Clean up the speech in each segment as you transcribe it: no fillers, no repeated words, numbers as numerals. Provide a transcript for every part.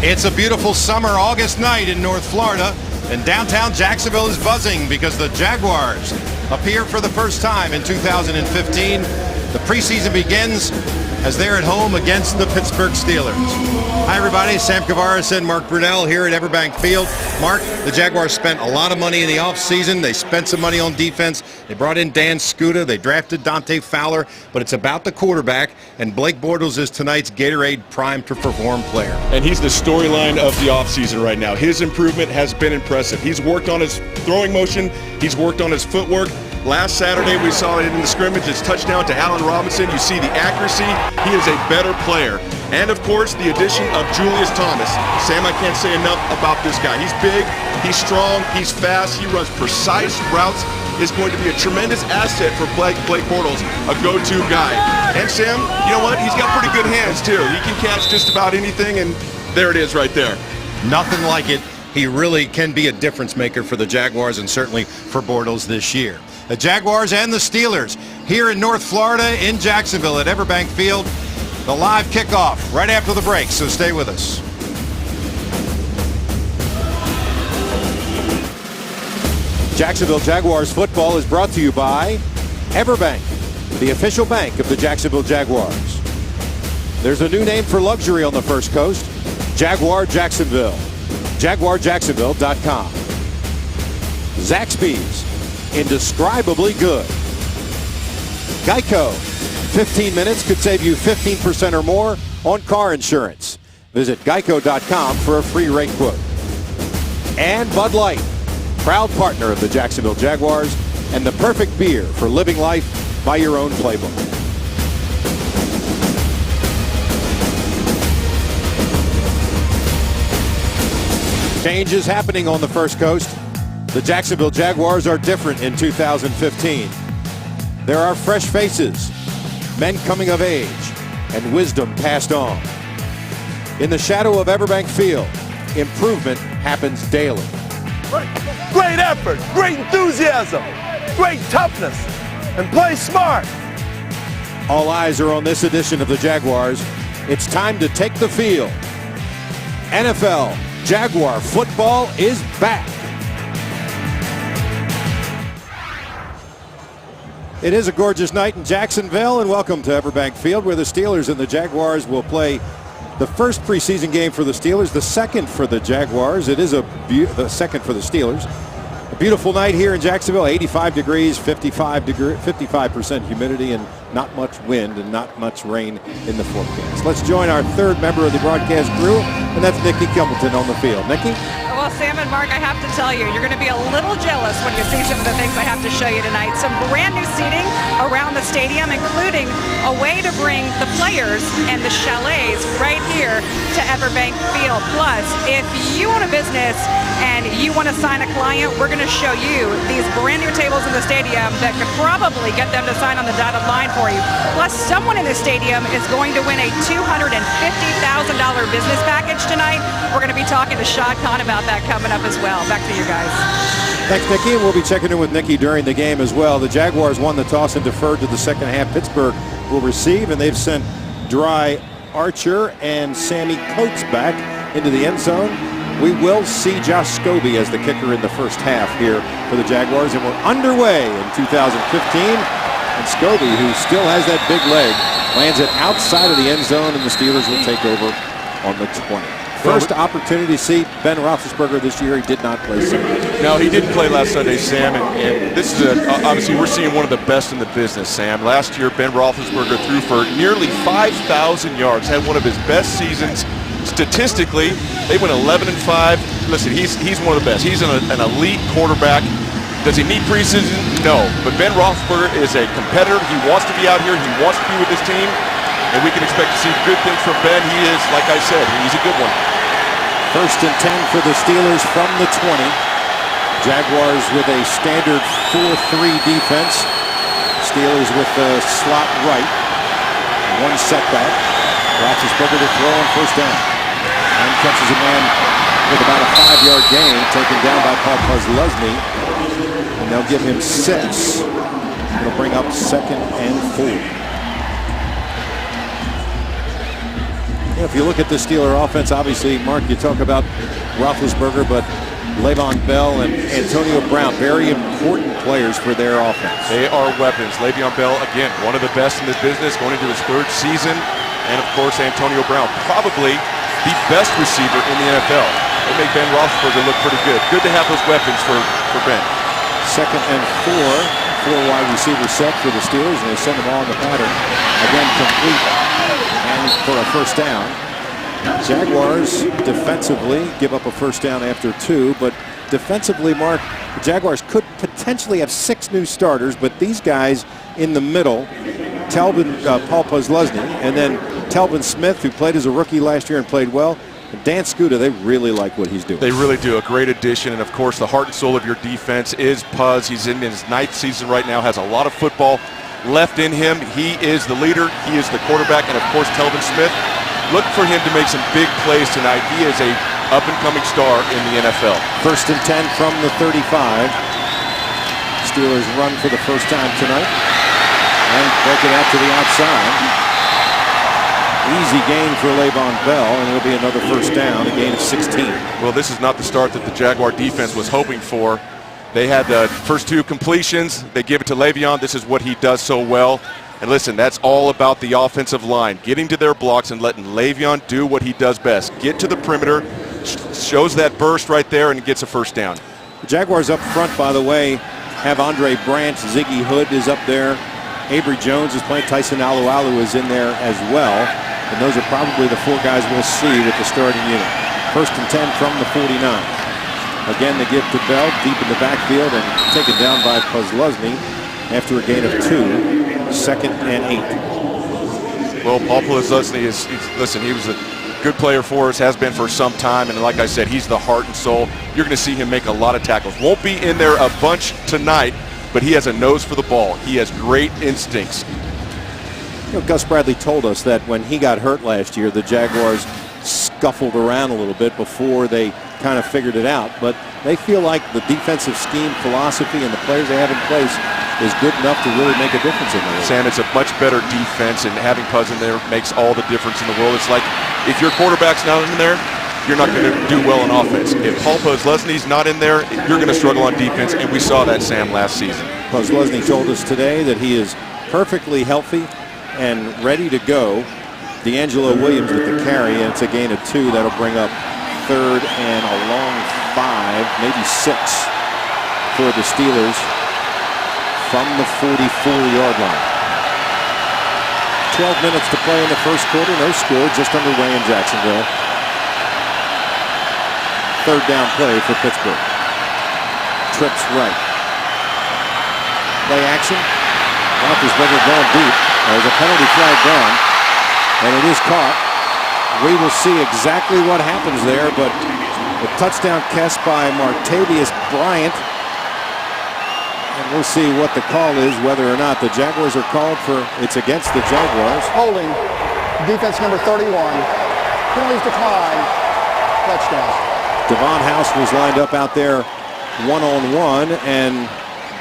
It's a beautiful summer August night in North Florida, and downtown Jacksonville is buzzing because the Jaguars appear for the first time in 2015. The preseason begins as they're at home against the Pittsburgh Steelers. Hi everybody, Sam Kavaris and Mark Brunell here at Everbank Field. Mark, the Jaguars spent a lot of money in the offseason. They spent some money on defense. They brought in Dan Skuta. They drafted Dante Fowler, but it's about the quarterback, and Blake Bortles is tonight's Gatorade Prime to Perform player. And he's the storyline of the offseason right now. His improvement has been impressive. He's worked on his throwing motion. He's worked on his footwork. Last Saturday, we saw it in the scrimmage. It's touchdown to Allen Robinson. You see the accuracy. He is a better player. And, of course, the addition of Julius Thomas. Sam, I can't say enough about this guy. He's big, he's strong, he's fast, he runs precise routes. Is going to be a tremendous asset for Blake Bortles, a go-to guy. And, Sam, you know what? He's got pretty good hands, too. He can catch just about anything, and there it is right there. Nothing like it. He really can be a difference maker for the Jaguars and certainly for Bortles this year. The Jaguars and the Steelers here in North Florida in Jacksonville at Everbank Field. The live kickoff right after the break, so stay with us. Jacksonville Jaguars football is brought to you by Everbank, the official bank of the Jacksonville Jaguars. There's a new name for luxury on the First Coast, Jaguar Jacksonville. JaguarJacksonville.com. Zaxby's, indescribably good. Geico, 15 minutes could save you 15% or more on car insurance. Visit geico.com for a free rate quote. And Bud Light, proud partner of the Jacksonville Jaguars and the perfect beer for living life by your own playbook. Change is happening on the First Coast. The Jacksonville Jaguars are different in 2015. There are fresh faces, men coming of age, and wisdom passed on. In the shadow of Everbank Field, improvement happens daily. Great effort, great enthusiasm, great toughness, and play smart. All eyes are on this edition of the Jaguars. It's time to take the field. NFL Jaguar football is back. It is a gorgeous night in Jacksonville, and welcome to Everbank Field, where the Steelers and the Jaguars will play the first preseason game for the Steelers, the second for the Jaguars. It is the second for the Steelers. A beautiful night here in Jacksonville, 85 degrees, 55% humidity, and not much wind and not much rain in the forecast. Let's join our third member of the broadcast crew, and that's Nikki Kimbleton on the field. Nikki? Well, Sam and Mark, I have to tell you, you're going to be a little jealous when you see some of the things I have to show you tonight. Some brand new seating around the stadium, including a way to bring the players and the chalets right here to Everbank Field. Plus, if you own a business and you want to sign a client, we're going to show you these brand new tables in the stadium that could probably get them to sign on the dotted line for you. Plus, someone in the stadium is going to win a $250,000 business package tonight. We're going to be talking to Shad Khan about that coming up as well. Back to you guys. Thanks, Nikki, and we'll be checking in with Nikki during the game as well. The Jaguars won the toss and deferred to the second half. Pittsburgh will receive, and they've sent Dry Archer and Sammy Coates back into the end zone. We will see Josh Scobie as the kicker in the first half here for the Jaguars, and we're underway in 2015. And Scobie, who still has that big leg, lands it outside of the end zone, and the Steelers will take over on the 20. First opportunity to see Ben Roethlisberger this year. He did not play Sunday. No, he didn't play last Sunday, Sam, and this is obviously we're seeing one of the best in the business, Sam. Last year, Ben Roethlisberger threw for nearly 5,000 yards, had one of his best seasons. Statistically, they went 11-5. Listen, he's one of the best. He's an elite quarterback. Does he need preseason? No, but Ben Roethlisberger is a competitor. He wants to be out here. He wants to be with his team. And we can expect to see good things from Ben. He is, like I said, he's a good one. First and 10 for the Steelers from the 20. Jaguars with a standard 4-3 defense. Steelers with the slot right. One setback. Roethlisberger to throw on first down. And catches a man with about a 5-yard gain, taken down by Paul Posluszny. And they'll give him 6. It'll bring up 2nd and 4. If you look at the Steeler offense, obviously, Mark, you talk about Roethlisberger, but Le'Veon Bell and Antonio Brown, very important players for their offense. They are weapons. Le'Veon Bell, again, one of the best in this business, going into his 3rd season. And, of course, Antonio Brown, probably the best receiver in the NFL. They make Ben Roethlisberger look pretty good. Good to have those weapons for Ben. 2nd and 4 wide receiver set for the Steelers, and they send them all in the pattern. Again, complete and for a first down. Jaguars defensively give up a first down after 2, but defensively, Mark, the Jaguars could potentially have 6 new starters, but these guys in the middle, Paul Posluszny, and then Telvin Smith, who played as a rookie last year and played well, and Dan Skuta, they really like what he's doing. They really do. A great addition, and of course, the heart and soul of your defense is Puz. He's in his 9th season right now, has a lot of football left in him. He is the leader. He is the quarterback, and of course, Telvin Smith. Look for him to make some big plays tonight. He is a up-and-coming star in the NFL. 1st and 10 from the 35. Steelers run for the first time tonight and break it out to the outside. Easy gain for Le'Veon Bell, and it'll be another first down, a gain of 16. Well, this is not the start that the Jaguar defense was hoping for. They had the first 2 completions. They give it to Le'Veon. This is what he does so well. And listen, that's all about the offensive line, getting to their blocks and letting Le'Veon do what he does best. Get to the perimeter, shows that burst right there, and gets a first down. The Jaguars up front, by the way, have Andre Branch, Ziggy Hood is up there. Avery Jones is playing. Tyson Alualu is in there as well. And those are probably the 4 guys we'll see with the starting unit. 1st and 10 from the 49. Again, the give to Bell deep in the backfield and taken down by Posluszny after a gain of 2. 2nd and 8. Well, Paul Posluszny listen, he was a good player for us, has been for some time, and like I said, he's the heart and soul. You're going to see him make a lot of tackles. Won't be in there a bunch tonight, but he has a nose for the ball. He has great instincts. You know, Gus Bradley told us that when he got hurt last year, the Jaguars scuffled around a little bit before they kind of figured it out, but they feel like the defensive scheme, philosophy, and the players they have in place is good enough to really make a difference in the league. Sam, it's a much better defense, and having Puz in there makes all the difference in the world. It's like if your quarterback's not in there, you're not going to do well on offense. If Paul Posluszny's not in there, you're going to struggle on defense, and we saw that, Sam, last season. Posluszny told us today that he is perfectly healthy and ready to go. D'Angelo Williams with the carry, and it's a gain of 2. That'll bring up 3rd and a long 5, maybe 6 for the Steelers from the 44-yard line. 12 minutes to play in the first quarter. No score, just underway in Jacksonville. 3rd down play for Pittsburgh. Trips right. Play action. Roethlisberger going deep. There's a penalty flag down, and it is caught. We will see exactly what happens there, but the touchdown catch by Martavius Bryant. And we'll see what the call is, whether or not the Jaguars are called for. It's against the Jaguars. Holding, defense number 31. Penalties decline. Touchdown. Devon House was lined up out there one-on-one, and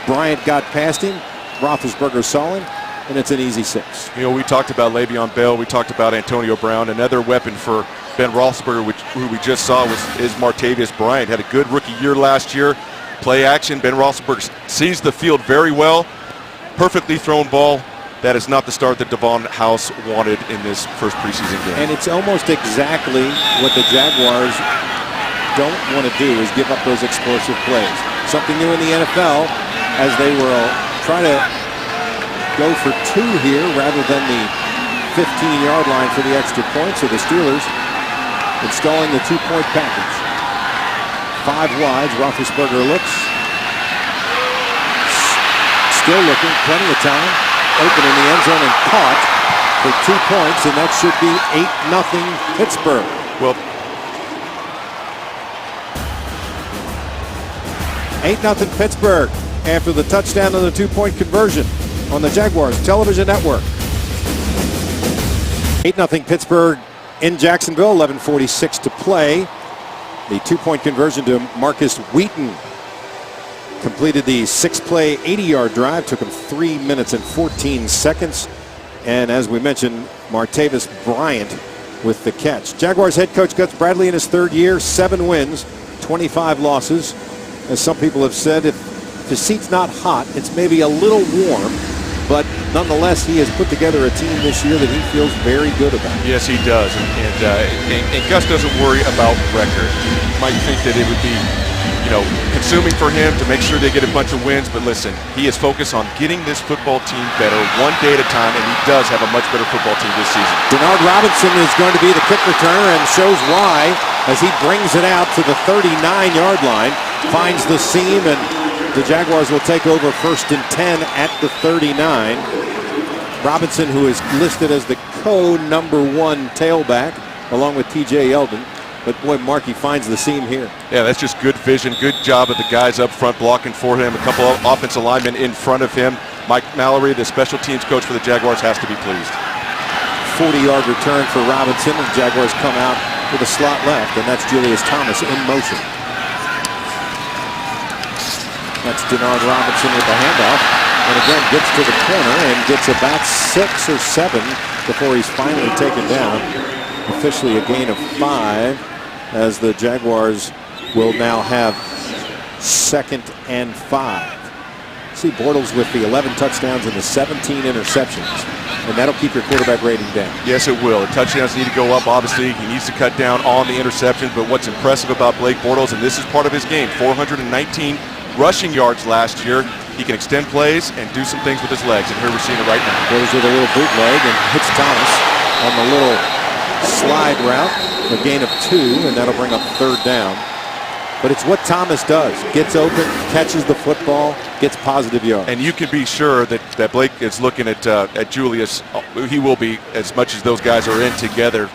Bryant got past him. Roethlisberger saw him, and it's an easy 6. You know, we talked about Le'Veon Bell. We talked about Antonio Brown. Another weapon for Ben Roethlisberger, who we just saw is Martavius Bryant. Had a good rookie year last year. Play action. Ben Roethlisberger sees the field very well. Perfectly thrown ball. That is not the start that Devon House wanted in this first preseason game. And it's almost exactly what the Jaguars don't want to do, is give up those explosive plays. Something new in the NFL, as they will try to go for 2 here rather than the 15-yard line for the extra point. So the Steelers installing the 2-point package. 5 wides. Roethlisberger looks. Still looking. Plenty of time. Open in the end zone and caught for 2 points, and that should be 8-0 Pittsburgh. Well, 8-0 Pittsburgh after the touchdown and the 2-point conversion on the Jaguars television network. 8-0 Pittsburgh in Jacksonville, 11:46 to play. The 2-point conversion to Marcus Wheaton completed the 6-play, 80-yard drive. Took him 3 minutes and 14 seconds. And as we mentioned, Martavius Bryant with the catch. Jaguars head coach Gus Bradley in his third year, 7 wins, 25 losses. As some people have said, if the seat's not hot, it's maybe a little warm, but nonetheless, he has put together a team this year that he feels very good about. Yes, he does, and Gus doesn't worry about record. You might think that it would be, consuming for him to make sure they get a bunch of wins, but listen, he is focused on getting this football team better one day at a time, and he does have a much better football team this season. Denard Robinson is going to be the kick returner and shows why as he brings it out to the 39-yard line, finds the seam, and the Jaguars will take over 1st and 10 at the 39. Robinson, who is listed as the co-number 1 tailback, along with T.J. Yeldon. But boy, Markey finds the seam here. Yeah, that's just good vision. Good job of the guys up front blocking for him. A couple of offensive linemen in front of him. Mike Mallory, the special teams coach for the Jaguars, has to be pleased. 40-yard return for Robinson, and the Jaguars come out with a slot left, and that's Julius Thomas in motion. That's Denard Robinson with the handoff, and again gets to the corner and gets about 6 or 7 before he's finally taken down. Officially a gain of 5 as the Jaguars will now have 2nd and 5. See Bortles with the 11 touchdowns and the 17 interceptions, and that'll keep your quarterback rating down. Yes, it will. The touchdowns need to go up, obviously. He needs to cut down on the interceptions, but what's impressive about Blake Bortles, and this is part of his game, 419 rushing yards last year. He can extend plays and do some things with his legs, and here we're seeing it right now. Bortles with a little bootleg and hits Thomas on the little slide route, a gain of 2, and that'll bring up 3rd down. But it's what Thomas does. Gets open, catches the football, gets positive yards. And you can be sure that Blake is looking at Julius. He will be, as much as those guys are in together.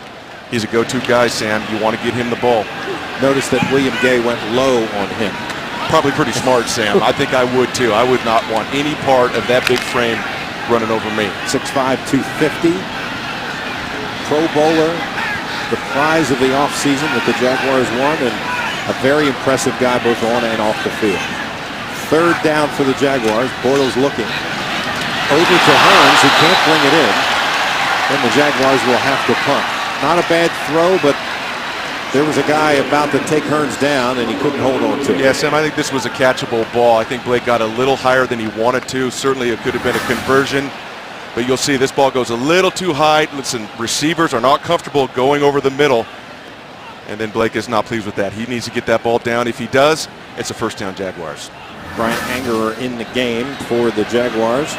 He's a go-to guy, Sam. You want to get him the ball. Notice that William Gay went low on him. Probably pretty smart, Sam. I think I would, too. I would not want any part of that big frame running over me. 6'5", 250. Pro Bowler, the prize of the offseason that the Jaguars won, and a very impressive guy both on and off the field. 3rd down for the Jaguars. Bortles looking. Over to Hearns, who can't bring it in. Then the Jaguars will have to punt. Not a bad throw, but there was a guy about to take Hearns down, and he couldn't hold on to it. Yeah, Sam, I think this was a catchable ball. I think Blake got a little higher than he wanted to. Certainly it could have been a conversion. But you'll see this ball goes a little too high. Listen, receivers are not comfortable going over the middle. And then Blake is not pleased with that. He needs to get that ball down. If he does, it's a 1st down Jaguars. Brian Angerer in the game for the Jaguars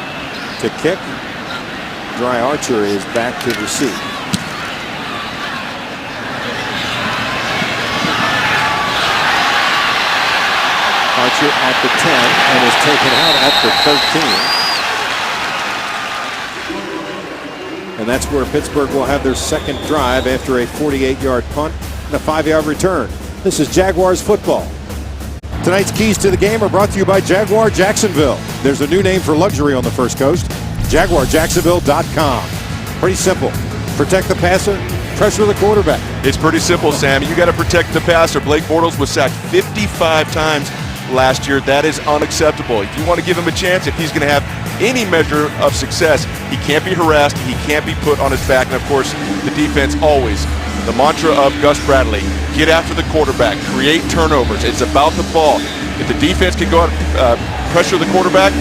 to kick. Dry Archer is back to receive. Archer at the 10 and is taken out at the 13. And that's where Pittsburgh will have their 2nd drive after a 48-yard punt and a 5-yard return. This is Jaguars football. Tonight's keys to the game are brought to you by Jaguar Jacksonville. There's a new name for luxury on the First Coast, JaguarJacksonville.com. Pretty simple. Protect the passer, pressure the quarterback. It's pretty simple, Sam. You got to protect the passer. Blake Bortles was sacked 55 times last year. That is unacceptable. If you want to give him a chance, if he's going to have any measure of success, he can't be harassed, he can't be put on his back, and of course the defense always, the mantra of Gus Bradley, get after the quarterback, create turnovers. It's about the ball. If the defense can go out and pressure the quarterback,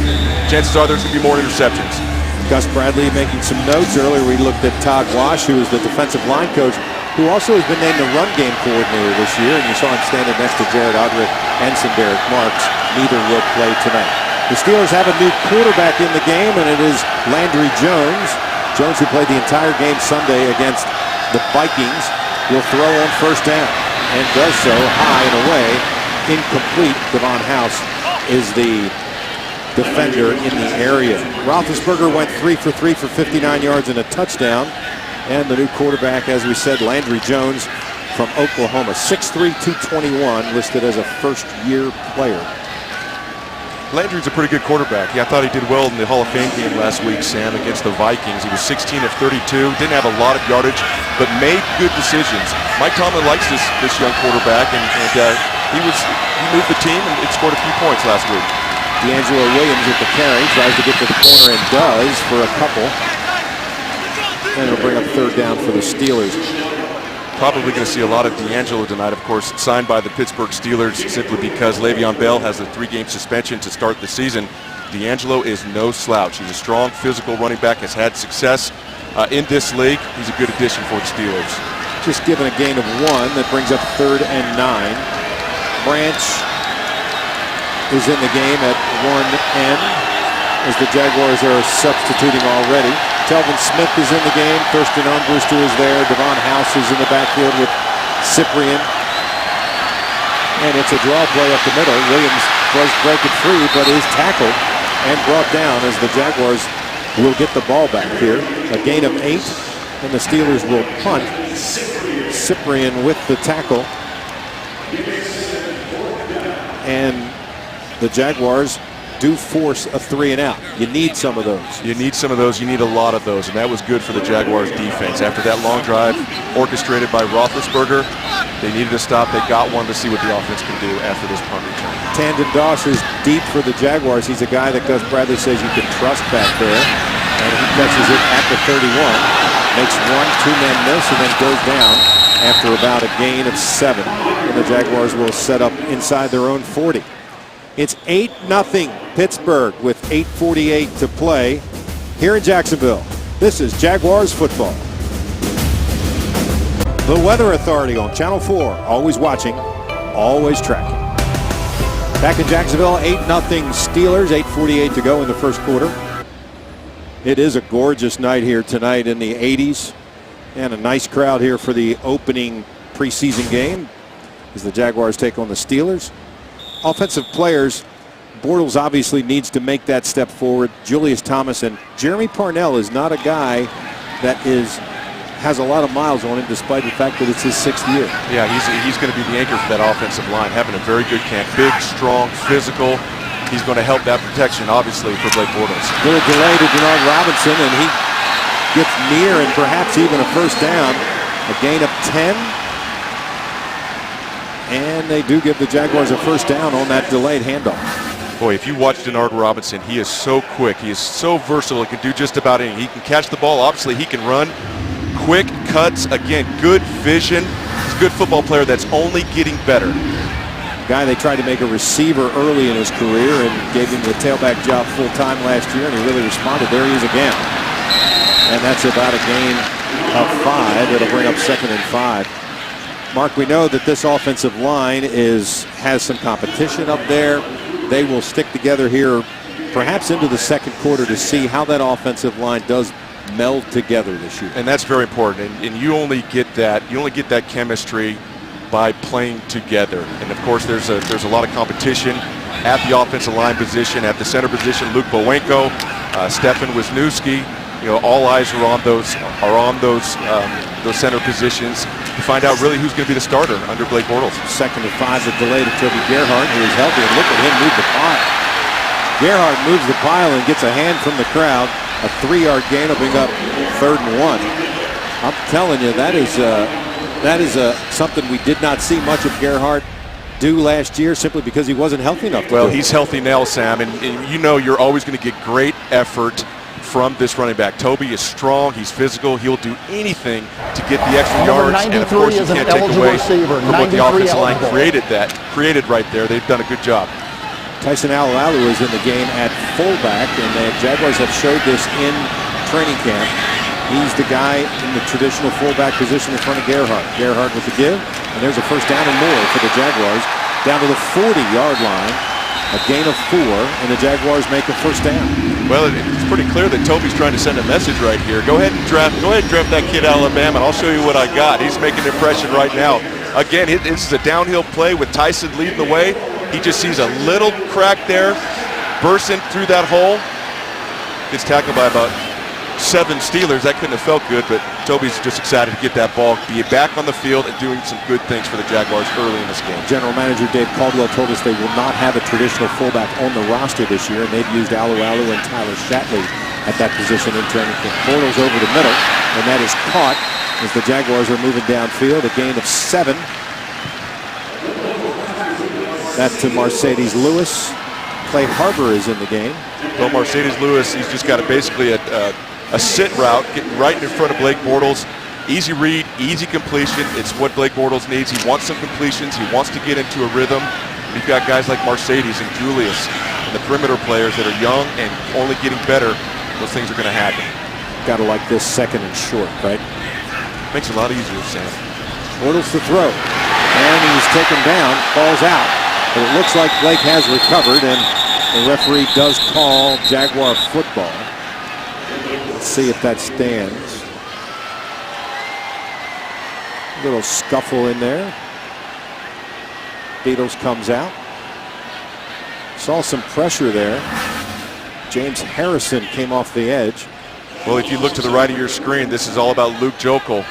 chances are there's going to be more interceptions. Gus Bradley making some notes. Earlier we looked at Todd Wash, who is the defensive line coach, who also has been named the run game coordinator this year, and you saw him standing next to Jared Odrick and Derek Marks. Neither will play tonight. The Steelers have a new quarterback in the game, and it is Landry Jones. Jones, who played the entire game Sunday against the Vikings, will throw on 1st down and does so high and away. Incomplete. Devon House is the defender in the area. Roethlisberger went 3 for 3 for 59 yards and a touchdown. And the new quarterback, as we said, Landry Jones from Oklahoma, 6'3", 221, listed as a 1st-year player. Landry's a pretty good quarterback. Yeah, I thought he did well in the Hall of Fame game last week, Sam, against the Vikings. He was 16 of 32, didn't have a lot of yardage, but made good decisions. Mike Tomlin likes this young quarterback, and he moved the team and it scored a few points last week. D'Angelo Williams at the carry, tries to get to the corner and does for a couple. And it'll bring up 3rd down for the Steelers. probably going to see a lot of D'Angelo tonight, of course, signed by the Pittsburgh Steelers simply because Le'Veon Bell has a 3-game suspension to start the season. D'Angelo is no slouch. He's a strong, physical running back, has had success in this league. He's a good addition for the Steelers. Just given a gain of 1, that brings up 3rd and 9. Branch is in the game at 1 end as the Jaguars are substituting already. Telvin Smith is in the game. Thurston Armbruster is there. Devon House is in the backfield with Cyprien. And it's a draw play up the middle. Williams does break it free, but is tackled and brought down as the Jaguars will get the ball back here. A gain of 8, and the Steelers will punt. Cyprien with the tackle. And the Jaguars do force a 3 and out. You need some of those. You need some of those. You need a lot of those, and that was good for the Jaguars defense. After that long drive orchestrated by Roethlisberger, they needed to stop. They got one to see what the offense can do after this punt return. Tandon Doss is deep for the Jaguars. He's a guy that Gus Bradley says you can trust back there, and he catches it at the 31. Makes 1 2-man miss and then goes down after about a gain of 7. And the Jaguars will set up inside their own 40. It's 8-0 Pittsburgh with 8:48 to play here in Jacksonville. This is Jaguars football. The Weather Authority on Channel 4. Always watching, always tracking. Back in Jacksonville, 8-0 Steelers, 8:48 to go in the first quarter. It is a gorgeous night here tonight in the 80s, and a nice crowd here for the opening preseason game as the Jaguars take on the Steelers. Offensive players, Bortles obviously needs to make that step forward. Julius Thomas and Jeremy Parnell is not a guy that has a lot of miles on him, despite the fact that it's his 6th year. Yeah, he's going to be the anchor for that offensive line, having a very good camp. Big, strong, physical. He's going to help that protection, obviously, for Blake Bortles. Little delay to Denard Robinson, and he gets near and perhaps even a first down. A gain of 10. And they do give the Jaguars a first down on that delayed handoff. Boy, if you watch Denard Robinson, he is so quick. He is so versatile. He can do just about anything. He can catch the ball. Obviously, he can run. Quick cuts. Again, good vision. He's a good football player that's only getting better. Guy they tried to make a receiver early in his career and gave him the tailback job full-time last year, and he really responded. There he is again. And that's about a gain of 5. It'll bring up 2nd and 5. Mark, we know that this offensive line has some competition up there. They will stick together here perhaps into the second quarter to see how that offensive line does meld together this year. And that's very important. And you only get that chemistry by playing together. And of course there's a lot of competition at the offensive line position, at the center position. Luke Bowenko, Stefan Wisniewski, all eyes are on those center positions to find out really who's going to be the starter under Blake Bortles. 2nd and 5, the delay to Toby Gerhart, who is healthy, and look at him move the pile. Gerhart moves the pile and gets a hand from the crowd. A 3-yard gain will bring up 3rd and 1. I'm telling you, that is something we did not see much of Gerhart do last year, simply because he wasn't healthy enough to Well, do he's it. healthy now, Sam, and you're always going to get great effort from this running back. Toby is strong. He's physical. He'll do anything to get the extra yards. And of course, you can't take away from what the offensive line created right there. They've done a good job. Tyson Alualu is in the game at fullback, and the Jaguars have showed this in training camp. He's the guy in the traditional fullback position in front of Gerhart. Gerhart with the give, and there's a first down and more for the Jaguars. Down to the 40-yard line. A gain of 4, and the Jaguars make a first down. Well, it's pretty clear that Toby's trying to send a message right here. Go ahead and draft that kid Alabama, and I'll show you what I got. He's making an impression right now. Again, this is a downhill play with Tyson leading the way. He just sees a little crack there, bursts in through that hole. Gets tackled by about 7 Steelers. That couldn't have felt good, but Toby's just excited to get that ball, be back on the field, and doing some good things for the Jaguars early in this game. General Manager Dave Caldwell told us they will not have a traditional fullback on the roster this year, and they've used Alualu and Tyler Shatley at that position in training camp. Bortles over the middle, and that is caught as the Jaguars are moving downfield. A gain of 7. That's to Mercedes Lewis. Clay Harbor is in the game. Well, Mercedes Lewis, he's just got basically a sit route, getting right in front of Blake Bortles. Easy read, easy completion. It's what Blake Bortles needs. He wants some completions. He wants to get into a rhythm. You've got guys like Mercedes and Julius and the perimeter players that are young and only getting better. Those things are going to happen. Got to like this second and short, right? Makes it a lot easier, Sam. Bortles to throw. And he's taken down, falls out. But it looks like Blake has recovered, and the referee does call Jaguar football. Let's see if that stands. A little scuffle in there. Beatles comes out. Saw some pressure there. James Harrison came off the edge. Well, if you look to the right of your screen, this is all about Luke Jokel,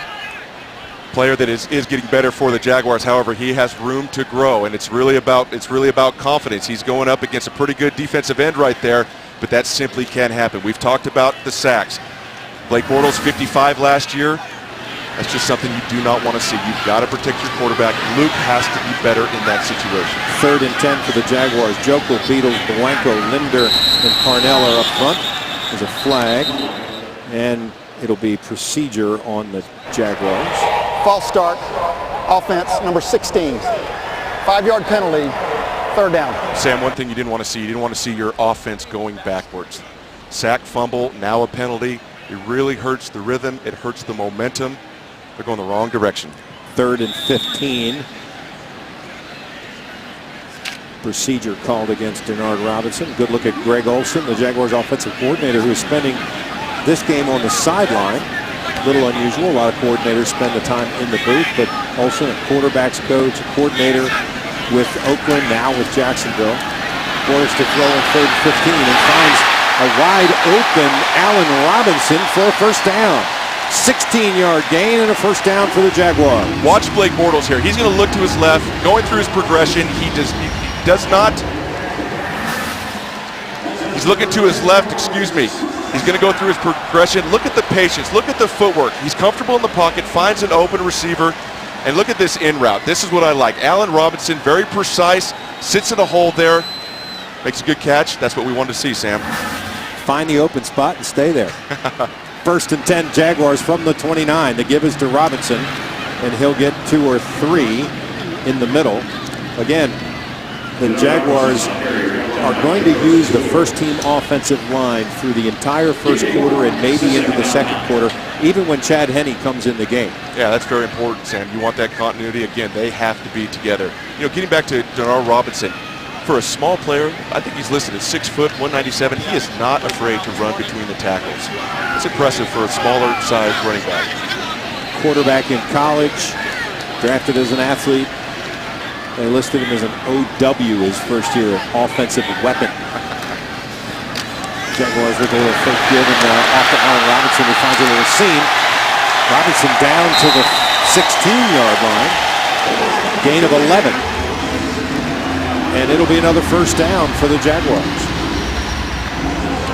player that is getting better for the Jaguars. However, he has room to grow, and it's really about confidence. He's going up against a pretty good defensive end right there, but that simply can't happen. We've talked about the sacks. Blake Bortles 55 last year. That's just something you do not want to see. You've got to protect your quarterback. Luke has to be better in that situation. 3rd and 10 for the Jaguars. Jokel, Beatles, Blanco, Linder, and Parnell are up front. There's a flag, and it'll be procedure on the Jaguars. False start. Offense, number 16. 5-yard penalty. 3rd down. Sam, one thing you didn't want to see your offense going backwards. Sack, fumble, now a penalty. It really hurts the rhythm. It hurts the momentum. They're going the wrong direction. 3rd and 15. Procedure called against Denard Robinson. Good look at Greg Olson, the Jaguars offensive coordinator, who is spending this game on the sideline. A little unusual. A lot of coordinators spend the time in the booth, but Olson, a quarterback's coach, a coordinator with Oakland, now with Jacksonville. Bortles to throw in 3rd and 15 and finds a wide open Allen Robinson for a first down. 16-yard gain and a first down for the Jaguars. Watch Blake Bortles here. He's going to look to his left, going through his progression. He does not. He's looking to his left, excuse me. He's going to go through his progression. Look at the patience. Look at the footwork. He's comfortable in the pocket, finds an open receiver, and look at this in route. This is what I like. Allen Robinson, very precise, sits in a hole there, makes a good catch. That's what we wanted to see, Sam. Find the open spot and stay there. 1st and 10 Jaguars from the 29. The give is to Robinson, and he'll get 2 or 3 in the middle. Again, the Jaguars are going to use the first-team offensive line through the entire first quarter and maybe into the second quarter, even when Chad Henne comes in the game. Yeah, that's very important, Sam. You want that continuity. Again, they have to be together. You know, getting back to Denard Robinson, for a small player, I think he's listed at 6 foot, 197. He is not afraid to run between the tackles. It's impressive for a smaller size running back. Quarterback in college, drafted as an athlete. They listed him as an OW his first year, offensive weapon. Jaguars with a little fake give and off to Allen Robinson, who finds a little seam. Robinson down to the 16-yard line. Gain of 11. And it'll be another first down for the Jaguars.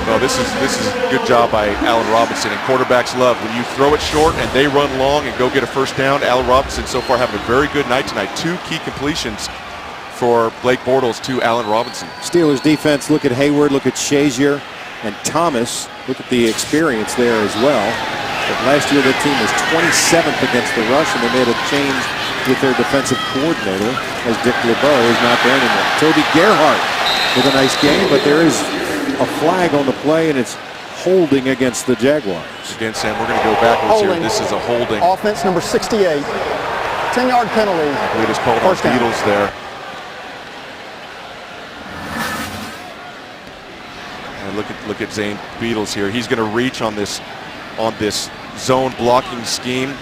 Well, this is a good job by Allen Robinson, and quarterbacks love when you throw it short and they run long and go get a first down. Allen Robinson so far having a very good night tonight. 2 key completions for Blake Bortles to Allen Robinson. Steelers defense, look at Hayward, look at Shazier, and Thomas. Look at the experience there as well. But last year the team was 27th against the rush, and they made a change with their defensive coordinator as Dick LeBeau is not there anymore. Toby Gerhart with a nice game, but there is a flag on the play, and it's holding against the Jaguars. Again, Sam, we're going to go backwards here. This is a holding. Offense number 68. 10-yard penalty. I believe it's called on Beatles there. And look at Zane Beatles here. He's going to reach on this zone blocking scheme.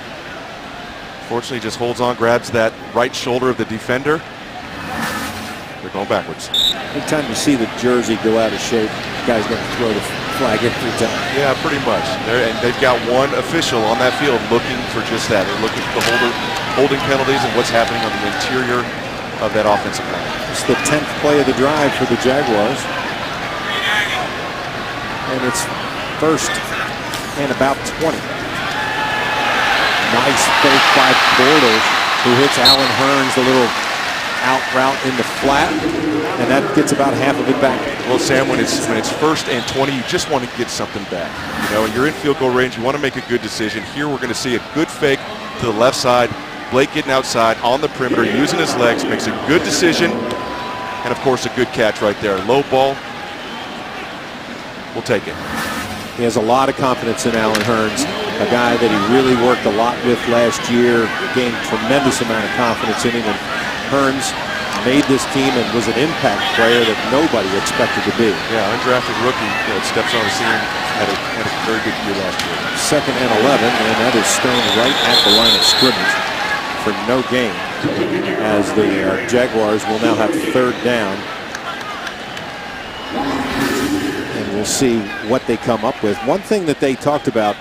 Fortunately, just holds on, grabs that right shoulder of the defender. They're going backwards. Anytime you see the jersey go out of shape, the guy's going to throw the flag every time. Yeah, pretty much. And they've got one official on that field looking for just that. They're looking for the holding penalties and what's happening on the interior of that offensive line. It's the 10th play of the drive for the Jaguars. And it's 1st and about 20. Nice fake by Bortles, who hits Allen Hurns, the little out route in the flat, and that gets about half of it back. Well, Sam, when it's 1st and 20, you just want to get something back. You know, you're in field goal range. You want to make a good decision. Here, we're going to see a good fake to the left side. Blake getting outside on the perimeter, using his legs, makes a good decision, and of course, a good catch right there. Low ball. We'll take it. He has a lot of confidence in Alan Hearns, a guy that he really worked a lot with last year, gained tremendous amount of confidence in him, and Hearns made this team and was an impact player that nobody expected to be. Yeah, undrafted rookie, steps on the scene, had a very good year last year. 2nd and 11, and that is Stone right at the line of scrimmage for no gain, as the Jaguars will now have 3rd down. We'll see what they come up with. One thing that they talked about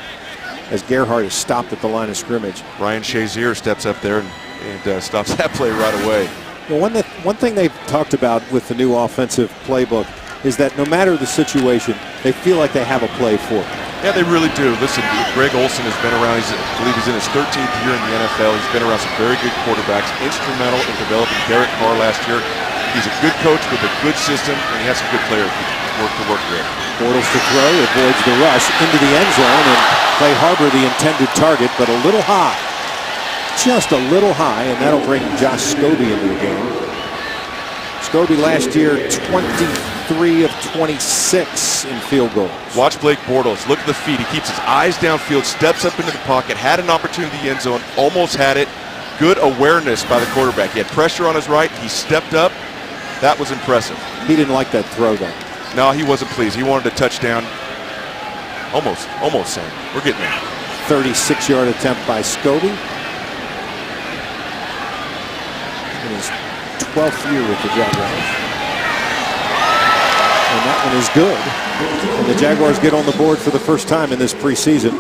as Gerhardt is stopped at the line of scrimmage. Ryan Shazier steps up there and stops that play right away. Well, one thing they've talked about with the new offensive playbook is that no matter the situation, they feel like they have a play for it. Yeah, they really do. Listen, Greg Olson has been around. I believe he's in his 13th year in the NFL. He's been around some very good quarterbacks, instrumental in developing Derek Carr last year. He's a good coach with a good system, and he has some good players to work with. Bortles to throw, avoids the rush into the end zone, and Clay Harbor the intended target, but a little high. Just a little high, and that'll bring Josh Scobie into the game. Scobie last year, 23 of 26 in field goals. Watch Blake Bortles. Look at the feet. He keeps his eyes downfield, steps up into the pocket, had an opportunity in the end zone, almost had it. Good awareness by the quarterback. He had pressure on his right. He stepped up. That was impressive. He didn't like that throw, though. No, he wasn't pleased. He wanted a touchdown. Almost, Sam. We're getting there. 36-yard attempt by Scobie. In his 12th year with the Jaguars. And that one is good. And the Jaguars get on the board for the first time in this preseason.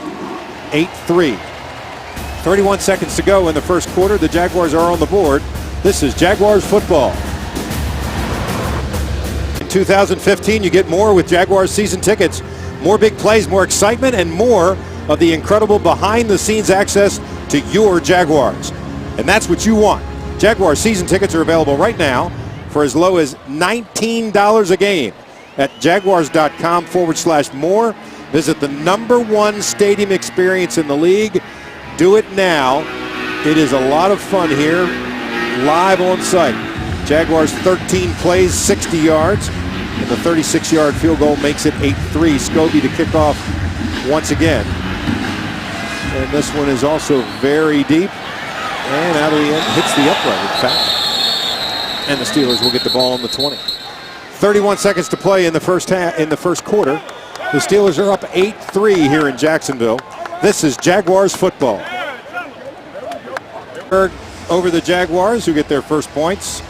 8-3. 31 seconds to go in the first quarter. The Jaguars are on the board. This is Jaguars football. In 2015, you get more with Jaguars season tickets. More big plays, more excitement, and more of the incredible behind-the-scenes access to your Jaguars. And that's what you want. Jaguars season tickets are available right now for as low as $19 a game at jaguars.com/more. Visit the #1 stadium experience in the league. Do it now. It is a lot of fun here, live on site. Jaguars 13 plays, 60 yards, and the 36-yard field goal makes it 8-3. Scobie to kick off once again. And this one is also very deep, and out of the end, hits the upright, in fact. And the Steelers will get the ball on the 20. 31 seconds to play in the first quarter. The Steelers are up 8-3 here in Jacksonville. This is Jaguars football. Over the Jaguars, who get their first points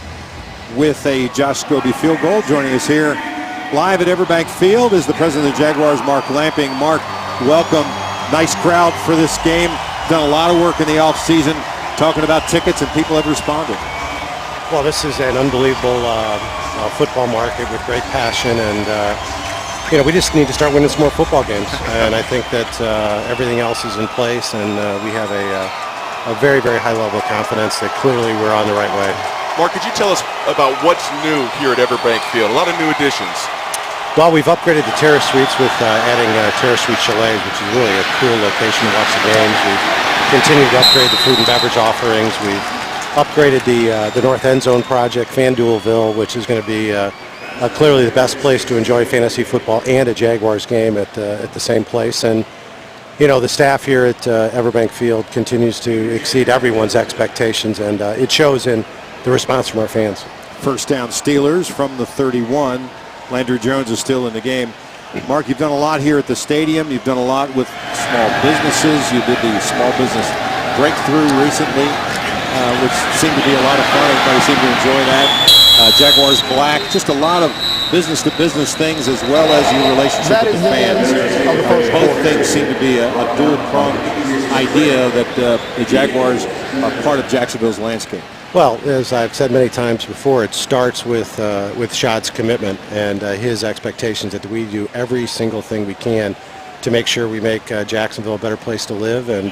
with a Josh Scobie field goal. Joining us here live at Everbank Field is the president of the Jaguars, Mark Lamping. Mark, welcome. Nice crowd for this game. Done a lot of work in the offseason talking about tickets, and people have responded. Well, this is an unbelievable football market with great passion, and we just need to start winning some more football games. And I think that everything else is in place, and we have a very, very high level of confidence that clearly we're on the right way. Mark, could you tell us about what's new here at Everbank Field? A lot of new additions. Well, we've upgraded the terrace suites with adding terrace suite chalets, which is really a cool location to watch the games. We've continued to upgrade the food and beverage offerings. We've upgraded the North End Zone project, FanDuelville, which is going to be clearly the best place to enjoy fantasy football and a Jaguars game at the same place. And the staff here at Everbank Field continues to exceed everyone's expectations, and it shows in the response from our fans. First down Steelers from the 31. Landry Jones is still in the game. Mark, you've done a lot here at the stadium. You've done a lot with small businesses. You did the small business breakthrough recently, which seemed to be a lot of fun. Everybody seemed to enjoy that. Jaguars Black, just a lot of business-to-business things, as well as your relationship with the fans. Both things seem to be a dual-pronged idea that the Jaguars are part of Jacksonville's landscape. Well, as I've said many times before, it starts with Shad's commitment and his expectations that we do every single thing we can to make sure we make Jacksonville a better place to live, and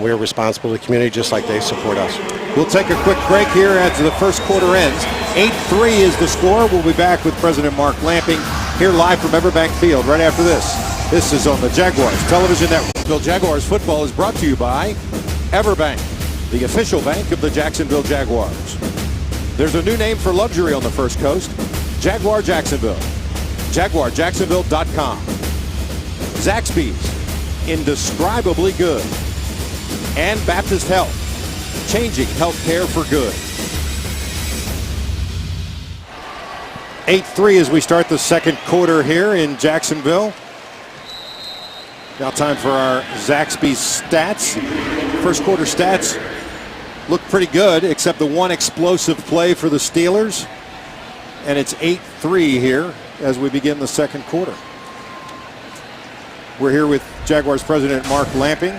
we're responsible to the community just like they support us. We'll take a quick break here as the first quarter ends. 8-3 is the score. We'll be back with President Mark Lamping here live from Everbank Field right after this. This is on the Jaguars Television Network. Jaguars football is brought to you by Everbank, the official bank of the Jacksonville Jaguars. There's a new name for luxury on the First Coast, Jaguar Jacksonville. JaguarJacksonville.com. Zaxby's, indescribably good. And Baptist Health, changing healthcare for good. 8-3 as we start the second quarter here in Jacksonville. Now time for our Zaxby's stats. First quarter stats look pretty good, except the one explosive play for the Steelers. And it's 8-3 here as we begin the second quarter. We're here with Jaguars president Mark Lamping.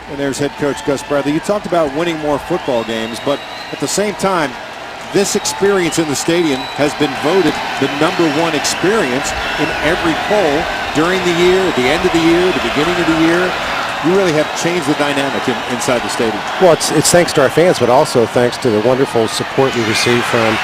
And there's head coach Gus Bradley. You talked about winning more football games, but at the same time, this experience in the stadium has been voted the #1 experience in every poll during the year, at the end of the year, the beginning of the year. You really have changed the dynamic inside the stadium. Well, it's thanks to our fans, but also thanks to the wonderful support we receive from,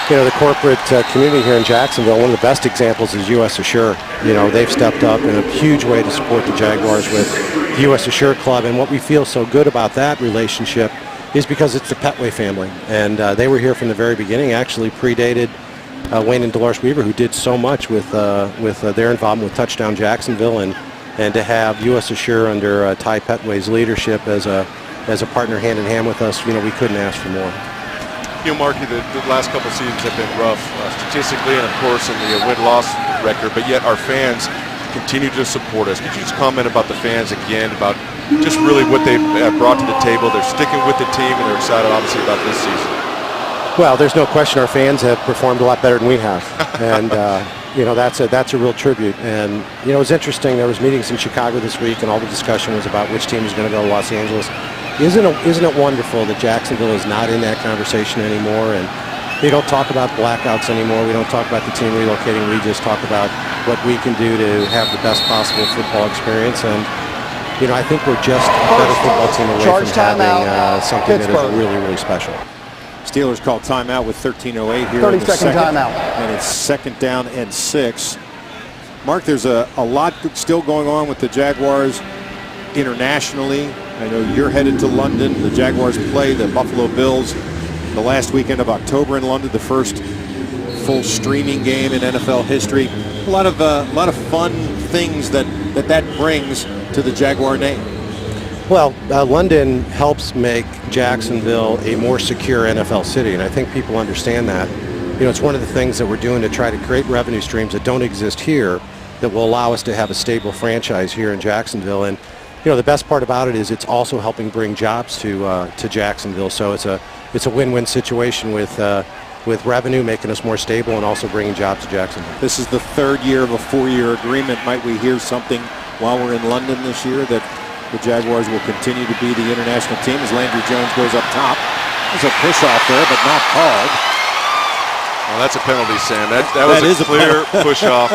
the corporate community here in Jacksonville. One of the best examples is U.S. Assure. They've stepped up in a huge way to support the Jaguars with the U.S. Assure Club, and what we feel so good about that relationship is because it's the Petway family, and they were here from the very beginning. Actually predated Wayne and Dolores Weaver, who did so much with their involvement with Touchdown Jacksonville, and to have U.S. Assure under Ty Petway's leadership as a partner hand in hand with us, we couldn't ask for more. Marky, the last couple seasons have been rough statistically, and of course in the win-loss record, but yet our fans continue to support us. Could you just comment about the fans again, about just really what they've brought to the table? They're sticking with the team, and they're excited, obviously, about this season. Well, there's no question our fans have performed a lot better than we have, and that's a real tribute. And it was interesting. There was meetings in Chicago this week, and all the discussion was about which team is going to go to Los Angeles. Isn't it wonderful that Jacksonville is not in that conversation anymore? And they don't talk about blackouts anymore. We don't talk about the team relocating. We just talk about what we can do to have the best possible football experience. And I think we're just a better football team away from having something that is really, really special. Steelers call timeout with 13:08 here. 30-second timeout. And it's second down and 6. Mark, there's a lot still going on with the Jaguars internationally. I know you're headed to London. The Jaguars play the Buffalo Bills the last weekend of October in London, the first full streaming game in NFL history. A lot of fun things that brings to the Jaguar name. Well, London helps make Jacksonville a more secure NFL city, and I think people understand that. It's one of the things that we're doing to try to create revenue streams that don't exist here that will allow us to have a stable franchise here in Jacksonville. And the best part about it is it's also helping bring jobs to Jacksonville. So it's a win-win situation with revenue making us more stable and also bringing jobs to Jacksonville. This is the third year of a 4-year agreement. Might we hear something while we're in London this year that the Jaguars will continue to be the international team as Landry Jones goes up top? There's a push-off there, but not called. Well, that's a penalty, Sam. That was a clear push-off.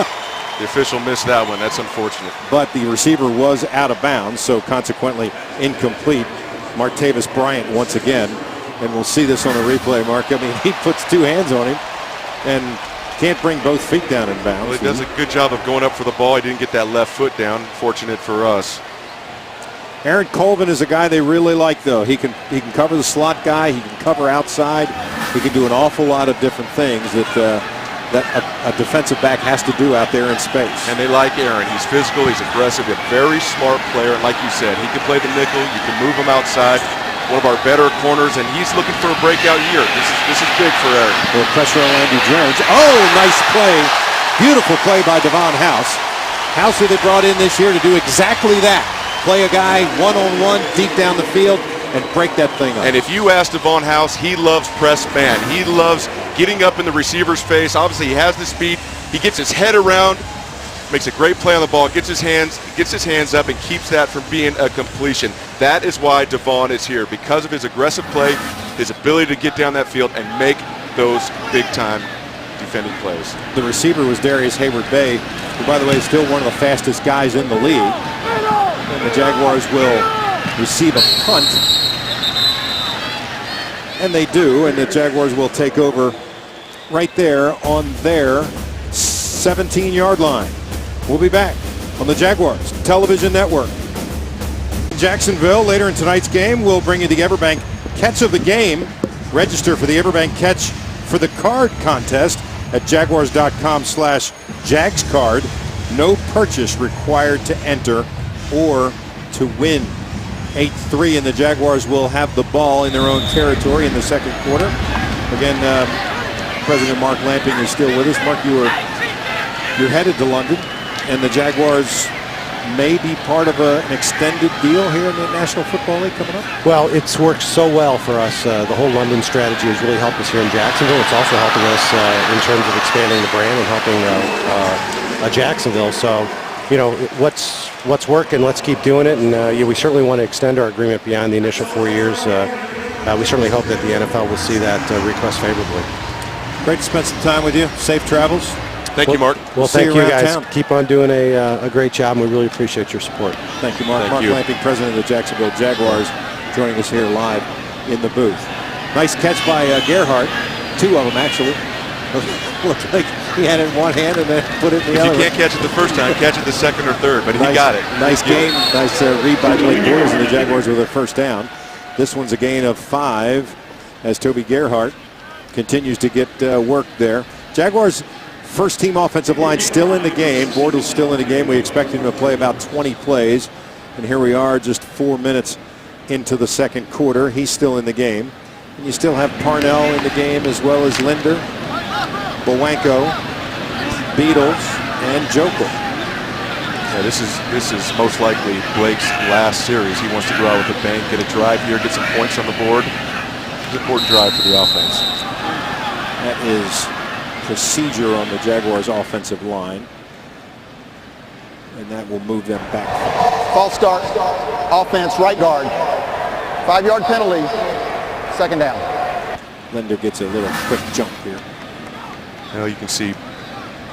The official missed that one. That's unfortunate. But the receiver was out of bounds, so consequently incomplete. Martavis Bryant once again. And we'll see this on the replay, Mark. I mean, he puts two hands on him and can't bring both feet down in bounds. Well, he does a good job of going up for the ball. He didn't get that left foot down. Fortunate for us. Aaron Colvin is a guy they really like, though. He can cover the slot guy. He can cover outside. He can do an awful lot of different things that a defensive back has to do out there in space. And they like Aaron. He's physical. He's aggressive. A very smart player. And like you said, he can play the nickel. You can move him outside. One of our better corners, and he's looking for a breakout year. This is big for Aaron. A little pressure on Landry Jones. Oh, nice play. Beautiful play by Devon House. House who they brought in this year to do exactly that. Play a guy one-on-one deep down the field and break that thing up. And if you ask Devon House, he loves press man. He loves getting up in the receiver's face. Obviously, he has the speed. He gets his head around, makes a great play on the ball, gets his hands up, and keeps that from being a completion. That is why Devon is here, because of his aggressive play, his ability to get down that field and make those big-time defending plays. The receiver was Darius Hayward-Bay, who, by the way, is still one of the fastest guys in the league. And the Jaguars will receive a punt. And they do, and the Jaguars will take over right there on their 17-yard line. We'll be back on the Jaguars Television Network. Jacksonville, later in tonight's game, we'll bring you the Everbank Catch of the Game. Register for the Everbank Catch for the Card contest at jaguars.com/jagscard. No purchase required to enter or to win. 8-3, and the Jaguars will have the ball in their own territory in the second quarter. Again, President Mark Lamping is still with us. Mark, you're headed to London, and the Jaguars may be part of an extended deal here in the National Football League coming up? Well, it's worked so well for us. The whole London strategy has really helped us here in Jacksonville. It's also helping us in terms of expanding the brand and helping Jacksonville. So, you know, what's working, let's keep doing it. And we certainly want to extend our agreement beyond the initial 4 years. We certainly hope that the NFL will see that request favorably. Great to spend some time with you. Safe travels. Thank you, Mark. Well, thank you guys. Town. Keep on doing a great job, and we really appreciate your support. Thank you, Mark. Thank Mark you. Lamping, president of the Jacksonville Jaguars, joining us here live in the booth. Nice catch by Gerhardt. Two of them, actually. Looked like he had it in one hand and then put it in the other. If you can't catch it the first time, catch it the second or third, but he got it. Nice game. Nice read by Blake Bortles and the Jaguars with a first down. This one's a gain of 5 as Toby Gerhardt continues to get work there. Jaguars first team offensive line still in the game. Bortles still in the game. We expect him to play about 20 plays. And here we are just 4 minutes into the second quarter. He's still in the game. And you still have Parnell in the game as well as Linder, Bowanko, Beatles, and Jokel. Yeah, this is most likely Blake's last series. He wants to go out with a bang, get a drive here, get some points on the board. It's an important drive for the offense. That is procedure on the Jaguars offensive line, and that will move them back. False start, offense, right guard. 5-yard penalty, second down. Linder gets a little quick jump here. Now you can see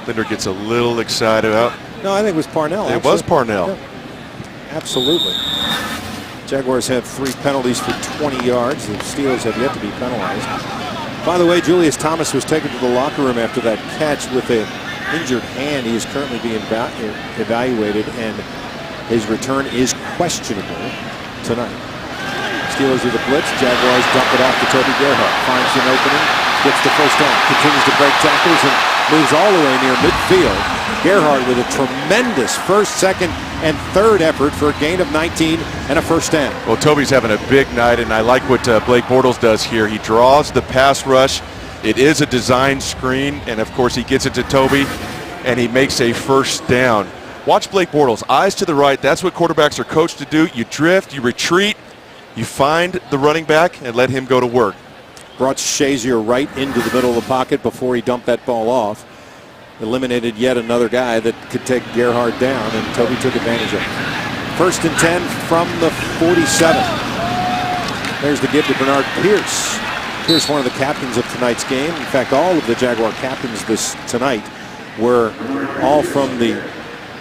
Linder gets a little excited out. No, I think it was Parnell. It was Parnell. Yeah, absolutely. Jaguars have 3 penalties for 20 yards. The Steelers have yet to be penalized. By the way, Julius Thomas was taken to the locker room after that catch with an injured hand. He is currently being evaluated, and his return is questionable tonight. Steelers with a blitz. Jaguars dump it off to Toby Gerhardt. Finds an opening, gets the first down, continues to break tackles, and moves all the way near midfield. Gerhardt with a tremendous first, second, and third effort for a gain of 19 and a first down. Well, Toby's having a big night, and I like what Blake Bortles does here. He draws the pass rush. It is a design screen, and of course he gets it to Toby, and he makes a first down. Watch Blake Bortles, eyes to the right. That's what quarterbacks are coached to do. You drift, you retreat, you find the running back, and let him go to work. Brought Shazier right into the middle of the pocket before he dumped that ball off. Eliminated yet another guy that could take Gerhardt down, and Toby took advantage of it. 1st and 10 from the 47. There's the give to Bernard Pierce. Pierce, one of the captains of tonight's game. In fact, all of the Jaguar captains tonight were all from the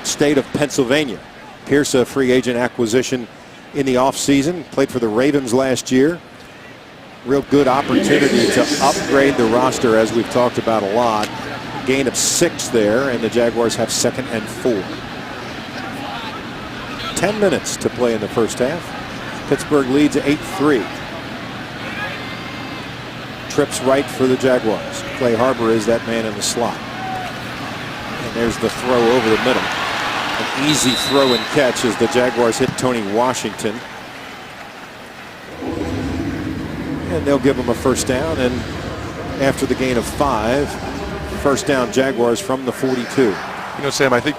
state of Pennsylvania. Pierce, a free agent acquisition in the offseason, played for the Ravens last year. Real good opportunity to upgrade the roster, as we've talked about a lot. Gain of 6 there, and the Jaguars have 2nd and 4. 10 minutes to play in the first half. Pittsburgh leads 8-3. Trips right for the Jaguars. Clay Harbor is that man in the slot. And there's the throw over the middle. An easy throw and catch as the Jaguars hit Tony Washington. And they'll give him a first down, and after the gain of 5, first down Jaguars from the 42. You know, Sam, I think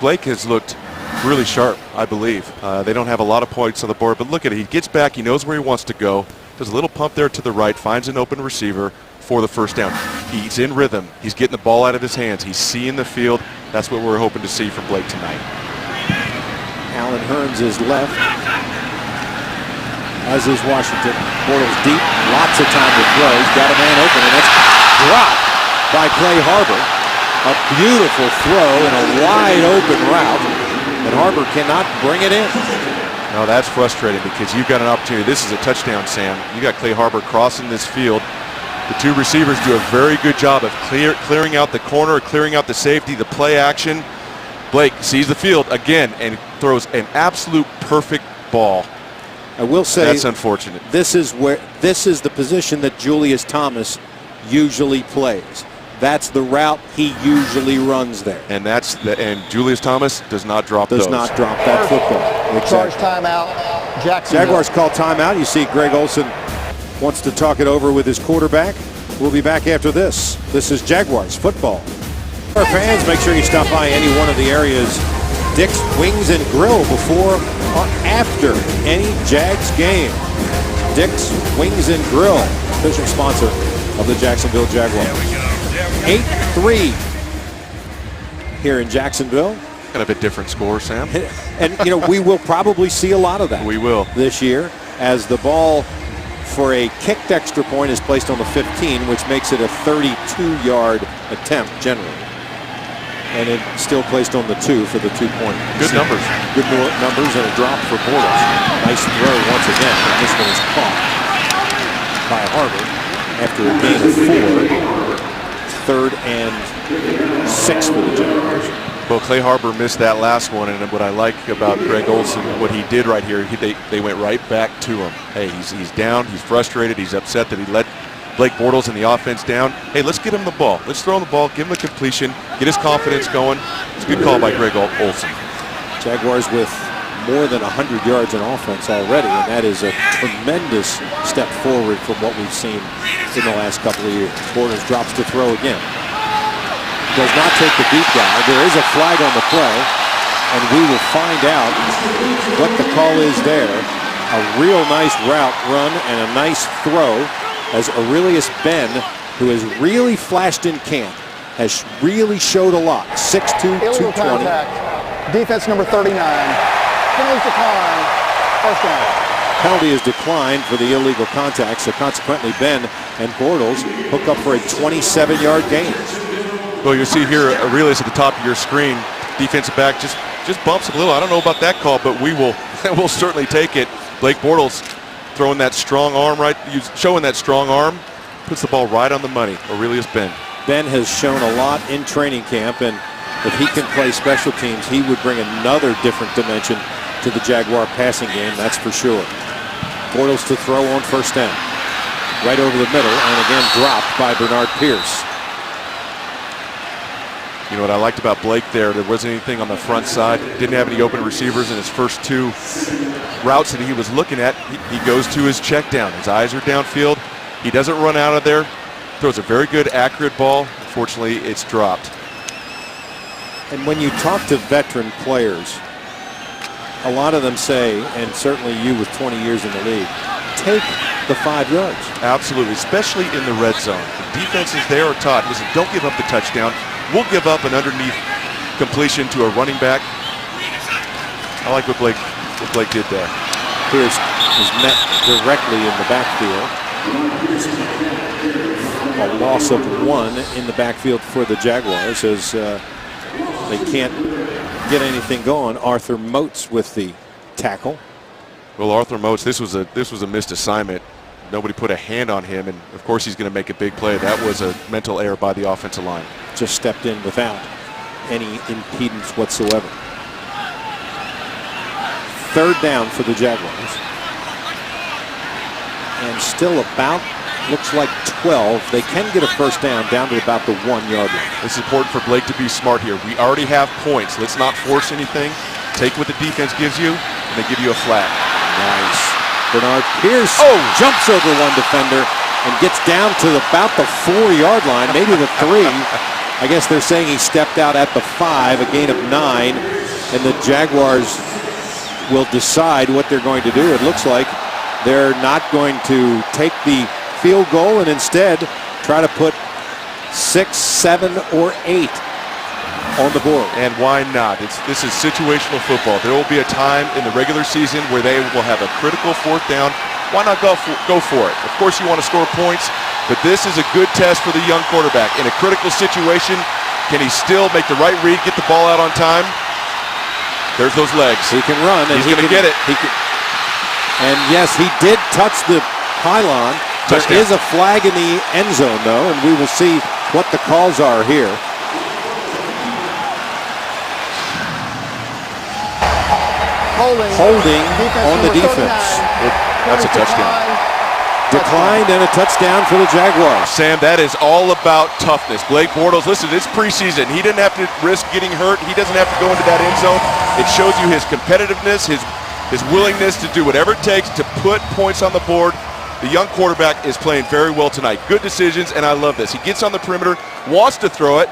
Blake has looked really sharp, I believe. They don't have a lot of points on the board, but look at it. He gets back. He knows where he wants to go. Does a little pump there to the right, finds an open receiver for the first down. He's in rhythm. He's getting the ball out of his hands. He's seeing the field. That's what we're hoping to see from Blake tonight. Alan Hearns is left, as is Washington. Bortles deep, lots of time to throw. He's got a man open, and that's dropped by Clay Harbor. A beautiful throw in a wide open route, and Harbor cannot bring it in. No, that's frustrating because you've got an opportunity. This is a touchdown, Sam. You got Clay Harbor crossing this field. The two receivers do a very good job of clearing out the corner, clearing out the safety, the play action. Blake sees the field again and throws an absolute perfect ball. I will say that's unfortunate. This is the position that Julius Thomas usually plays. That's the route he usually runs there. And Julius Thomas does not drop does not drop that football. Charge timeout. Jacksonville. Jaguars call timeout. You see Greg Olson wants to talk it over with his quarterback. We'll be back after this. This is Jaguars football. Our fans, make sure you stop by any one of the areas Dick's Wings and Grill before or after any Jags game. Dick's Wings and Grill, official sponsor of the Jacksonville Jaguars. 8-3 here in Jacksonville. Kind of a different score, Sam. And, we will probably see a lot of that. We will. This year, as the ball for a kicked extra point is placed on the 15, which makes it a 32-yard attempt generally. And it's still placed on the 2 for the 2-point. Good numbers. Good numbers and a drop for Bortles. Nice throw once again. And this one is caught by Harbor after a gain of 4. 3rd and 6 for the Jaguars. Well, Clay Harbor missed that last one, and what I like about Greg Olson, what he did right here, they went right back to him. Hey, he's down, he's frustrated, he's upset that he let Blake Bortles and the offense down. Hey, let's get him the ball. Let's throw him the ball, give him a completion, get his confidence going. It's a good call by Greg Olson. Jaguars with more than 100 yards in offense already, and that is a tremendous step forward from what we've seen in the last couple of years. Bortles drops to throw again. Does not take the deep dive. There is a flag on the play, and we will find out what the call is there. A real nice route run and a nice throw as Aurelius Ben, who has really flashed in camp, has really showed a lot. 6'2", 220. Contact. Defense number 39. Penalties decline. First down. Penalty is declined for the illegal contact, so consequently Ben and Bortles hook up for a 27-yard gain. Well, you see here Aurelius at the top of your screen. Defensive back just bumps it a little. I don't know about that call, but we'll certainly take it. Blake Bortles throwing that strong arm showing that strong arm, puts the ball right on the money. Aurelius Ben. Ben has shown a lot in training camp, and if he can play special teams, he would bring another different dimension to the Jaguar passing game, that's for sure. Bortles to throw on first down. Right over the middle, and again dropped by Bernard Pierce. You know what I liked about Blake there wasn't anything on the front side. Didn't have any open receivers in his first 2 routes that he was looking at. He goes to his check down. His eyes are downfield. He doesn't run out of there. Throws a very good, accurate ball. Unfortunately, it's dropped. And when you talk to veteran players, a lot of them say, and certainly you with 20 years in the league, take the 5 yards. Absolutely, especially in the red zone. The defenses there are taught, listen, don't give up the touchdown. We'll give up an underneath completion to a running back. I like what Blake did there. Pierce is met directly in the backfield. A loss of 1 in the backfield for the Jaguars as they can't get anything going. Arthur Moats with the tackle. Well, Arthur Moats, this was a missed assignment. Nobody put a hand on him, and of course he's going to make a big play. That was a mental error by the offensive line. Just stepped in without any impedance whatsoever. 3rd down for the Jaguars. And still about, looks like 12. They can get a first down to about the 1-yard line. It's important for Blake to be smart here. We already have points. Let's not force anything. Take what the defense gives you, and they give you a flat. Nice. Bernard Pierce jumps over one defender and gets down to about the 4-yard line, maybe the 3. I guess they're saying he stepped out at the 5, a gain of 9, and the Jaguars will decide what they're going to do. It looks like they're not going to take the field goal and instead try to put 6, 7, or 8 on the board. And why not? This is situational football. There will be a time in the regular season where they will have a critical 4th down. Why not go for it? Of course you want to score points, but this is a good test for the young quarterback. In a critical situation, can he still make the right read, get the ball out on time? There's those legs. He can run. And he's going to get it. And yes, he did touch the pylon. Touchdown. There is a flag in the end zone, though, and we will see what the calls are here. Holding on the defense. That's a touchdown. Declined and a touchdown for the Jaguars. Sam, that is all about toughness. Blake Bortles, listen, it's preseason. He didn't have to risk getting hurt. He doesn't have to go into that end zone. It shows you his competitiveness, his willingness to do whatever it takes to put points on the board. The young quarterback is playing very well tonight. Good decisions, and I love this. He gets on the perimeter, wants to throw it.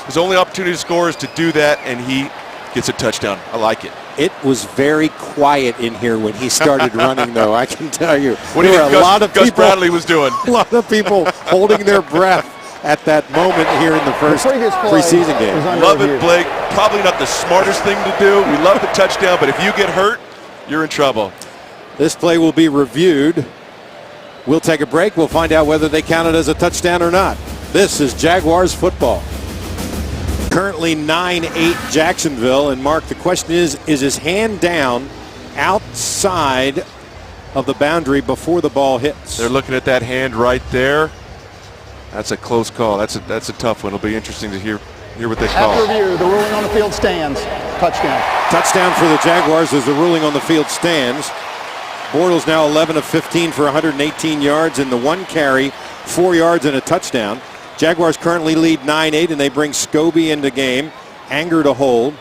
His only opportunity to score is to do that, and he gets a touchdown. I like it. It was very quiet in here when he started running, though. I can tell you. What do you think Gus Bradley was doing? A lot of people holding their breath at that moment here in the first preseason game. Love it, Blake. Probably not the smartest thing to do. We love the touchdown, but if you get hurt, you're in trouble. This play will be reviewed. We'll take a break. We'll find out whether they count it as a touchdown or not. This is Jaguars football. Currently 9-8 Jacksonville. And Mark, the question is his hand down outside of the boundary before the ball hits? They're looking at that hand right there. That's a close call. That's a tough one. It'll be interesting to hear what they call. After review, the ruling on the field stands. Touchdown. Touchdown for the Jaguars as the ruling on the field stands. Bortles now 11 of 15 for 118 yards in the one carry, 4 yards and a touchdown. Jaguars currently lead 9-8, and they bring Scobie into game. Anger to hold.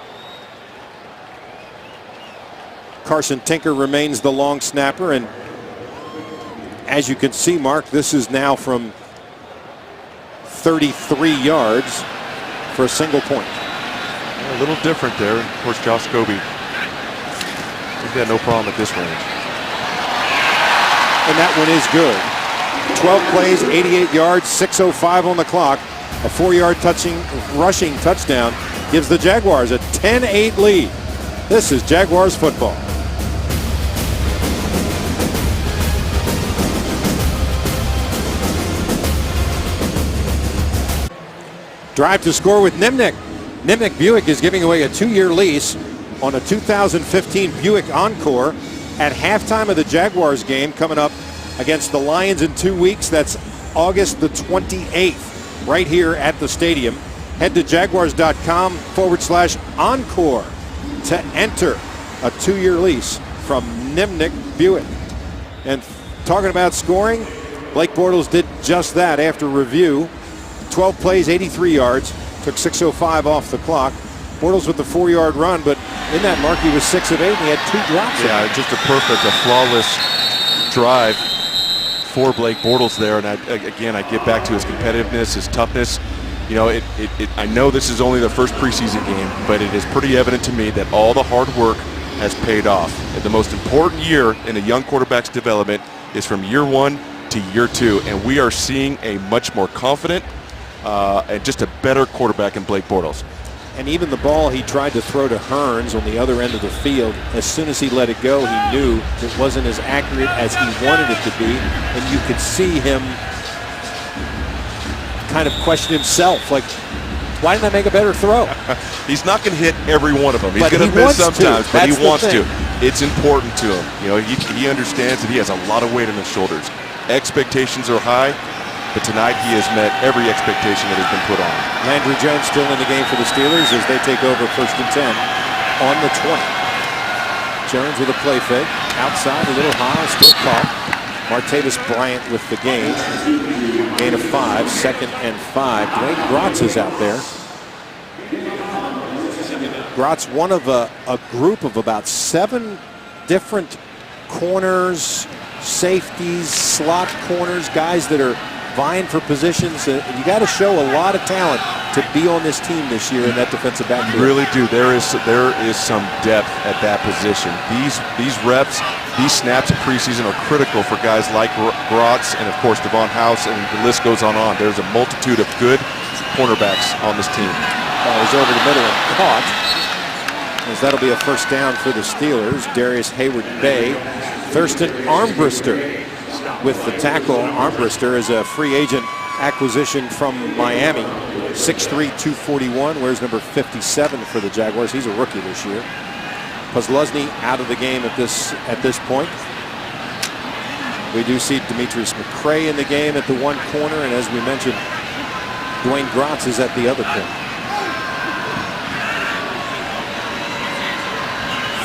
Carson Tinker remains the long snapper, and as you can see, Mark, this is now from 33 yards for a single point. A little different there. Of course, Josh Scobie, he's got no problem at this range. And that one is good. 12 plays, 88 yards, 6:05 on the clock. A 4-yard rushing touchdown gives the Jaguars a 10-8 lead. This is Jaguars football. Drive to score with Nimnick. Nimnick Buick is giving away a 2-year lease on a 2015 Buick Encore at halftime of the Jaguars game coming up against the Lions in 2 weeks. That's August the 28th, right here at the stadium. Head to jaguars.com/encore to enter a 2-year lease from Nimnick Buick. And talking about scoring, Blake Bortles did just that after review. 12 plays, 83 yards, took 6:05 off the clock. Bortles with the 4-yard run, but in that mark he was 6 of 8 and he had 2 drops. Yeah, just a flawless drive for Blake Bortles there. And I get back to his competitiveness, his toughness. You know, I know this is only the first preseason game, but it is pretty evident to me that all the hard work has paid off. And the most important year in a young quarterback's development is from year 1 to year 2, and we are seeing a much more confident and just a better quarterback in Blake Bortles. And even the ball he tried to throw to Hearns on the other end of the field, as soon as he let it go, he knew it wasn't as accurate as he wanted it to be. And you could see him kind of question himself, like, why didn't I make a better throw? He's not going to hit every one of them. He's going to he miss sometimes, but he wants to. It's important to him. You know, he understands that he has a lot of weight on his shoulders. Expectations are high, but tonight he has met every expectation that has been put on. Landry Jones still in the game for the Steelers as they take over 1st and 10 on the 20. Jones with a play fake. Outside, a little high, still caught. Martavis Bryant with the gain. Gain of 5, 2nd and 5. Dwayne Grotz is out there. Grotz, one of a group of about 7 different corners, safeties, slot corners, guys that are vying for positions. You got to show a lot of talent to be on this team this year in that defensive backfield. You really do. There is some depth at that position. These reps, these snaps in preseason are critical for guys like Grotz and of course Devon House, and the list goes on. There's a multitude of good cornerbacks on this team. Ball is over the middle and caught, as that'll be a 1st down for the Steelers. Darius Hayward-Bay. Thurston Armbrister with the tackle. Armbrister is a free agent acquisition from Miami. 6'3", 241, wears number 57 for the Jaguars. He's a rookie this year. Posluszny out of the game at this point. We do see Demetrius McCray in the game at the one corner, and as we mentioned, Dwayne Grotz is at the other corner.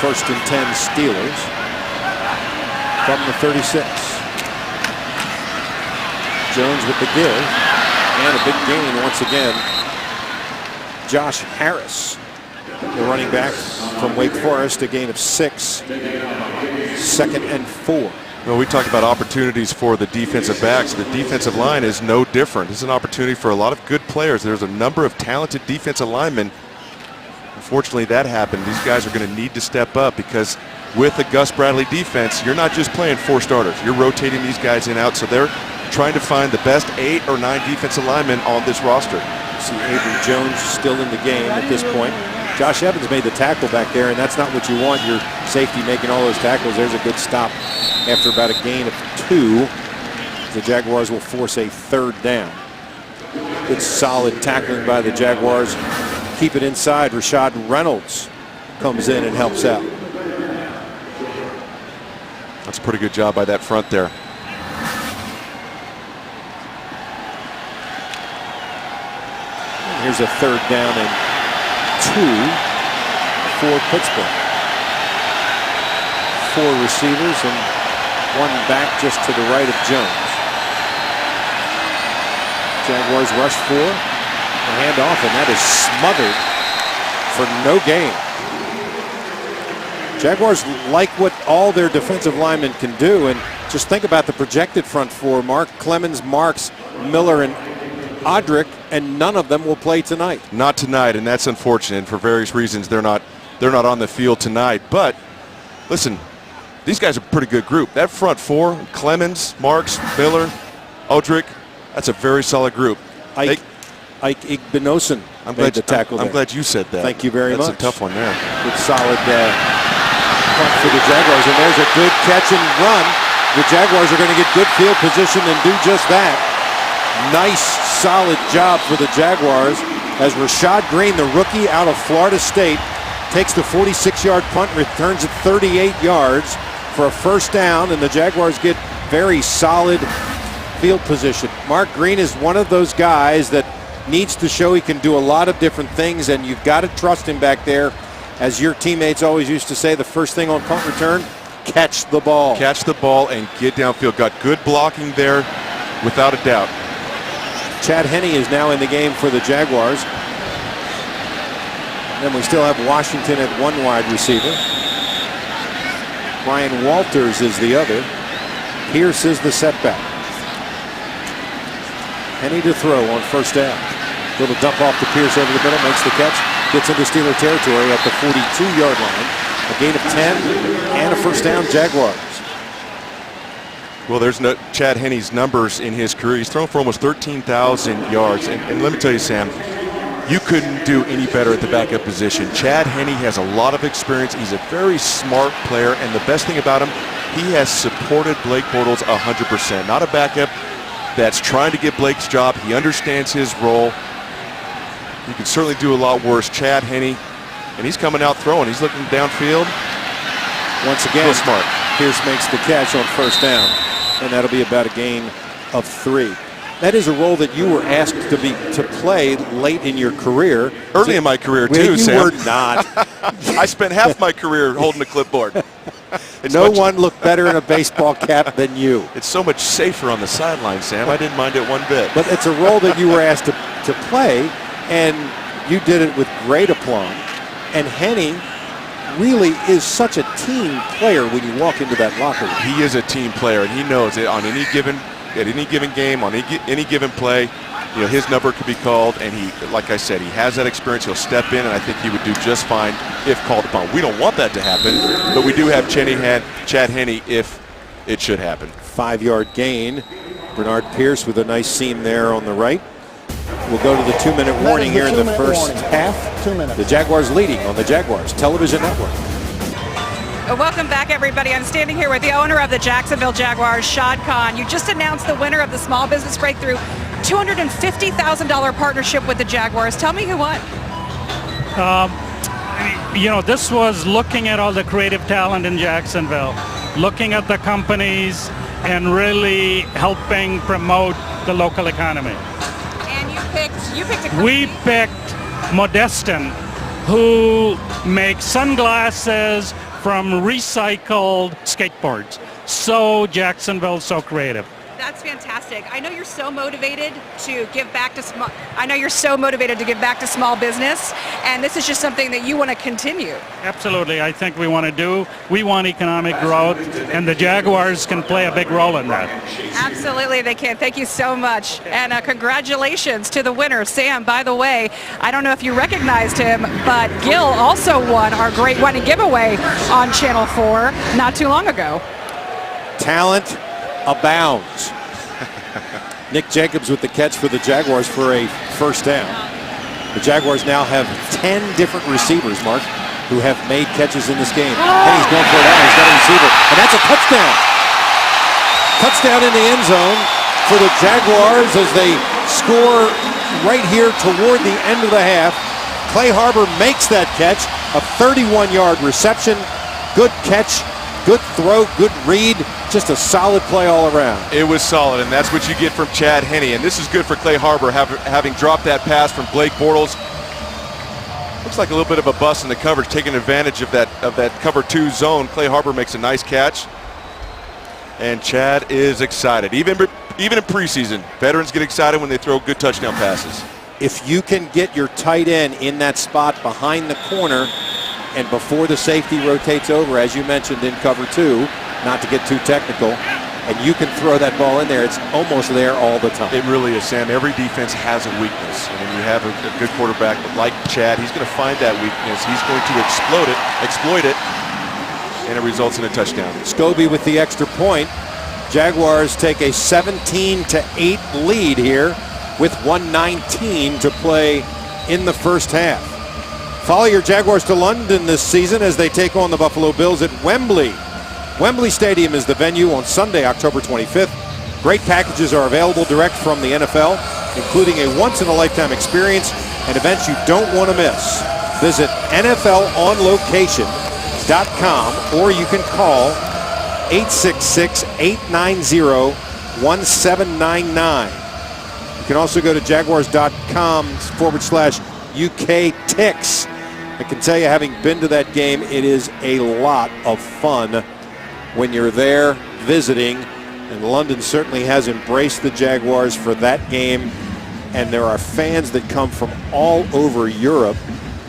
1st and 10 Steelers from the 36. Jones with the give, and a big gain once again. Josh Harris, the running back from Wake Forest, a gain of 6. 2nd and 4. Well, we talked about opportunities for the defensive backs. The defensive line is no different. It's an opportunity for a lot of good players. There's a number of talented defensive linemen. Unfortunately, that happened. These guys are going to need to step up because with the Gus Bradley defense, you're not just playing 4 starters. You're rotating these guys in and out, so they're trying to find the best 8 or 9 defensive linemen on this roster. See Avery Jones still in the game at this point. Josh Evans made the tackle back there, and that's not what you want. Your safety making all those tackles. There's a good stop after about a gain of 2. The Jaguars will force a 3rd down. Good solid tackling by the Jaguars. Keep it inside. Rashad Reynolds comes in and helps out. That's a pretty good job by that front there. And here's a 3rd down and 2 for Pittsburgh. 4 receivers and 1 back just to the right of Jones. Jaguars rush 4. A handoff, and that is smothered for no gain. Jaguars like what all their defensive linemen can do, and just think about the projected front 4. Mark Clemens, Marks, Miller, and Odrick, and none of them will play tonight. Not tonight, and that's unfortunate. And for various reasons, they're not on the field tonight. But listen, these guys are a pretty good group. That front 4, Clemens, Marks, Miller, Odrick, that's a very solid group. Ike Igbinosun made the tackle there. I'm glad you said that. Thank you very much. That's a tough one there. Good solid front for the Jaguars, and there's a good catch and run. The Jaguars are going to get good field position and do just that. Nice, solid job for the Jaguars as Rashad Green, the rookie out of Florida State, takes the 46-yard punt, returns it 38 yards for a 1st down, and the Jaguars get very solid field position. Mark Green is one of those guys that needs to show he can do a lot of different things, and you've got to trust him back there. As your teammates always used to say, the first thing on punt return, catch the ball. Catch the ball and get downfield. Got good blocking there, without a doubt. Chad Henne is now in the game for the Jaguars. Then we still have Washington at 1 wide receiver. Brian Walters is the other. Pierce is the setback. Henne to throw on 1st down. Little dump off to Pierce over the middle, makes the catch, gets into Steeler territory at the 42-yard line. A gain of 10 and a 1st down, Jaguars. Well, there's Chad Henne's numbers in his career. He's thrown for almost 13,000 yards. And let me tell you, Sam, you couldn't do any better at the backup position. Chad Henne has a lot of experience. He's a very smart player, and the best thing about him, he has supported Blake Bortles 100%. Not a backup that's trying to get Blake's job. He understands his role. He can certainly do a lot worse. Chad Henne, and he's coming out throwing. He's looking downfield. Once again, real smart. Pierce makes the catch on 1st down, and that'll be about a gain of 3. That is a role that you were asked to play late in your career. Early in my career, too, Sam. You were not. I spent half my career holding a clipboard. No one looked better in a baseball cap than you. It's so much safer on the sideline, Sam. I didn't mind it one bit. But it's a role that you were asked to play, and you did it with great aplomb. And Henne really is such a team player when you walk into that locker room. He is a team player, and he knows it on any given game, on any given play. You know, his number could be called, and he, like I said, he has that experience. He'll step in, and I think he would do just fine if called upon. We don't want that to happen, but we do have Chad Henne if it should happen. 5-yard gain. Bernard Pierce with a nice seam there on the right. We'll go to the 2-minute warning here in the first half. 2 minutes. The Jaguars leading on the Jaguars Television Network. Welcome back, everybody. I'm standing here with the owner of the Jacksonville Jaguars, Shad Khan. You just announced the winner of the Small Business Breakthrough $250,000 partnership with the Jaguars. Tell me who won. This was looking at all the creative talent in Jacksonville, looking at the companies and really helping promote the local economy. And you picked a company. We picked Modestin, who makes sunglasses from recycled skateboards. So Jacksonville, so creative. That's fantastic. I know you're so motivated to give back to small. I know you're so motivated to give back to small business, and this is just something that you want to continue. Absolutely, I think we want economic growth, and the Jaguars can play a big role in that. Absolutely, they can. Thank you so much, and congratulations to the winner, Sam. By the way, I don't know if you recognized him, but Gil also won our Great Wedding giveaway on Channel 4 not too long ago. Talent abounds. Nick Jacobs with the catch for the Jaguars for a first down. The Jaguars now have 10 different receivers, Mark, who have made catches in this game. And he's going for it out. He's got a receiver. And that's a touchdown. Touchdown in the end zone for the Jaguars as they score right here toward the end of the half. Clay Harbor makes that catch. A 31-yard reception. Good catch. Good throw, good read, just a solid play all around. It was solid, and that's what you get from Chad Henne. And this is good for Clay Harbor, having dropped that pass from Blake Bortles. Looks like a little bit of a bust in the coverage, taking advantage of that cover 2 zone. Clay Harbor makes a nice catch, and Chad is excited. Even in preseason, veterans get excited when they throw good touchdown passes. If you can get your tight end in that spot behind the corner, and before the safety rotates over, as you mentioned in cover 2, not to get too technical, and you can throw that ball in there, it's almost there all the time. It really is, Sam. Every defense has a weakness. And when you have a good quarterback like Chad, he's going to find that weakness. He's going to exploit it, and it results in a touchdown. Scobie with the extra point. Jaguars take a 17-8 lead here with 1:19 to play in the first half. Follow your Jaguars to London this season as they take on the Buffalo Bills at Wembley. Wembley Stadium is the venue on Sunday, October 25th. Great packages are available direct from the NFL, including a once-in-a-lifetime experience and events you don't want to miss. Visit NFLOnLocation.com or you can call 866-890-1799. You can also go to Jaguars.com/UK Ticks. I can tell you, having been to that game, it is a lot of fun when you're there visiting, and London certainly has embraced the Jaguars for that game, and there are fans that come from all over Europe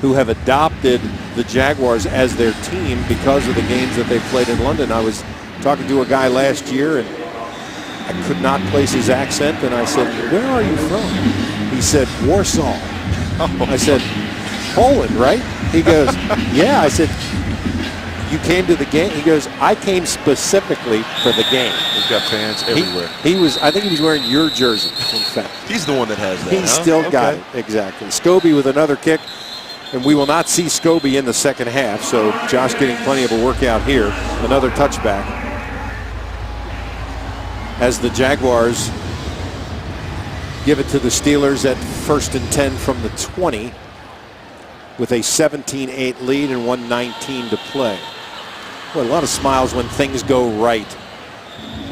who have adopted the Jaguars as their team because of the games that they've played in London. I was talking to a guy last year, and I could not place his accent, and I said, "Where are you from?" He said, "Warsaw." I said, "Poland, right?" He goes, "Yeah." I said, "You came to the game?" He goes, "I came specifically for the game." We've got fans everywhere. I think he was wearing your jersey, in fact. He's the one that has that. He's still got it, exactly. Scobie with another kick, and we will not see Scobie in the second half, so Josh getting plenty of a workout here. Another touchback as the Jaguars give it to the Steelers at 1st and 10 from the 20 with a 17-8 lead and 1:19 to play. Well, a lot of smiles when things go right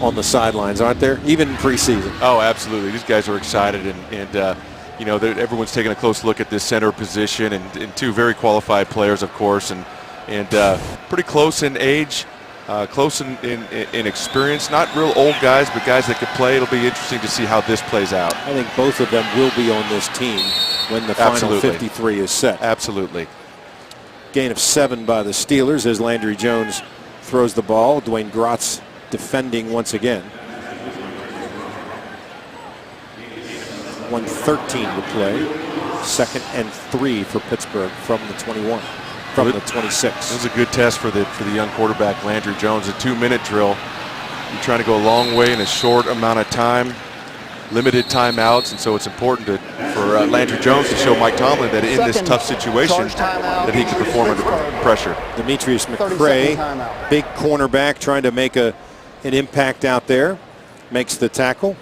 on the sidelines, aren't there? Even in preseason. Oh, absolutely. These guys are excited, and you know, everyone's taking a close look at this center position, and 2 very qualified players, of course, and pretty close in age. Close in experience, not real old guys, but guys that could play. It'll be interesting to see how this plays out. I think both of them will be on this team when the final 53 is set. Absolutely. Gain of 7 by the Steelers as Landry Jones throws the ball. Dwayne Grotz defending once again. 1:13 to play. 2nd and 3 for Pittsburgh from the 21. From the 26. This is a good test for the young quarterback, Landry Jones. A 2-minute drill. You're trying to go a long way in a short amount of time. Limited timeouts, and so it's important for Landry Jones to show Mike Tomlin that in this tough situation that he can perform under pressure. Demetrius McCray, big cornerback, trying to make an impact out there. Makes the tackle.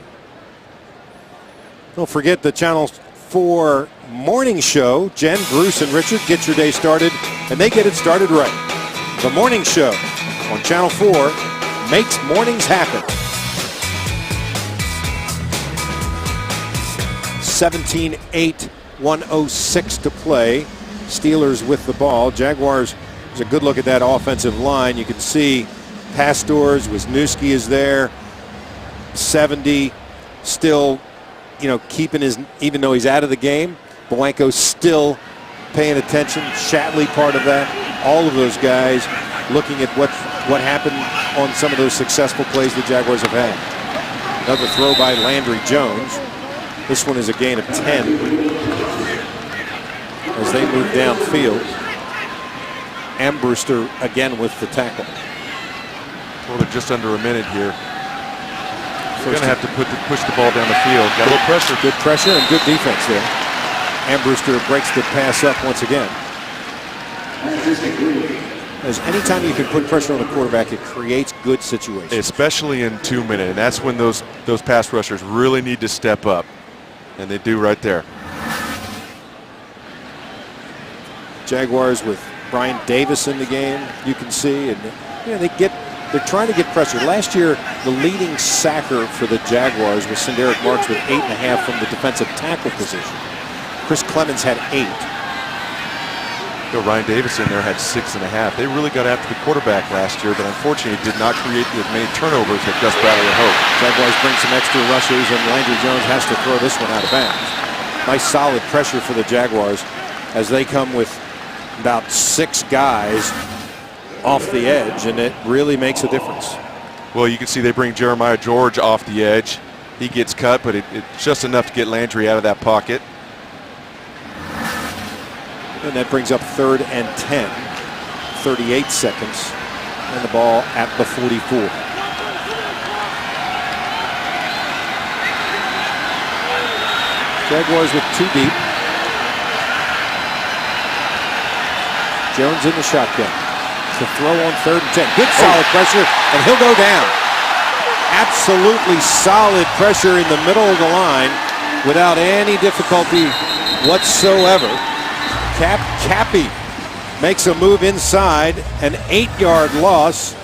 Don't forget the Channel 4 morning show. Jen, Bruce, and Richard get your day started, and they get it started right. The morning show on Channel 4 makes mornings happen. 17-8, 1:06 to play. Steelers with the ball. Jaguars, there's a good look at that offensive line. You can see Pastors, Wisniewski is there. 70 still, keeping his, even though he's out of the game, Blanco's still paying attention. Shatley part of that. All of those guys looking at what happened on some of those successful plays the Jaguars have had. Another throw by Landry Jones. This one is a gain of 10 as they move downfield. Ambrewster again with the tackle. Well, they're just under a minute here. They're going to have to push the ball down the field. Got a little pressure. Good pressure and good defense there. Ambrewster breaks the pass up once again. As anytime you can put pressure on the quarterback, it creates good situations. Especially in 2 minutes, and that's when those pass rushers really need to step up, and they do right there. Jaguars with Brian Davis in the game, you can see, and they're trying to get pressure. Last year, the leading sacker for the Jaguars was Sindaric Marks with 8.5 from the defensive tackle position. Chris Clemens had 8. Ryan Davis in there had 6.5. They really got after the quarterback last year, but unfortunately did not create as many turnovers that Gus Bradley had hoped. Jaguars bring some extra rushes, and Landry Jones has to throw this one out of bounds. Nice solid pressure for the Jaguars as they come with about 6 guys off the edge, and it really makes a difference. Well, you can see they bring Jeremiah George off the edge. He gets cut, but it's just enough to get Landry out of that pocket. And that brings up 3rd and 10, 38 seconds, and the ball at the 44. Jaguars with 2 deep. Jones in the shotgun. To throw on 3rd and 10. Good solid pressure, and he'll go down. Absolutely solid pressure in the middle of the line without any difficulty whatsoever. Cappy makes a move inside, an 8-yard loss.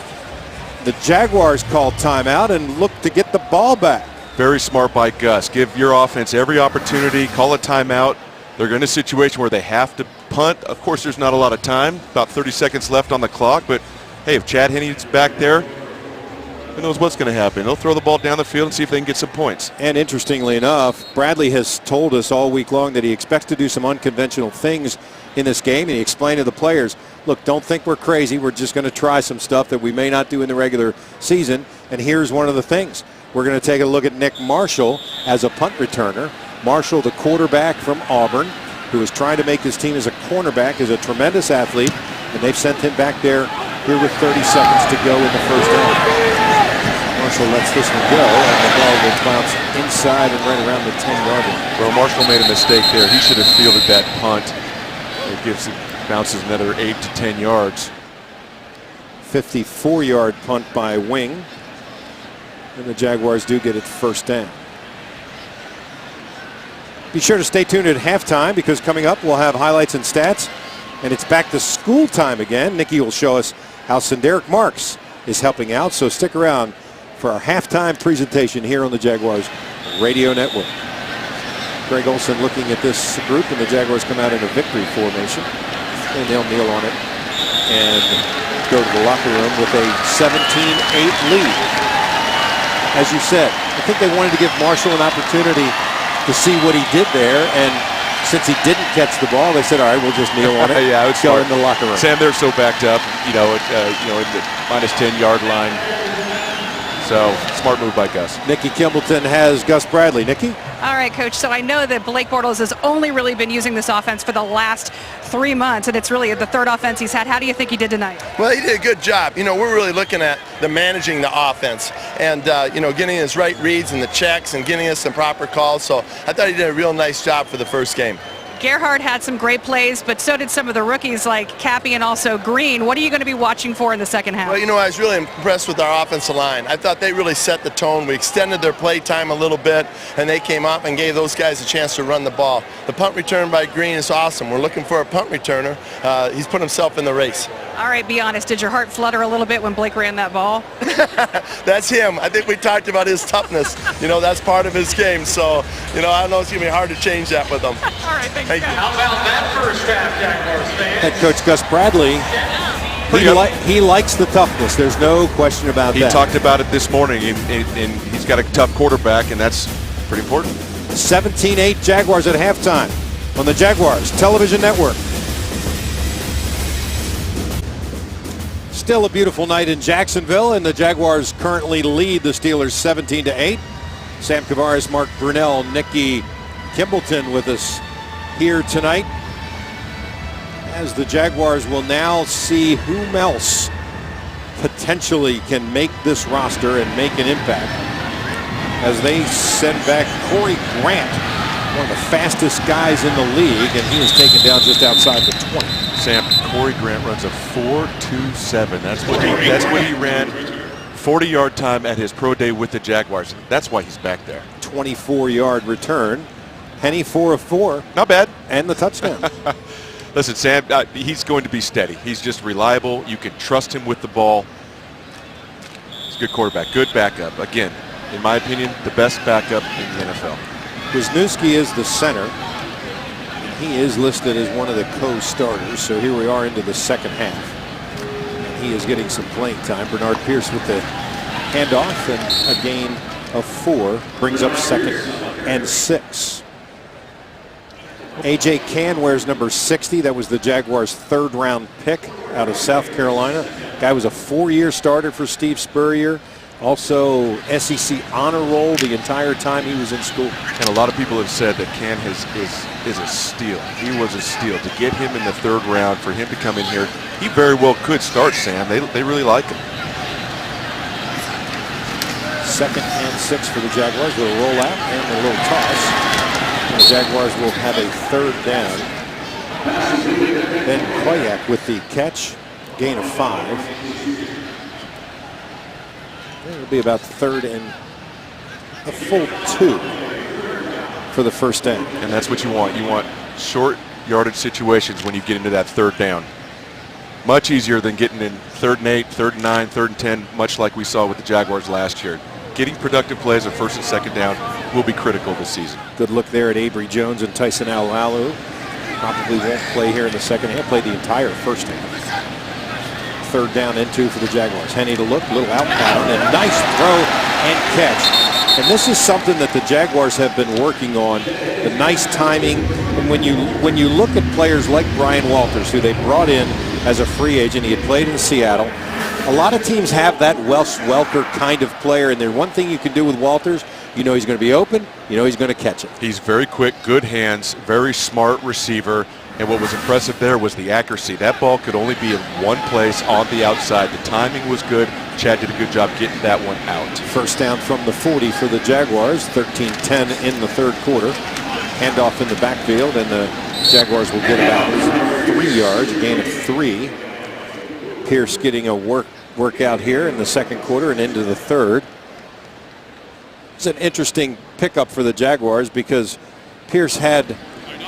The Jaguars call timeout and look to get the ball back. Very smart by Gus. Give your offense every opportunity, call a timeout. They're in a situation where they have to punt. Of course, there's not a lot of time, about 30 seconds left on the clock, but hey, if Chad Henne's back there, who knows what's going to happen. They'll throw the ball down the field and see if they can get some points. And interestingly enough, Bradley has told us all week long that he expects to do some unconventional things in this game, and he explained to the players, look, don't think we're crazy. We're just going to try some stuff that we may not do in the regular season, and here's one of the things. We're going to take a look at Nick Marshall as a punt returner. Marshall, the quarterback from Auburn, who is trying to make his team as a cornerback, is a tremendous athlete, and they've sent him back there here with 30 seconds to go in the first half. Marshall lets this one go, and the ball will bounce inside and right around the 10-yard line. Well, Marshall made a mistake there. He should have fielded that punt. It bounces another 8 to 10 yards. 54-yard punt by Wing, and the Jaguars do get it first down. Be sure to stay tuned at halftime, because coming up we'll have highlights and stats, and it's back to school time again. Nikki will show us how Sindaric Marks is helping out, so stick around for our halftime presentation here on the Jaguars Radio Network. Greg Olson looking at this group, and the Jaguars come out in a victory formation, and they'll kneel on it and go to the locker room with a 17-8 lead. As you said, I think they wanted to give Marshall an opportunity to see what he did there, and since he didn't catch the ball, they said, all right, we'll just kneel on it. Yeah, let's go in the locker room. Sam, they're so backed up, at the minus 10-yard line. So, smart move by Gus. Nikki Kimbleton has Gus Bradley. Nikki? All right, Coach. So I know that Blake Bortles has only really been using this offense for the last 3 months, and it's really the 3rd offense he's had. How do you think he did tonight? Well, he did a good job. We're really looking at managing the offense and, getting his right reads and the checks and getting us some proper calls. So I thought he did a real nice job for the first game. Gerhard had some great plays, but so did some of the rookies like Cappy and also Green. What are you going to be watching for in the second half? Well, I was really impressed with our offensive line. I thought they really set the tone. We extended their play time a little bit, and they came up and gave those guys a chance to run the ball. The punt return by Green is awesome. We're looking for a punt returner. He's put himself in the race. All right, be honest. Did your heart flutter a little bit when Blake ran that ball? That's him. I think we talked about his toughness. That's part of his game. So, I don't know, it's going to be hard to change that with him. All right, thanks, Thank you. How about that first half, Jaguars fans? Head coach Gus Bradley, he likes the toughness. There's no question about He that. talked about it this morning, and he's got a tough quarterback, and that's pretty important. 17-8 Jaguars at halftime on the Jaguars Television Network. Still a beautiful night in Jacksonville, and the Jaguars currently lead the Steelers 17-8. Sam Kavaris, Mark Brunell, Nikki Kimbleton with us here tonight, as the Jaguars will now see who else potentially can make this roster and make an impact, as they send back Corey Grant, one of the fastest guys in the league, and he is taken down just outside the 20. Sam, Corey Grant runs a 4.27. That's what he ran 40-yard time at his pro day with the Jaguars. That's why he's back there. 24-yard return. Henny 4 of 4. Not bad. And the touchdown. Listen, Sam, he's going to be steady. He's just reliable. You can trust him with the ball. He's a good quarterback, good backup. Again, in my opinion, the best backup in the NFL. Wisniewski is the center. He is listed as one of the co-starters, so here we are into the second half. And he is getting some playing time. Bernard Pierce with the handoff, and a gain of 4 brings up 2nd and 6. A.J. Cann wears number 60. That was the Jaguars' 3rd-round pick out of South Carolina. Guy was a 4-year starter for Steve Spurrier. Also SEC honor roll the entire time he was in school. And a lot of people have said that Cann is a steal. He was a steal. To get him in the 3rd round, for him to come in here, he very well could start, Sam. They really like him. 2nd and 6 for the Jaguars. Little rollout and a little toss. And the Jaguars will have a 3rd down. Ben Koyak with the catch. Gain of 5. It'll be about 3rd and a full 2 for the 1st down. And that's what you want. You want short yardage situations when you get into that 3rd down. Much easier than getting in 3rd and 8, 3rd and 9, 3rd and 10, much like we saw with the Jaguars last year. Getting productive plays at 1st and 2nd down will be critical this season. Good look there at Avery Jones and Tyson Alualu. Probably won't play here in the second half. Played the entire 1st half. 3rd down and 2 for the Jaguars. Henny to look, little out pattern, and nice throw and catch. And this is something that the Jaguars have been working on, the nice timing. And when you look at players like Brian Walters, who they brought in as a free agent, he had played in Seattle. A lot of teams have that Wes Welker kind of player, and there's one thing you can do with Walters, you know he's going to be open, you know he's going to catch it. He's very quick, good hands, very smart receiver. And what was impressive there was the accuracy. That ball could only be in one place on the outside. The timing was good. Chad did a good job getting that one out. 1st down from the 40 for the Jaguars. 13-10 in the 3rd quarter. Handoff in the backfield, and the Jaguars will get about 3 yards, a gain of 3. Pierce getting a workout here in the 2nd quarter and into the 3rd. It's an interesting pickup for the Jaguars because Pierce had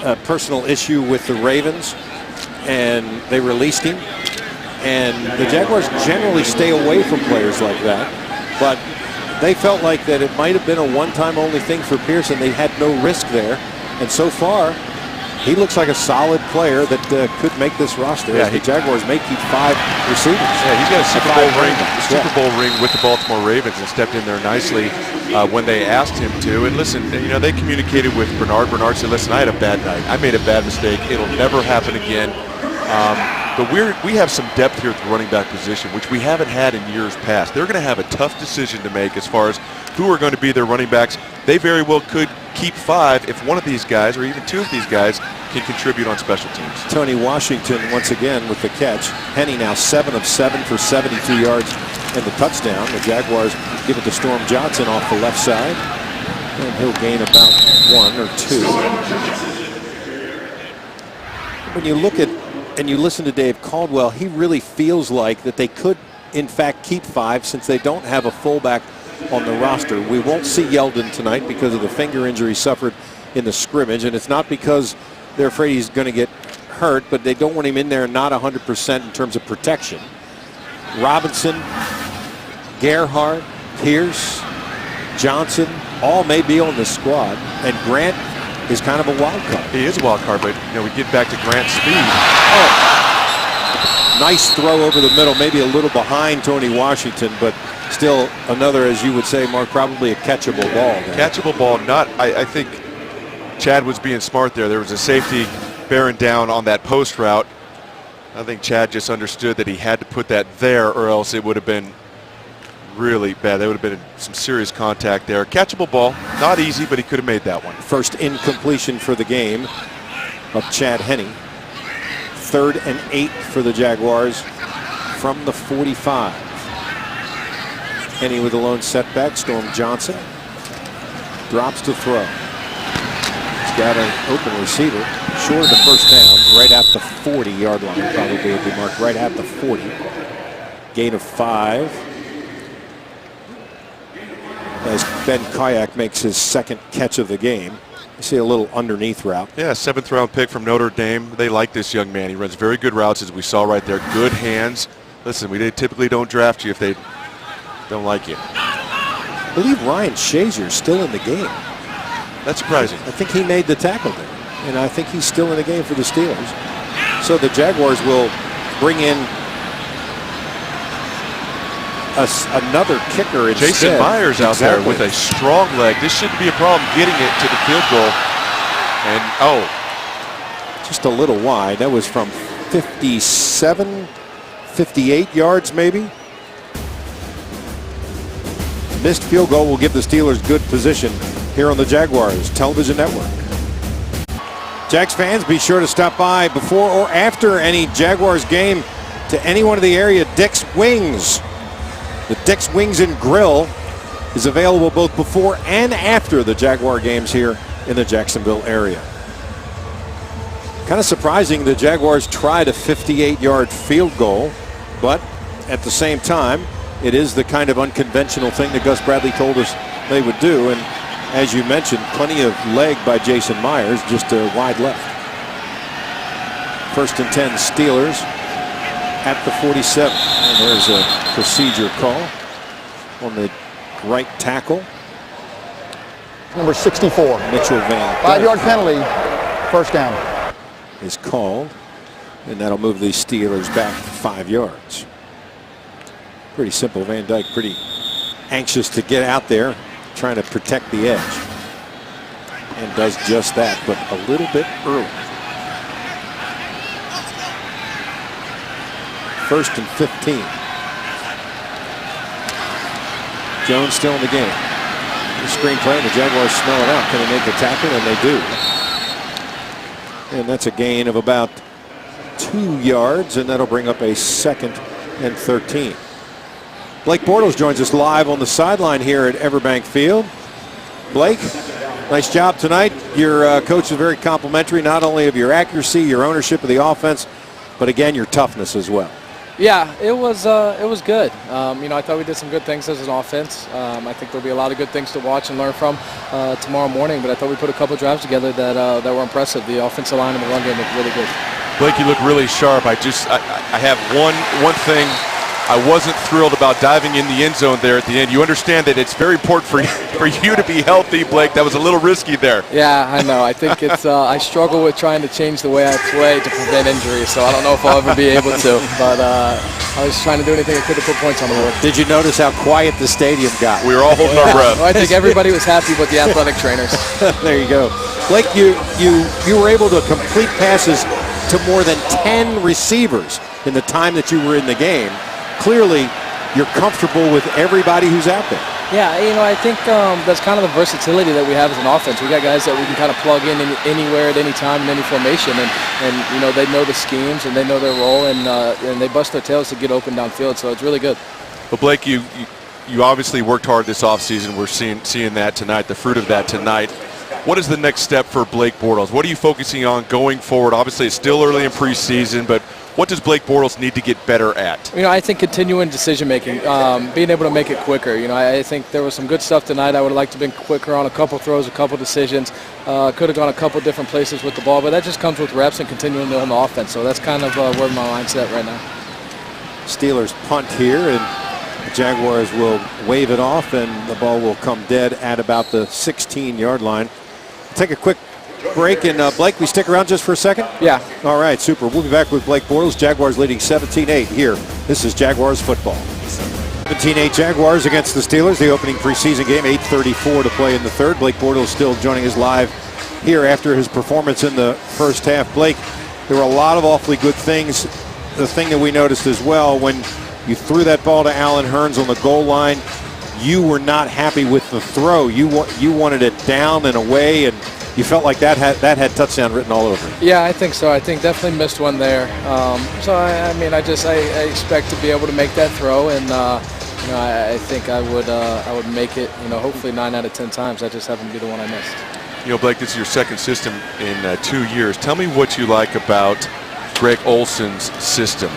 a personal issue with the Ravens, and they released him. And the Jaguars generally stay away from players like that, but they felt like that it might have been a one-time only thing for Pierce, and they had no risk there. And so far, he looks like a solid player that could make this roster. Yeah, the Jaguars may keep 5 receivers. Yeah, he's got a Super Bowl ring with the Baltimore Ravens and stepped in there nicely when they asked him to. And listen, they communicated with Bernard. Bernard said, listen, I had a bad night. I made a bad mistake. It'll never happen again. But we have some depth here at the running back position, which we haven't had in years past. They're going to have a tough decision to make as far as who are going to be their running backs. They very well could keep 5 if one of these guys or even 2 of these guys can contribute on special teams. Tony Washington once again with the catch. Henny now 7 of 7 for 72 yards and the touchdown. The Jaguars give it to Storm Johnson off the left side, and he'll gain about 1 or 2. When you look at and you listen to Dave Caldwell, he really feels like that they could in fact keep 5 since they don't have a fullback on the roster. We won't see Yeldon tonight because of the finger injury suffered in the scrimmage, and it's not because they're afraid he's going to get hurt, but they don't want him in there not 100% in terms of protection. Robinson, Gerhardt, Pierce, Johnson, all may be on the squad, and Grant is kind of a wild card. He is a wild card, but we get back to Grant's speed. Oh, nice throw over the middle, maybe a little behind Tony Washington, but still another, as you would say, Mark, probably a catchable ball. Catchable ball, not. I think Chad was being smart there. There was a safety bearing down on that post route. I think Chad just understood that he had to put that there, or else it would have been really bad. There would have been some serious contact there. Catchable ball, not easy, but he could have made that one. First incompletion for the game of Chad Henne. 3rd and 8 for the Jaguars from the 45. Henne with a lone setback. Storm Johnson drops to throw. He's got an open receiver short of the first down, right at the 40-yard line. Probably would be marked right at the 40. Gain of 5. As Ben Kayak makes his second catch of the game. You see a little underneath route. Yeah, 7th round pick from Notre Dame. They like this young man. He runs very good routes, as we saw right there. Good hands. Listen, we typically don't draft you if they don't like you. I believe Ryan Shazier's still in the game. That's surprising. I think he made the tackle there, and I think he's still in the game for the Steelers. So the Jaguars will bring in another kicker instead. Jason Myers out there with a strong leg. This shouldn't be a problem getting it to the field goal. And, just a little wide. That was from 57, 58 yards maybe. Missed field goal will give the Steelers good position here on the Jaguars Television Network. Jags fans, be sure to stop by before or after any Jaguars game to anyone in the area. Dick's Wings. The Dick's Wings and Grill is available both before and after the Jaguar games here in the Jacksonville area. Kind of surprising the Jaguars tried a 58-yard field goal, but at the same time, it is the kind of unconventional thing that Gus Bradley told us they would do. And as you mentioned, plenty of leg by Jason Myers, just a wide left. 1st and 10 Steelers at the 47. And there's a procedure call on the right tackle. Number 64. Mitchell Van 5-yard penalty, first down. Is called, and that'll move the Steelers back 5 yards. Pretty simple. Van Dyke pretty anxious to get out there, trying to protect the edge. And does just that, but a little bit early. 1st and 15. Jones still in the game. The screen play, and the Jaguars smell it out. Can they make the tackle? And they do. And that's a gain of about 2 yards, and that'll bring up a 2nd and 13. Blake Bortles joins us live on the sideline here at Everbank Field. Blake, nice job tonight. Your coach is very complimentary, not only of your accuracy, your ownership of the offense, but again, your toughness as well. Yeah, it was good. I thought we did some good things as an offense. I think there'll be a lot of good things to watch and learn from tomorrow morning. But I thought we put a couple drives together that were impressive. The offensive line and the run game looked really good. Blake, you look really sharp. I have one thing. I wasn't thrilled about diving in the end zone there at the end. You understand that it's very important for you to be healthy, Blake. That was a little risky there. Yeah, I know. I think it's I struggle with trying to change the way I play to prevent injury, so I don't know if I'll ever be able to. But I was trying to do anything I could to put points on the board. Did you notice how quiet the stadium got? We were all holding our breath. Well, I think everybody was happy but the athletic trainers. There you go. Blake, you were able to complete passes to more than 10 receivers in the time that you were in the game. Clearly, you're comfortable with everybody who's out there. Yeah, I think that's kind of the versatility that we have as an offense. We got guys that we can kind of plug in anywhere at any time in any formation, and they know the schemes and they know their role, and they bust their tails to get open downfield. So it's really good. But Blake, you obviously worked hard this offseason. We're seeing that tonight, the fruit of that tonight. What is the next step for Blake Bortles? What are you focusing on going forward? Obviously, it's still early in preseason, but What does Blake Bortles need to get better at? I think continuing decision making, being able to make it quicker. I think there was some good stuff tonight. I would have liked to have been quicker on a couple throws, a couple decisions. Could have gone a couple different places with the ball, but that just comes with reps and continuing on the offense. So that's kind of where my mind's at right now. Steelers punt here, and the Jaguars will wave it off, and the ball will come dead at about the 16-yard line. Take a quick break, and Blake, we stick around just for a second? Yeah. All right, super. We'll be back with Blake Bortles. Jaguars leading 17-8 here. This is Jaguars football. 17-8 Jaguars against the Steelers. The opening preseason game, 8:34 to play in the third. Blake Bortles still joining us live here after his performance in the first half. Blake, there were a lot of awfully good things. The thing that we noticed as well, when you threw that ball to Allen Hurns on the goal line, you were not happy with the throw. You wanted it down and away, and you felt like that had touchdown written all over it. Yeah, I think so. I think definitely missed one there. I expect to be able to make that throw, and I think I would make it. Hopefully 9 out of 10 times. I just happened to be the one I missed. Blake, this is your second system in 2 years. Tell me what you like about Greg Olson's system.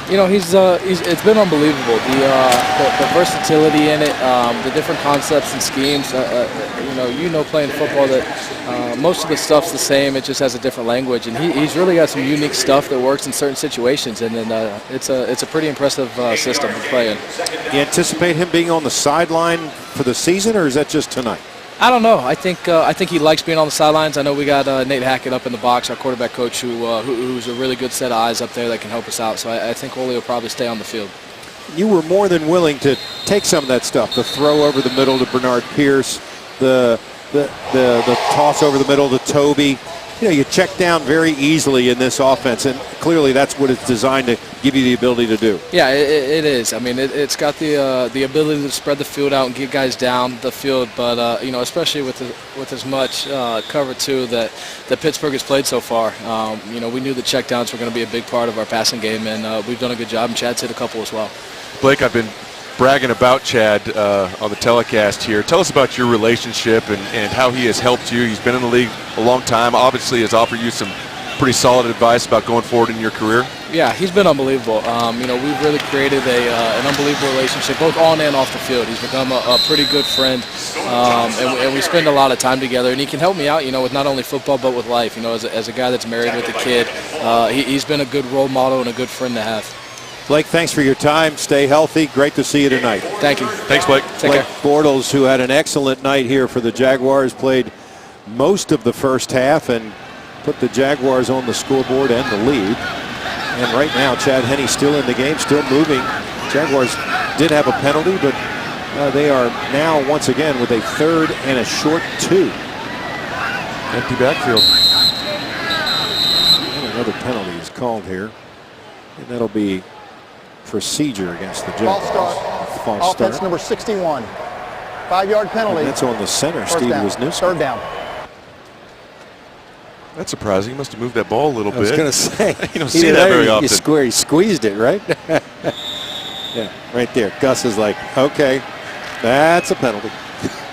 It's been unbelievable. The versatility in it, the different concepts and schemes. Playing football that most of the stuff's the same. It just has a different language, and he's really got some unique stuff that works in certain situations. And then it's a pretty impressive system to play in. You anticipate him being on the sideline for the season, or is that just tonight? I don't know. I think he likes being on the sidelines. I know we got Nate Hackett up in the box, our quarterback coach, who's a really good set of eyes up there that can help us out. So I think Ole will probably stay on the field. You were more than willing to take some of that stuff, the throw over the middle to Bernard Pierce, the toss over the middle to Toby. You check down very easily in this offense, and clearly that's what it's designed to give you the ability to do. Yeah, it is. I mean, it's got the ability to spread the field out and get guys down the field, but especially with as much cover two that Pittsburgh has played so far. We knew the checkdowns were going to be a big part of our passing game, and we've done a good job, and Chad's hit a couple as well. Blake, I've been bragging about Chad on the telecast here. Tell us about your relationship and how he has helped you. He's been in the league a long time, obviously has offered you some pretty solid advice about going forward in your career. Yeah, he's been unbelievable. We've really created an unbelievable relationship, both on and off the field. He's become a pretty good friend, and we spend a lot of time together. And he can help me out, with not only football but with life. As a guy that's married with a kid, he's been a good role model and a good friend to have. Blake, thanks for your time. Stay healthy. Great to see you tonight. Thank you. Thanks, Blake. Take Blake care. Bortles, who had an excellent night here for the Jaguars, played most of the first half and put the Jaguars on the scoreboard and the lead. And right now, Chad Henne still in the game, still moving. Jaguars did have a penalty, but they are now once again with a 3rd and a short 2. Empty backfield. And another penalty is called here, and that'll be procedure against the Jaguars. False start. Offense number 61. 5-yard penalty. And that's on the center, Steve Wisniewski. 3rd down. That's surprising. He must have moved that ball a little bit. I was going to say. You don't see that very often. He squeezed it, right? Yeah, right there. Gus is like, okay, that's a penalty.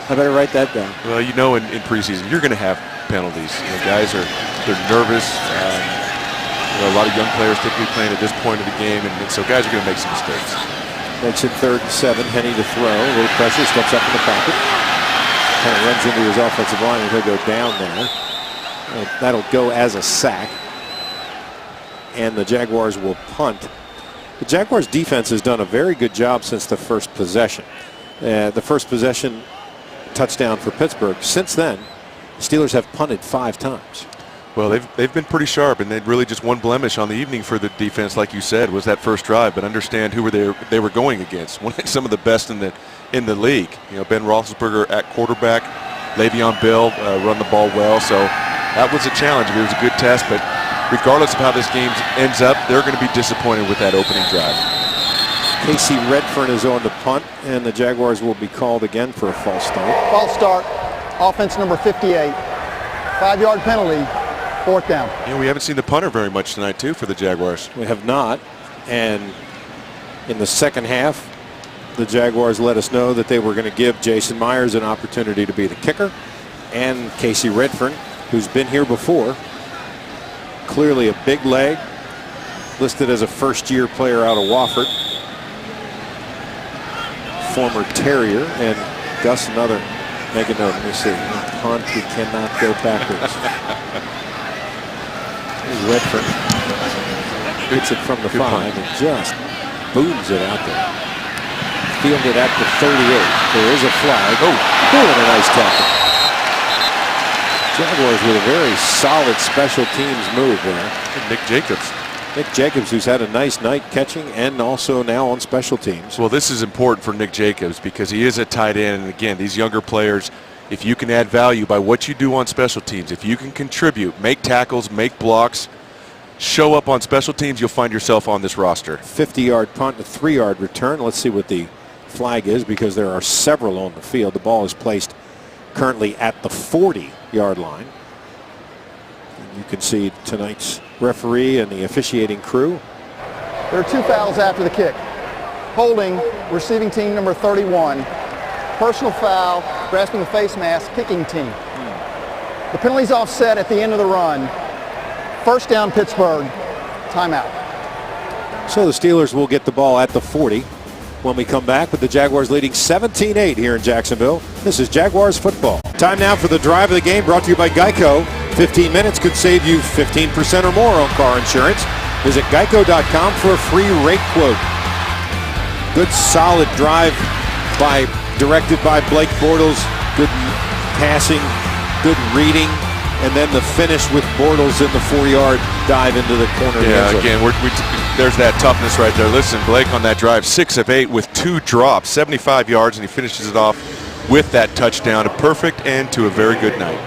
I better write that down. Well, in preseason, you're going to have penalties. Guys they're nervous. A lot of young players typically playing at this point of the game, and so guys are going to make some mistakes. Makes it 3rd and 7. Henne to throw. A little pressure. Steps up in the pocket. Kind of runs into his offensive line, and he'll go down there. That'll go as a sack. And the Jaguars will punt. The Jaguars defense has done a very good job since the first possession. The first possession touchdown for Pittsburgh. Since then, the Steelers have punted 5 times. Well, they've been pretty sharp, and they really just one blemish on the evening for the defense, like you said, was that first drive. But understand who they were going against. Some of the best in the league. Ben Roethlisberger at quarterback, Le'Veon Bell run the ball well. So that was a challenge. It was a good test, but regardless of how this game ends up, they're going to be disappointed with that opening drive. Casey Redfern is on the punt, and the Jaguars will be called again for a false start. False start. Offense number 58. 5-yard penalty. 4th down. We haven't seen the punter very much tonight, too, for the Jaguars. We have not. And in the second half, the Jaguars let us know that they were going to give Jason Myers an opportunity to be the kicker. And Casey Redfern, who's been here before. Clearly a big leg. listed as a first-year player out of Wofford. Former Terrier, and Gus another. Make a note. Let me see. Punt, we cannot go backwards. Redford hits it from the 5 and just booms it out there. Fielded at the 38. There is a flag. Oh, doing a nice tackle. Jaguars with a very solid special teams move there. And Nick Jacobs. Nick Jacobs, who's had a nice night catching and also now on special teams. Well, this is important for Nick Jacobs because he is a tight end. And again, these younger players, if you can add value by what you do on special teams, if you can contribute, make tackles, make blocks, show up on special teams, you'll find yourself on this roster. 50-yard punt, a 3-yard return. Let's see what the flag is because there are several on the field. The ball is placed currently at the 40-yard line. And you can see tonight's referee and the officiating crew. There are 2 fouls after the kick. Holding receiving team number 31. Personal foul, grasping the face mask, kicking team. The penalty's offset at the end of the run. First down, Pittsburgh. Timeout. So the Steelers will get the ball at the 40 when we come back with the Jaguars leading 17-8 here in Jacksonville. This is Jaguars football. Time now for the drive of the game, brought to you by Geico. 15 minutes could save you 15% or more on car insurance. Visit geico.com for a free rate quote. Good solid drive directed by Blake Bortles. Good passing, good reading, and then the finish with Bortles in the 4-yard dive into the corner. Yeah, again, there's that toughness right there. Listen, Blake on that drive, 6 of 8 with 2 drops, 75 yards, and he finishes it off with that touchdown. A perfect end to a very good night.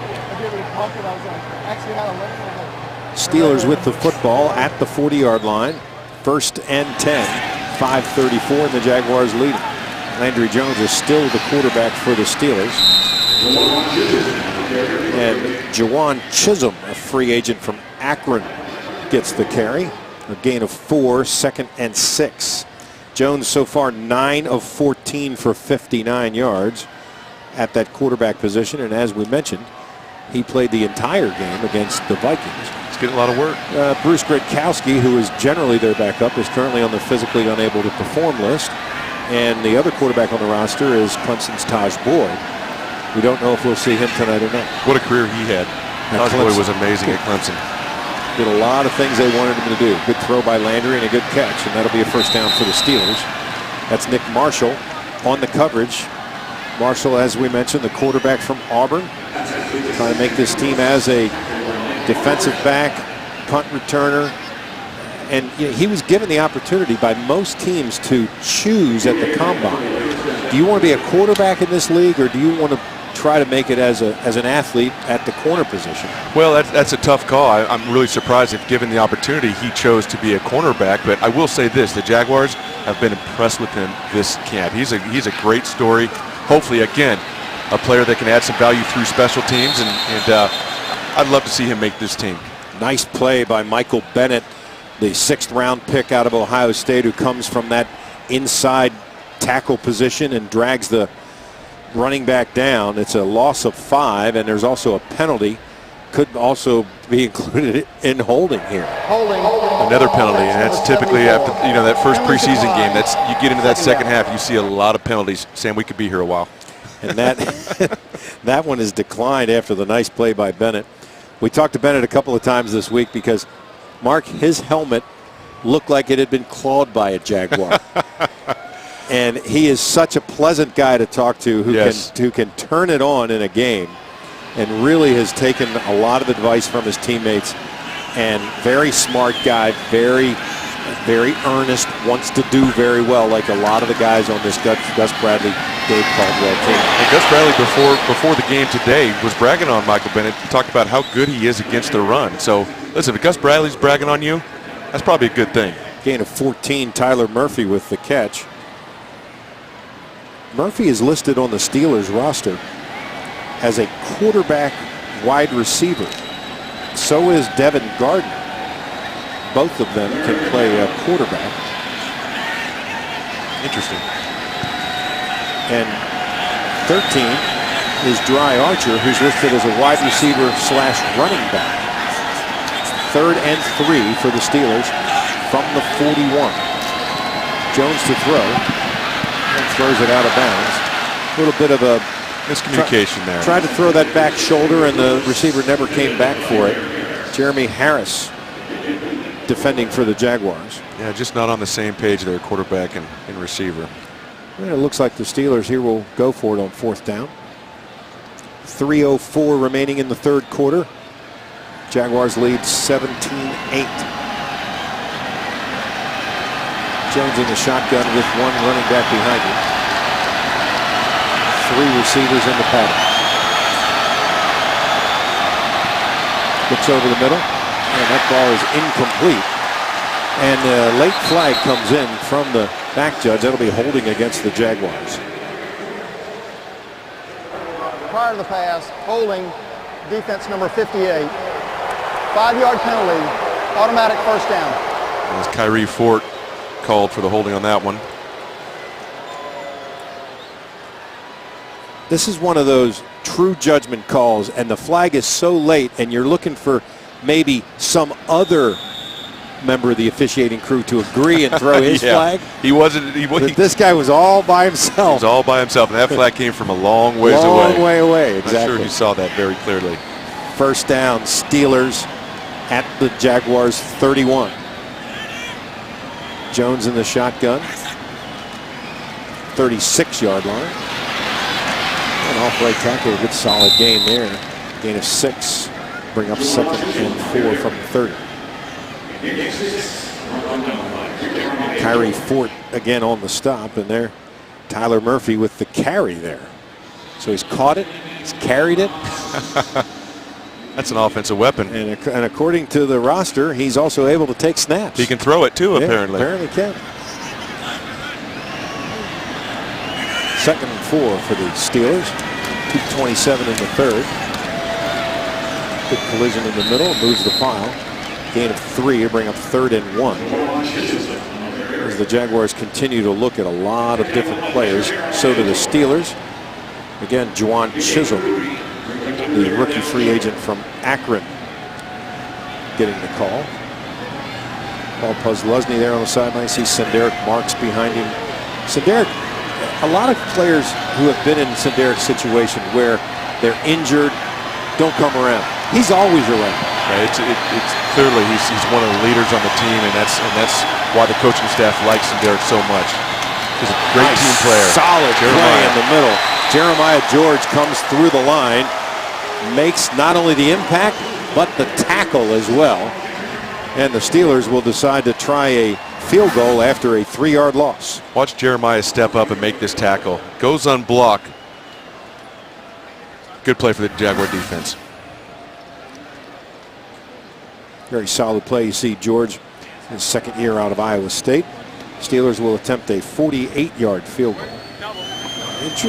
Steelers with the football at the 40-yard line. 1st and 10. 5:34 and the Jaguars leading. Landry Jones is still the quarterback for the Steelers. And Jawan Chisholm, a free agent from Akron, gets the carry. A gain of 4, 2nd and 6. Jones so far 9 of 14 for 59 yards at that quarterback position. And as we mentioned, he played the entire game against the Vikings. He's getting a lot of work. Bruce Gradkowski, who is generally their backup, is currently on the physically unable to perform list. And the other quarterback on the roster is Clemson's Taj Boyd. We don't know if we'll see him tonight or not. What a career he had. Taj Boyd was amazing at Clemson. Did a lot of things they wanted him to do. Good throw by Landry and a good catch, and that'll be a first down for the Steelers. That's Nick Marshall on the coverage. Marshall, as we mentioned, the quarterback from Auburn, trying to make this team as a defensive back, punt returner. And he was given the opportunity by most teams to choose at the combine. Do you want to be a quarterback in this league, or do you want to try to make it as an athlete at the corner position? Well, that's a tough call. I'm really surprised if given the opportunity he chose to be a cornerback. But I will say this, the Jaguars have been impressed with him this camp. He's a great story. Hopefully, again, a player that can add some value through special teams, and I'd love to see him make this team. Nice play by Michael Bennett, the 6th-round pick out of Ohio State, who comes from that inside tackle position and drags the running back down. It's a loss of 5, and there's also a penalty. Could also be included in holding here. Another penalty, and that's typically after that first preseason game. You get into that second half, you see a lot of penalties. Sam, we could be here a while. And that one is declined after the nice play by Bennett. We talked to Bennett a couple of times this week because, Mark, his helmet looked like it had been clawed by a Jaguar. And he is such a pleasant guy to talk to who can turn it on in a game, and really has taken a lot of advice from his teammates. And very smart guy, very, very earnest, wants to do very well, like a lot of the guys on this Gus Bradley, Dave Caldwell team. And Gus Bradley, before the game today, was bragging on Michael Bennett. He talked about how good he is against the run. So, listen, if Gus Bradley's bragging on you, that's probably a good thing. Gain of 14, Tyler Murphy with the catch. Murphy is listed on the Steelers roster as a quarterback wide receiver. So is Devin Gardner. Both of them can play a quarterback. Interesting. And 13 is Dry Archer, who's listed as a wide receiver / running back. 3rd and 3 for the Steelers. from the 41. Jones to throw, and throws it out of bounds. A little bit of a miscommunication there. Tried to throw that back shoulder, and the receiver never came back for it. Jeremy Harris defending for the Jaguars. Yeah, just not on the same page there, quarterback and receiver. And it looks like the Steelers here will go for it on 4th down. 3:04 remaining in the 3rd quarter. Jaguars lead 17-8. Jones in the shotgun with one running back behind him. 3 receivers in the pattern. Looks over the middle, and that ball is incomplete. And a late flag comes in from the back judge. That'll be holding against the Jaguars. Prior to the pass, holding defense number 58. 5-yard penalty, automatic first down. As Kyrie Fort called for the holding on that one. This is one of those true judgment calls, and the flag is so late, and you're looking for maybe some other member of the officiating crew to agree and throw his flag. He wasn't. But this guy was all by himself. He was all by himself, and that flag came from a long ways away. Long way away, exactly. I'm sure he saw that very clearly. First down, Steelers at the Jaguars 31. Jones in the shotgun. 36-yard line. An off-right tackle, a good solid gain there. Gain of 6. Bring up 2nd and 4 from the 30. Kyrie Fort again on the stop, and there Tyler Murphy with the carry there. So he's caught it, he's carried it. That's an offensive weapon. And according to the roster, he's also able to take snaps. He can throw it too, apparently. Apparently can. 2nd and 4 for the Steelers. 2:27 in the 3rd. Good collision in the middle, moves the pile. Gain of 3 to bring up 3rd and 1. As the Jaguars continue to look at a lot of different players, so do the Steelers. Again, Juwan Chisholm, the rookie free agent from Akron, getting the call. Paul Puslesny there on the sideline. See Senderick Marks behind him. Senderick, a lot of players who have been in Senderic's situation where they're injured don't come around. He's always around. Yeah, it's clearly he's one of the leaders on the team, and that's why the coaching staff likes Senderick so much. He's a great team player. Solid play in the middle. Jeremiah George comes through the line, makes not only the impact but the tackle as well. And the Steelers will decide to try a field goal after a 3-yard loss. Watch Jeremiah step up and make this tackle. Goes unblocked. Good play for the Jaguar defense. Very solid play. You see George, his 2nd year out of Iowa State. Steelers will attempt a 48-yard field goal.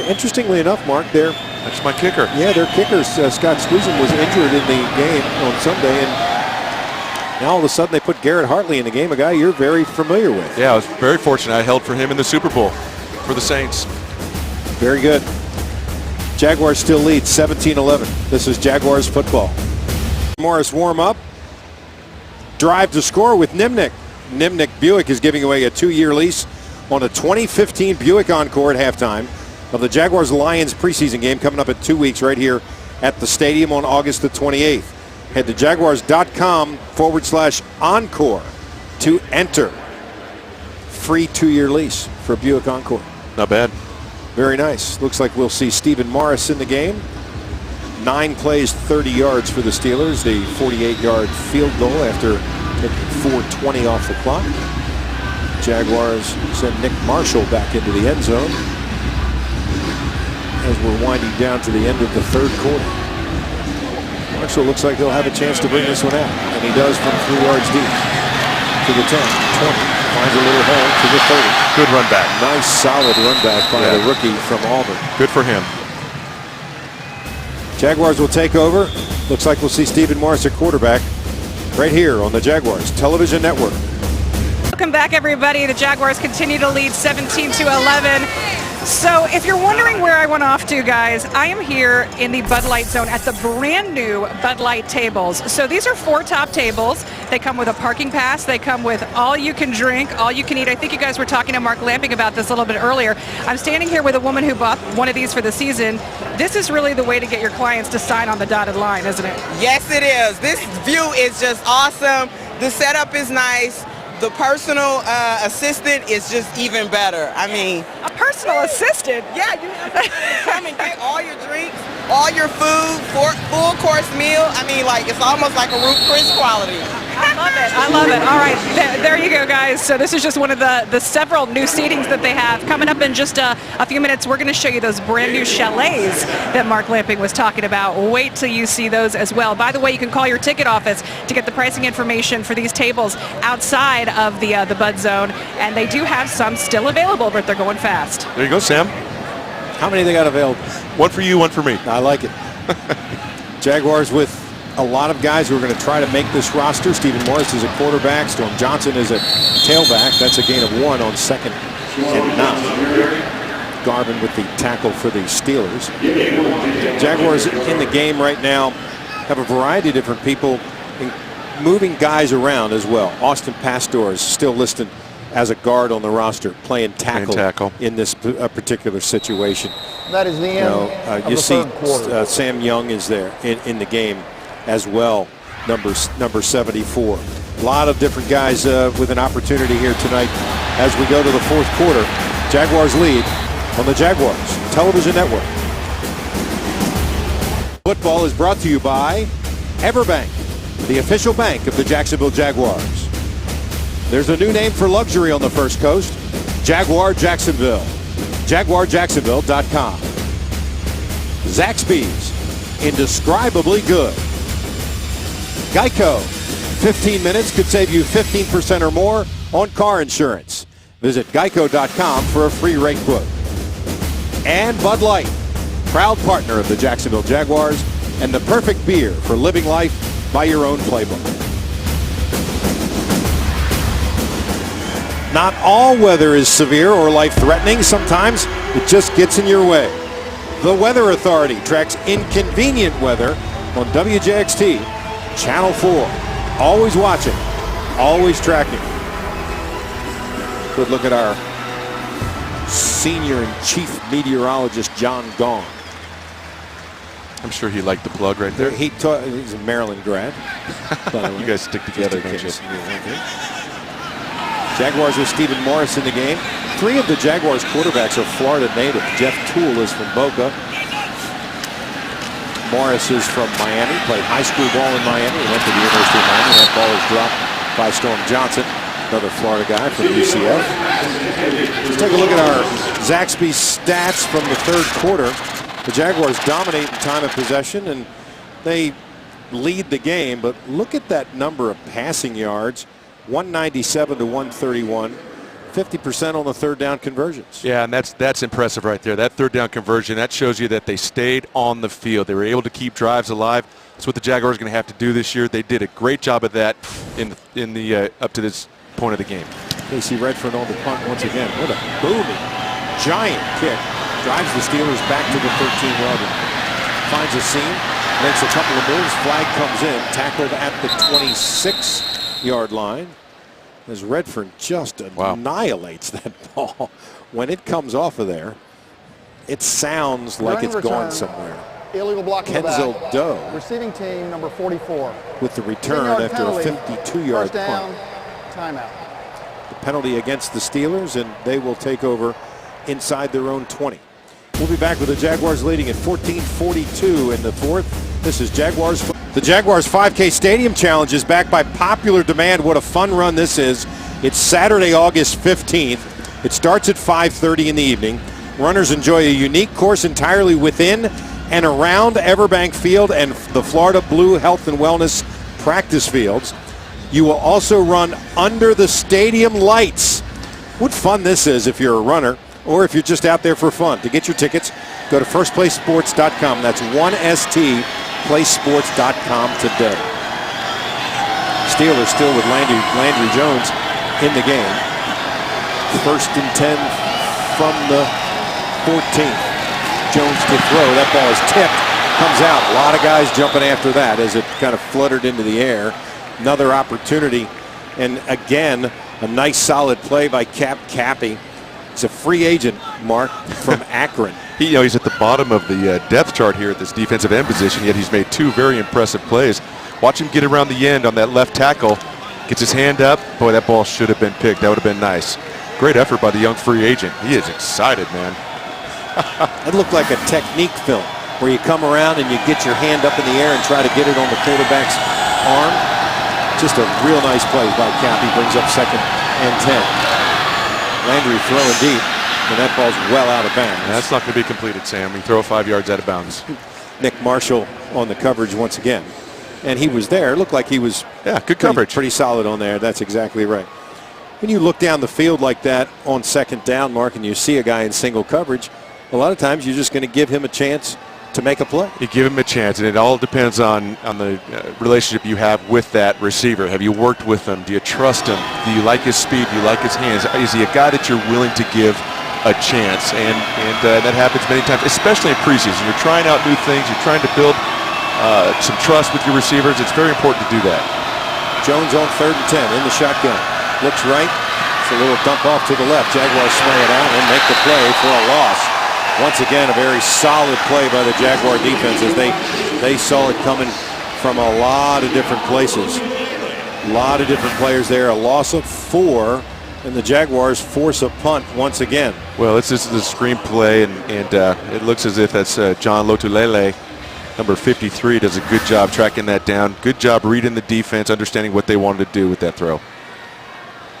Interestingly enough, Mark, that's my kicker. Yeah, their kicker, Scott Squeezin, was injured in the game on Sunday, and now all of a sudden they put Garrett Hartley in the game, a guy you're very familiar with. Yeah, I was very fortunate. I held for him in the Super Bowl for the Saints. Very good. Jaguars still lead 17-11. This is Jaguars football. Morris warm up. Drive to score with Nimnick. Nimnick Buick is giving away a 2-year lease on a 2015 Buick Encore at halftime of the Jaguars-Lions preseason game coming up in 2 weeks right here at the stadium on August the 28th. Head to jaguars.com/encore to enter. Free 2-year lease for a Buick Encore. Not bad. Very nice. Looks like we'll see Stephen Morris in the game. 9 plays, 30 yards for the Steelers. The 48-yard field goal after taking 4:20 off the clock. Jaguars send Nick Marshall back into the end zone as we're winding down to the end of the 3rd quarter. Marshall looks like he'll have a chance to bring this one out, and he does from 3 yards deep. To the 10, 20, finds a little hole to the 30. Good run back. Nice, solid run back by the rookie from Auburn. Good for him. Jaguars will take over. Looks like we'll see Stephen Morris at quarterback right here on the Jaguars Television Network. Welcome back, everybody. The Jaguars continue to lead 17-11. So if you're wondering where I went off to, guys, I am here in the Bud Light zone at the brand new Bud Light tables. So these are 4 top tables. They come with a parking pass. They come with all you can drink, all you can eat. I think you guys were talking to Mark Lamping about this a little bit earlier. I'm standing here with a woman who bought one of these for the season. This is really the way to get your clients to sign on the dotted line, isn't it? Yes, it is. This view is just awesome. The setup is nice. The personal assistant is just even better. I mean, a personal assistant? Yeah, you have to come and get all your drinks, all your food, full course meal. I mean, like, it's almost like a Ruth Chris quality. I love it. I love it. All right, there you go, guys. So this is just one of the several new seatings that they have. Coming up in just a few minutes, we're going to show you those brand new chalets that Mark Lamping was talking about. Wait till you see those as well. By the way, you can call your ticket office to get the pricing information for these tables outside of the Bud Zone, and they do have some still available, but they're going fast. There you go, Sam. How many they got available? One for you, one for me. I like it. Jaguars with a lot of guys who are going to try to make this roster. Stephen Morris is a quarterback. Storm Johnson is a tailback. That's a gain of 1 on 2nd and 9. Garvin with the tackle for the Steelers. Jaguars in the game right now have a variety of different people moving guys around as well. Austin Pastor is still listed as a guard on the roster, playing tackle in this particular situation. That is the end of the third quarter. Sam Young is there in the game as well, number 74. A lot of different guys with an opportunity here tonight as we go to the 4th quarter. Jaguars lead on the Jaguars Television Network. Football is brought to you by Everbank, the official bank of the Jacksonville Jaguars. There's a new name for luxury on the First Coast, Jaguar Jacksonville. JaguarJacksonville.com. Zaxby's, indescribly good. Geico, 15 minutes could save you 15% or more on car insurance. Visit geico.com for a free rate quote. And Bud Light, proud partner of the Jacksonville Jaguars and the perfect beer for living life by your own playbook. Not all weather is severe or life-threatening. Sometimes it just gets in your way. The Weather Authority tracks inconvenient weather on WJXT. Channel 4, always watching, always tracking. Good look at our senior and chief meteorologist, John Gong. I'm sure he liked the plug right there. He's a Maryland grad. You guys stick together, don't you? Jaguars with Stephen Morris in the game. 3 of the Jaguars quarterbacks are Florida native. Jeff Toole is from Boca. Morris is from Miami, played high school ball in Miami, went to the University of Miami. That ball is dropped by Storm Johnson, another Florida guy from UCF. Let's take a look at our Zaxby's stats from the 3rd quarter. The Jaguars dominate in time of possession, and they lead the game, but look at that number of passing yards, 197 to 131. 50% on the 3rd down conversions. Yeah, and that's impressive right there. That 3rd down conversion, that shows you that they stayed on the field. They were able to keep drives alive. That's what the Jaguars are going to have to do this year. They did a great job of that in the up to this point of the game. Casey Redford on the punt once again. What a booming, giant kick. Drives the Steelers back to the 13-yard line. Finds a seam, makes a couple of moves. Flag comes in, tackled at the 26-yard line. As Redford just annihilates that ball. When it comes off of there, it sounds like it's going somewhere. Illegal block Kenzel Doe. Receiving team number 44. With the return after a 52-yard down, punt. Timeout. The penalty against the Steelers, and they will take over inside their own 20. We'll be back with the Jaguars leading at 14-42 in the 4th. This is Jaguars. The Jaguars 5K Stadium Challenge is back by popular demand. What a fun run this is. It's Saturday, August 15th. It starts at 5:30 in the evening. Runners enjoy a unique course entirely within and around Everbank Field and the Florida Blue Health and Wellness practice fields. You will also run under the stadium lights. What fun this is if you're a runner or if you're just out there for fun. To get your tickets, go to firstplacesports.com. That's 1stplacesports.com today. Steelers still with Landry Jones in the game. 1st and 10 from the 14th. Jones to throw. That ball is tipped. Comes out. A lot of guys jumping after that as it kind of fluttered into the air. Another opportunity. And again, a nice solid play by Cappy. He's a free agent, Mark, from Akron. He's at the bottom of the depth chart here at this defensive end position, yet he's made 2 very impressive plays. Watch him get around the end on that left tackle. Gets his hand up. Boy, that ball should have been picked. That would have been nice. Great effort by the young free agent. He is excited, man. It looked like a technique film where you come around and you get your hand up in the air and try to get it on the quarterback's arm. Just a real nice play by Cappy. Brings up 2nd and 10. Landry throwing deep, and that ball's well out of bounds. That's not going to be completed, Sam. We throw 5 yards out of bounds. Nick Marshall on the coverage once again. And he was there. It looked like he was good coverage. Pretty solid on there. That's exactly right. When you look down the field like that on 2nd down, Mark, and you see a guy in single coverage, a lot of times you're just going to give him a chance to make a play. You give him a chance, and it all depends on the relationship you have with that receiver. Have you worked with him? Do you trust him? Do you like his speed? Do you like his hands? Is he a guy that you're willing to give a chance? And that happens many times, especially in preseason. You're trying out new things. You're trying to build some trust with your receivers. It's very important to do that. Jones on 3rd and 10 in the shotgun. Looks right. It's a little dump off to the left. Jaguars swing it out and make the play for a loss. Once again, a very solid play by the Jaguar defense as they saw it coming from a lot of different places. A lot of different players there. A loss of 4, and the Jaguars force a punt once again. Well, this is the screenplay, and it looks as if that's John Lotulelei, number 53, does a good job tracking that down. Good job reading the defense, understanding what they wanted to do with that throw.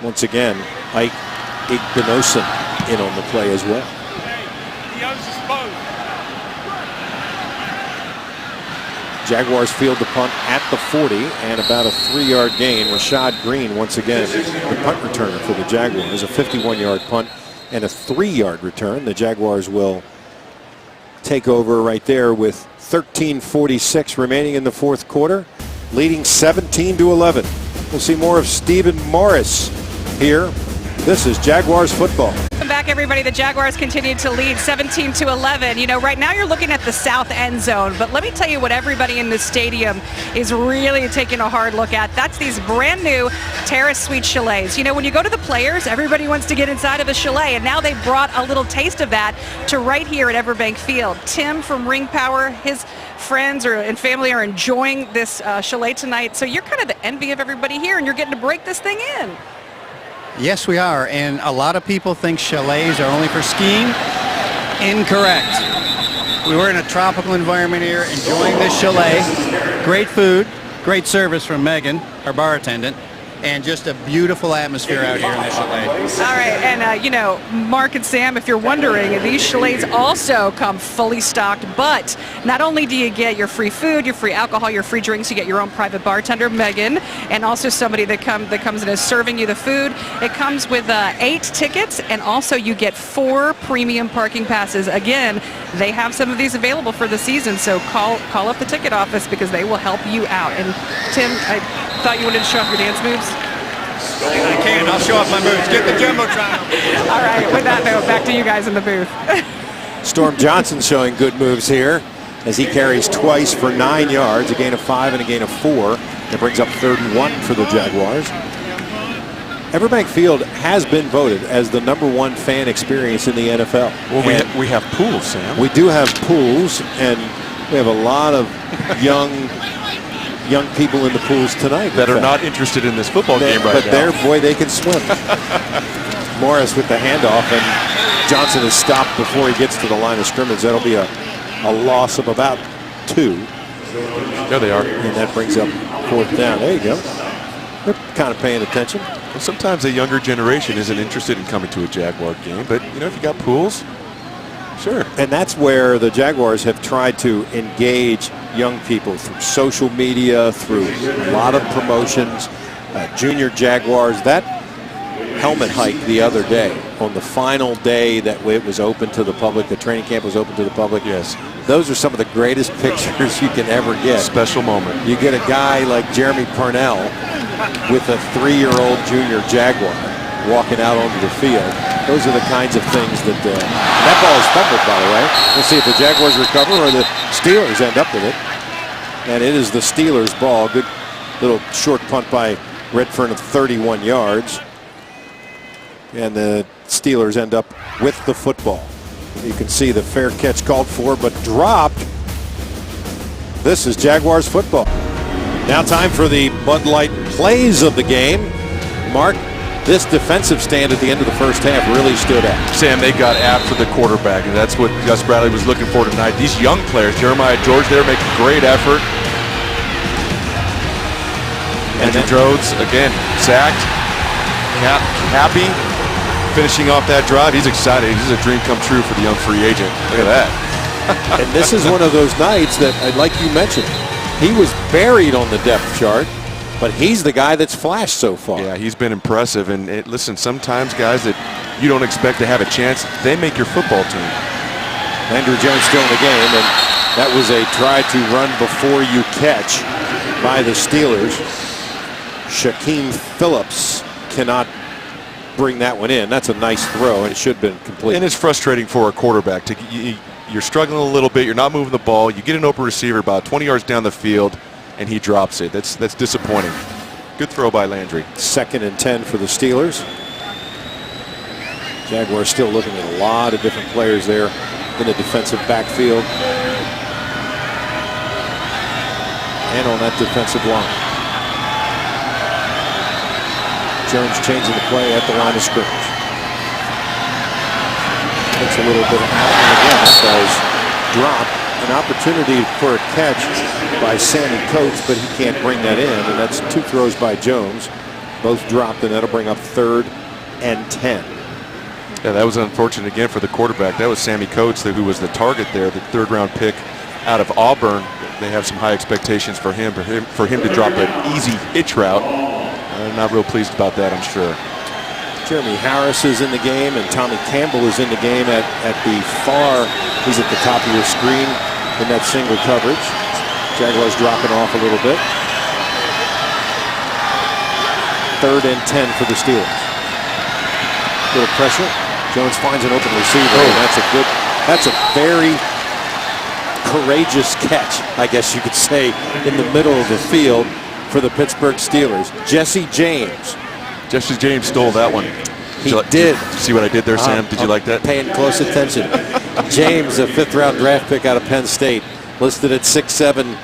Once again, Ike Igbinosun in on the play as well. Jaguars field the punt at the 40 and about a 3-yard gain. Rashad Green once again the punt returner for the Jaguars. A 51-yard punt and a 3-yard return. The Jaguars will take over right there with 13:46 remaining in the 4th quarter, leading 17-11. We'll see more of Stephen Morris here. This is Jaguars football. Welcome back, everybody. The Jaguars continue to lead 17-11. You know, right now you're looking at the south end zone, but let me tell you what everybody in this stadium is really taking a hard look at. That's these brand new Terrace Suite chalets. You know, when you go to the players, everybody wants to get inside of a chalet, and now they've brought a little taste of that to right here at Everbank Field. Tim from Ring Power, his friends and family are enjoying this chalet tonight, so you're kind of the envy of everybody here, and you're getting to break this thing in. Yes, we are, and a lot of people think chalets are only for skiing. Incorrect. We're in a tropical environment here, enjoying this chalet. Great food, great service from Megan, our bar attendant, and just a beautiful atmosphere out here in this chalet. All right, and you know, Mark and Sam, if you're wondering, these chalets also come fully stocked, but not only do you get your free food, your free alcohol, your free drinks, you get your own private bartender, Megan, and also somebody that comes and is serving you the food. It comes with 8 tickets, and also you get 4 premium parking passes. Again, they have some of these available for the season, so call up the ticket office because they will help you out. And Tim, I thought you wanted to show off your dance moves. I can. I'll show off my moves. Get the Jumbotron. All right, with that note, back to you guys in the booth. Storm Johnson showing good moves here as he carries twice for 9 yards, a gain of 5 and a gain of 4. That brings up 3rd and 1 for the Jaguars. Everbank Field has been voted as the #1 fan experience in the NFL. Well, we have pools, Sam. We do have pools, and we have a lot of young people in the pools tonight that are not interested in this football game right now. But boy, they can swim. Morris with the handoff, and Johnson is stopped before he gets to the line of scrimmage. That'll be a loss of about 2. There they are. And that brings up 4th down. There you go. They're kind of paying attention. Well, sometimes the younger generation isn't interested in coming to a Jaguar game, but you know, if you got pools, sure. And that's where the Jaguars have tried to engage young people through social media, through a lot of promotions. Junior Jaguars, that helmet hike the other day, on the final day that it was open to the public, the training camp was open to the public. Yes. Those are some of the greatest pictures you can ever get. Special moment. You get a guy like Jeremy Parnell with a 3-year-old junior Jaguar. walking out onto the field. Those are the kinds of things that that ball is fumbled, by the way. We'll see if the Jaguars recover or the Steelers end up with it. And it is the Steelers' ball. Good little short punt by Redfern of 31 yards. And the Steelers end up with the football. You can see the fair catch called for, but dropped. This is Jaguars football. Now time for the Bud Light plays of the game. Mark, this defensive stand at the end of the first half really stood out. Sam, they got after the quarterback, and that's what Gus Bradley was looking for tonight. These young players, Jeremiah George, they're making great effort. Andrew Rhodes, again, sacked. Happy, finishing off that drive. He's excited. This is a dream come true for the young free agent. Look at that. And this is one of those nights that, like you mentioned, he was buried on the depth chart, but he's the guy that's flashed so far. Yeah, he's been impressive. And listen, sometimes guys that you don't expect to have a chance, they make your football team. Landry Jones still in the game, and that was a try to run before you catch by the Steelers. Shaquem Phillips cannot bring that one in. That's a nice throw, and it should have been complete. And it's frustrating for a quarterback. You're struggling a little bit. You're not moving the ball. You get an open receiver about 20 yards down the field, and he drops it. That's disappointing. Good throw by Landry. 2nd and 10 for the Steelers. Jaguars still looking at a lot of different players there in the defensive backfield and on that defensive line. Jones changing the play at the line of scrimmage. Takes a little bit out, and again, that ball's dropped. An opportunity for a catch by Sammy Coates, but he can't bring that in, and that's 2 throws by Jones. Both dropped, and that'll bring up 3rd and 10. Yeah, that was unfortunate again for the quarterback. That was Sammy Coates, who was the target there, the 3rd-round pick out of Auburn. They have some high expectations for him to drop an easy hitch route. Not real pleased about that, I'm sure. Jeremy Harris is in the game, and Tommy Campbell is in the game at the far. He's at the top of your screen in that single coverage. Jaguars dropping off a little bit. 3rd and 10 for the Steelers. Little pressure. Jones finds an open receiver. And that's a very courageous catch, I guess you could say, in the middle of the field for the Pittsburgh Steelers. Jesse James stole that one. He did. See what I did there, Sam? Did you like that? Paying close attention. James, a 5th-round draft pick out of Penn State, listed at 6'7",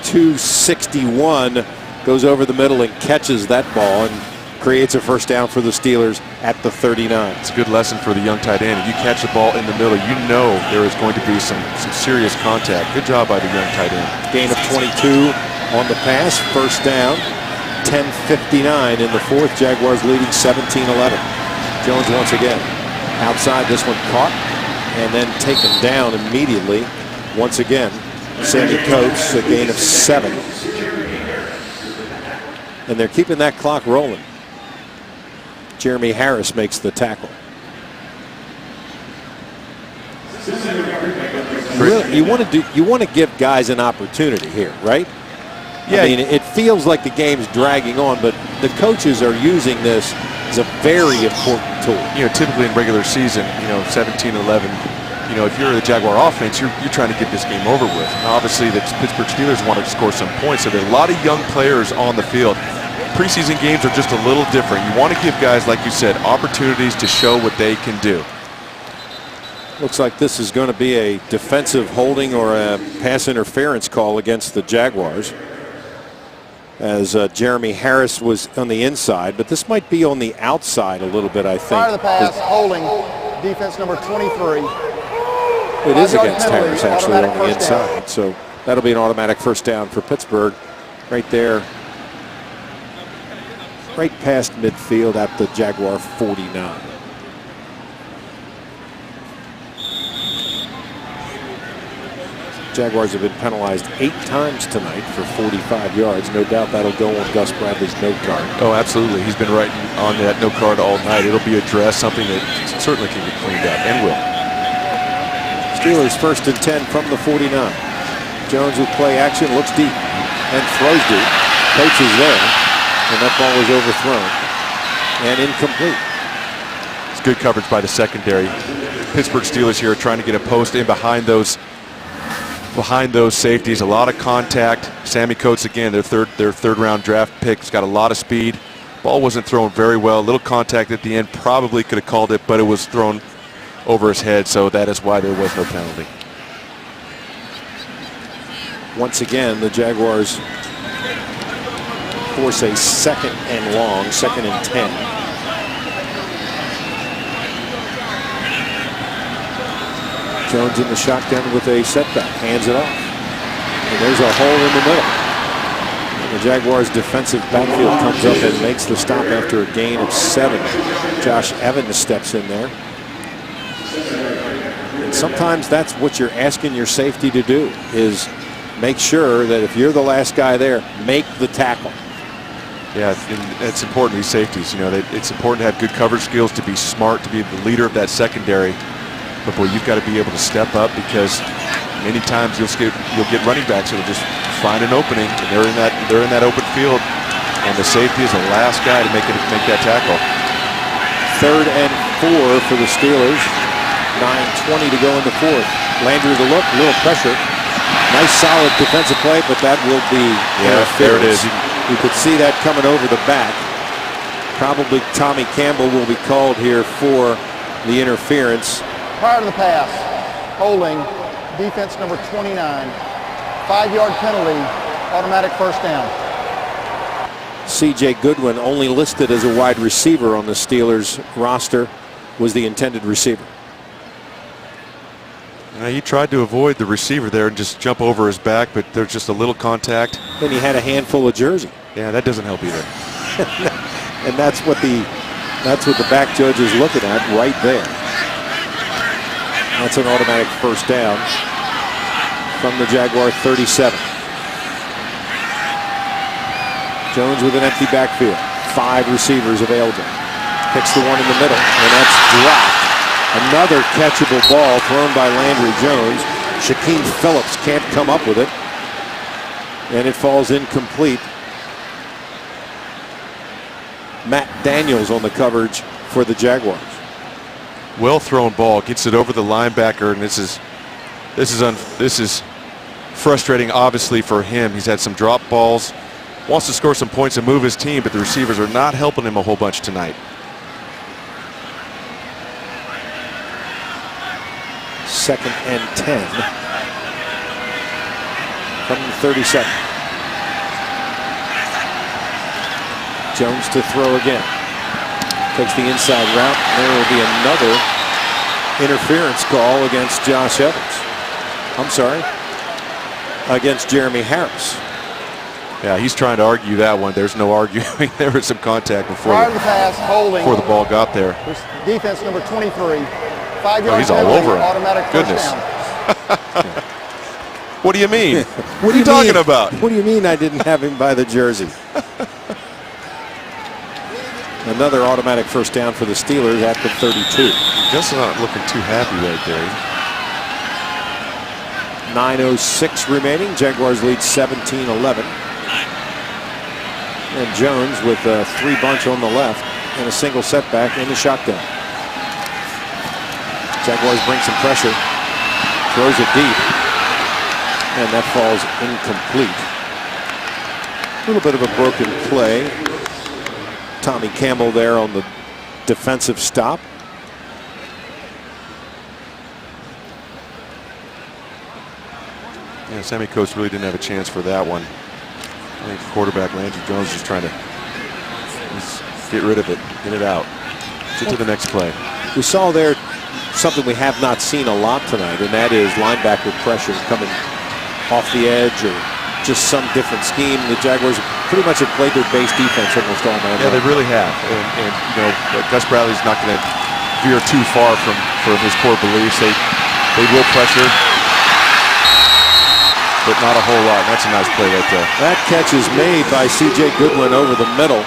261, goes over the middle and catches that ball and creates a first down for the Steelers at the 39. It's a good lesson for the young tight end. If you catch the ball in the middle, you know there is going to be some serious contact. Good job by the young tight end. Gain of 22 on the pass, first down. 10:59 in the 4th. Jaguars leading 17-11. Jones once again outside. This one caught and then taken down immediately. Once again, Sammy Coates, a gain of 7. And they're keeping that clock rolling. Jeremy Harris makes the tackle. Really, you want to give guys an opportunity here, right? Yeah. I mean, it feels like the game's dragging on, but the coaches are using this as a very important tool. You know, typically in regular season, 17-11, if you're the Jaguar offense, you're trying to get this game over with. Now, obviously, the Pittsburgh Steelers want to score some points, so there are a lot of young players on the field. Preseason games are just a little different. You want to give guys, like you said, opportunities to show what they can do. Looks like this is going to be a defensive holding or a pass interference call against the Jaguars, as Jeremy Harris was on the inside, but this might be on the outside a little bit, I think. Prior to the pass, holding defense number 23. It is against Harris, actually, on the inside. So that'll be an automatic first down for Pittsburgh right there, right past midfield at the Jaguar 49. Jaguars have been penalized 8 times tonight for 45 yards. No doubt that'll go on Gus Bradley's note card. Oh, absolutely. He's been writing on that note card all night. It'll be addressed, something that certainly can be cleaned up and will. Steelers 1st and 10 from the 49. Jones with play action, looks deep and throws deep. Coates is there, and that ball was overthrown and incomplete. good coverage by the secondary. Pittsburgh Steelers here are trying to get a post in behind those safeties. A lot of contact. Sammy Coates, again, their third round draft pick, has got a lot of speed. Ball wasn't thrown very well. A little contact at the end. Probably could have called it, but it was thrown over his head, so that is why there was no penalty. Once again, the Jaguars force a 2nd and long, 2nd and 10. Jones in the shotgun with a setback, hands it off. And there's a hole in the middle. And the Jaguars' defensive backfield comes up and makes the stop after a gain of 7. Josh Evans steps in there. And sometimes that's what you're asking your safety to do, is make sure that if you're the last guy there, make the tackle. Yeah, it's important, these safeties. You know, it's important to have good coverage skills, to be smart, to be the leader of that secondary. But boy, you've got to be able to step up, because many times you'll get running backs that'll just find an opening, and they're in that open field, and the safety is the last guy to make that tackle. 3rd and 4 for the Steelers. 9:20 to go in the 4th. Landry the look, little pressure. Nice solid defensive play, but that will be interference. There it is. You could see that coming over the back. Probably Tommy Campbell will be called here for the interference. Prior to the pass, holding, defense number 29, 5-yard penalty, automatic first down. C.J. Goodwin, only listed as a wide receiver on the Steelers roster, was the intended receiver. He tried to avoid the receiver there and just jump over his back, but there's just a little contact. Then he had a handful of jersey. Yeah, that doesn't help either. And that's what the back judge is looking at right there. That's an automatic first down from the Jaguar 37. Jones with an empty backfield. 5 receivers available. Picks the one in the middle, and that's dropped. Another catchable ball thrown by Landry Jones. Shaquem Phillips can't come up with it, and it falls incomplete. Matt Daniels on the coverage for the Jaguars. Well thrown ball, gets it over the linebacker, and this is frustrating, obviously, for him. He's had some drop balls, wants to score some points and move his team, but the receivers are not helping him a whole bunch tonight. 2nd and 10 from the 37. Jones to throw again. Takes the inside route. There will be another interference call against Josh Evans. I'm sorry, against Jeremy Harris. Yeah, he's trying to argue that one. There's no arguing. There was some contact before the pass, holding, before the ball got there. Defense number 23. 5-yard he's all penalty, over him. automatic Goodness. first down. What do you mean? What are you talking about? What do you mean I didn't have him by the jersey? Another automatic first down for the Steelers at the 32. Just not looking too happy right there. 9:06 remaining. Jaguars lead 17-11. And Jones with a 3 bunch on the left and a single setback in the shotgun. Jaguars bring some pressure. Throws it deep. And that falls incomplete. A little bit of a broken play. Tommy Campbell there on the defensive stop. Yeah, Sammy Coates really didn't have a chance for that one. I think quarterback Landry Jones is trying to just get rid of it, get it out, get to the next play. We saw there something we have not seen a lot tonight, and that is linebacker pressure coming off the edge or just some different scheme. The Jaguars pretty much have played their base defense almost all night. Yeah, they really have. And you know, Gus Bradley's not going to veer too far from his core beliefs. They will pressure, but not a whole lot. That's a nice play right there. That catch is made by C.J. Goodwin over the middle.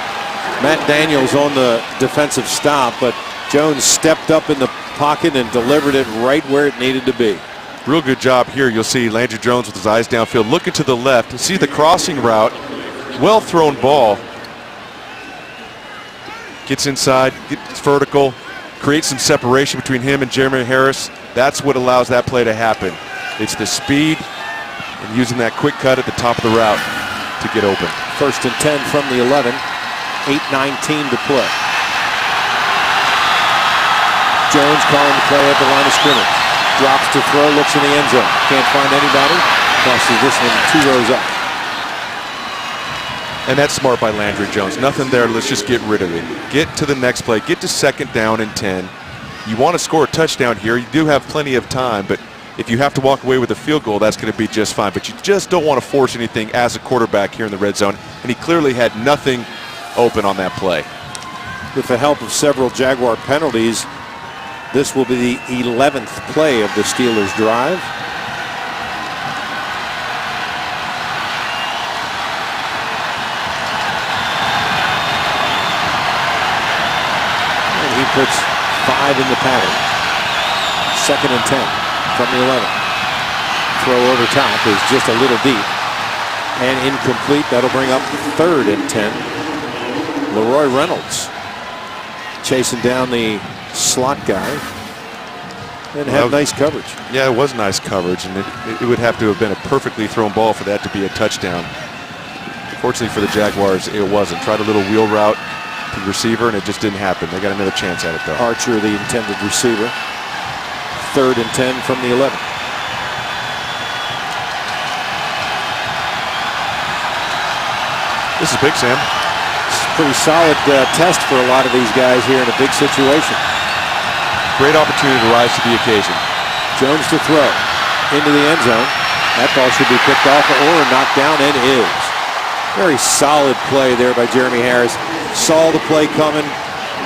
Matt Daniels on the defensive stop, but Jones stepped up in the pocket and delivered it right where it needed to be. Real good job here. You'll see Landry Jones with his eyes downfield, looking to the left, see the crossing route. Well thrown ball. Gets inside, gets vertical, create some separation between him and Jeremy Harris. That's what allows that play to happen. It's the speed and using that quick cut at the top of the route to get open. 1st and 10 from the 11. 8:19 to play. Jones calling the play at the line of scrimmage. Drops to throw, looks in the end zone. Can't find anybody. Passes this one 2 rows up. And that's smart by Landry Jones. Nothing there. Let's just get rid of it. Get to the next play. Get to 2nd down and 10. You want to score a touchdown here. You do have plenty of time, but if you have to walk away with a field goal, that's going to be just fine. But you just don't want to force anything as a quarterback here in the red zone. And he clearly had nothing open on that play. With the help of several Jaguar penalties, this will be the 11th play of the Steelers' drive. And he puts 5 in the pattern. 2nd and 10 from the 11. Throw over top is just a little deep and incomplete. That'll bring up 3rd and 10. Leroy Reynolds chasing down the slot guy and had nice coverage. Yeah, it was nice coverage, and it would have to have been a perfectly thrown ball for that to be a touchdown. Fortunately for the Jaguars, it wasn't. Tried a little wheel route to the receiver, and it just didn't happen. They got another chance at it, though. Archer, the intended receiver. 3rd and 10 from the 11. This is big, Sam. It's a pretty solid test for a lot of these guys here in a big situation. Great opportunity to rise to the occasion. Jones to throw into the end zone. That ball should be picked off or knocked down, and is. Very solid play there by Jeremy Harris. Saw the play coming,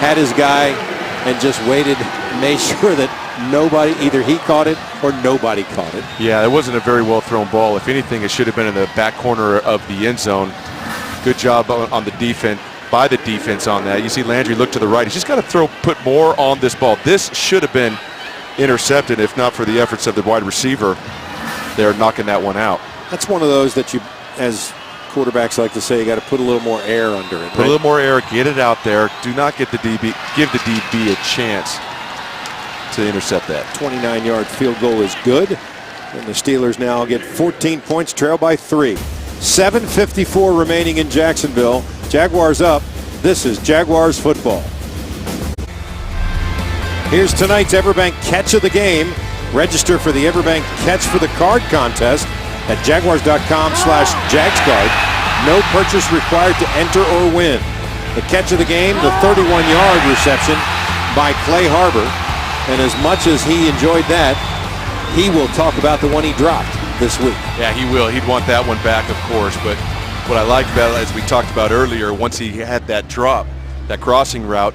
had his guy, and just waited, made sure that nobody, either he caught it or nobody caught it. Yeah, it wasn't a very well thrown ball. If anything, it should have been in the back corner of the end zone. Good job on the defense, by the defense on that. You see Landry look to the right. He's just got to put more on this ball. This should have been intercepted if not for the efforts of the wide receiver. They're knocking that one out. That's one of those that you, as quarterbacks like to say, you got to put a little more air under it. Put a little more air, get it out there. Do not get the DB, give the DB a chance to intercept that. 29-yard field goal is good. And the Steelers now get 14 points, trail by 3. 7:54 remaining in Jacksonville. Jaguars up. This is Jaguars football. Here's tonight's Everbank Catch of the Game. Register for the Everbank Catch for the Card contest at jaguars.com/jagscard. No purchase required to enter or win. The catch of the game, the 31-yard reception by Clay Harbor. And as much as he enjoyed that, he will talk about the one he dropped this week. Yeah, he will. He'd want that one back, of course. But what I liked about it, as we talked about earlier, once he had that drop, that crossing route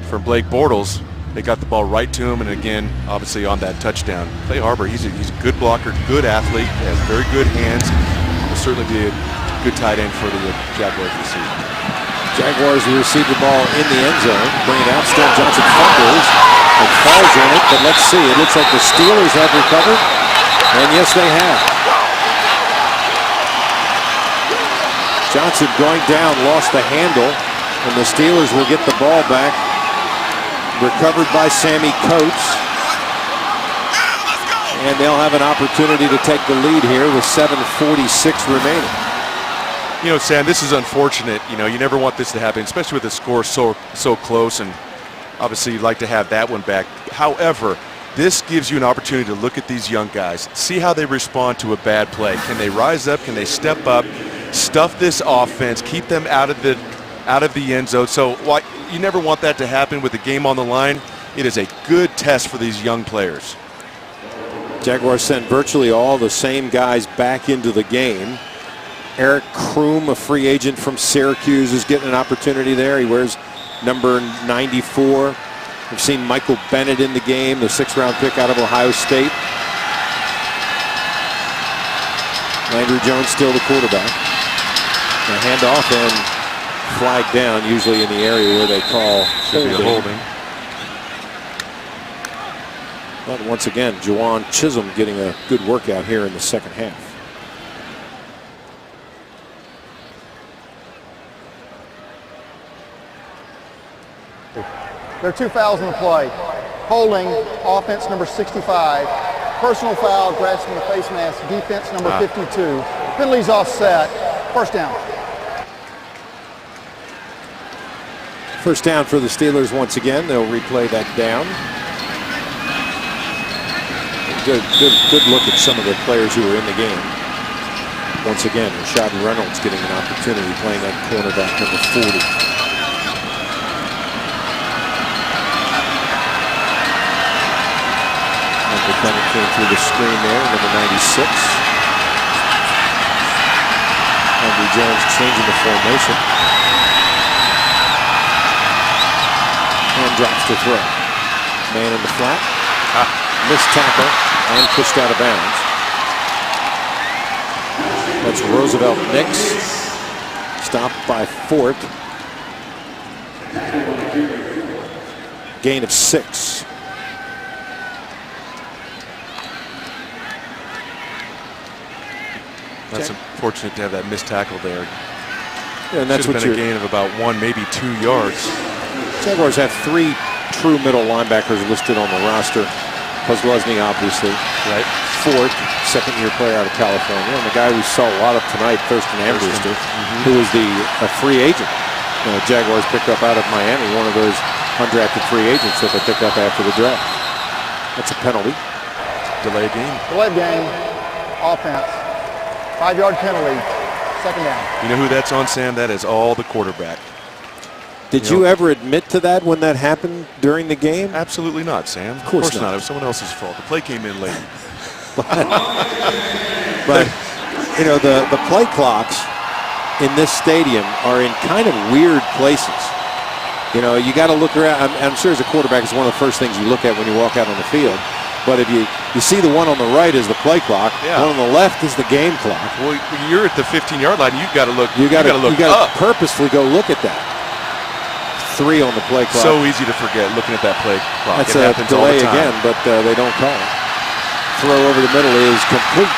from Blake Bortles, they got the ball right to him, and again, obviously on that touchdown. Clay Harbor, he's a good blocker, good athlete, has very good hands. Will certainly be a good tight end for the Jaguars this season. Jaguars receive the ball in the end zone, bring it out. Still Johnson fumbles and falls in it, but let's see. It looks like the Steelers have recovered, and yes, they have. Johnson going down, lost the handle, and the Steelers will get the ball back. Recovered by Sammy Coates. And they'll have an opportunity to take the lead here with 7:46 remaining. You know, Sam, this is unfortunate. You know, you never want this to happen, especially with the score so close, and obviously you'd like to have that one back. However, this gives you an opportunity to look at these young guys, see how they respond to a bad play. Can they rise up? Can they step up, stuff this offense, keep them out of the end zone? So you never want that to happen with the game on the line. It is a good test for these young players. Jaguars sent virtually all the same guys back into the game. Eric Kroom, a free agent from Syracuse, is getting an opportunity there. He wears number 94. We've seen Michael Bennett in the game, the 6th-round pick out of Ohio State. Landry Jones still the quarterback. A handoff and flag down, usually in the area where they call holding. But once again, Juwan Chisholm getting a good workout here in the second half. There are 2 fouls in the play. Holding, offense number 65. Personal foul, grasping the face mask, defense number 52. Penalties offset. First down. First down for the Steelers once again. They'll replay that down. Good look at some of the players who were in the game. Once again, Rashad Reynolds getting an opportunity playing that cornerback number 40. Michael Bennett came through the screen there, number 96. Andrew Jones changing the formation. And drops to throw. Man in the flat. Missed tackle and pushed out of bounds. That's Roosevelt Nix. Stopped by Fort. Gain of 6. That's unfortunate to have that missed tackle there. Yeah, and that's should have what been a gain of about 1, maybe 2 yards. Jaguars have 3 true middle linebackers listed on the roster. Kozlowski, obviously. Right. Ford, second-year player out of California. And the guy we saw a lot of tonight, Thurston Ambrose, who was a free agent. Jaguars picked up out of Miami, one of those undrafted free agents that they picked up after the draft. That's a penalty. Delayed game. Delayed game. Offense. 5-yard penalty. Second down. You know who that's on, Sam? That is all the quarterback. Did you ever admit to that when that happened during the game? Absolutely not, Sam. Of course not. It was someone else's fault. The play came in late. But the play clocks in this stadium are in kind of weird places. You got to look around. I'm sure as a quarterback, it's one of the first things you look at when you walk out on the field. But if you see the one on the right is the play clock, one on the left is the game clock. Well, you're at the 15-yard line. You've got to look. You got to purposely go look at that. 3 on the play clock. So easy to forget looking at that play clock. That's a delay again, but they don't call it. Throw over the middle is complete.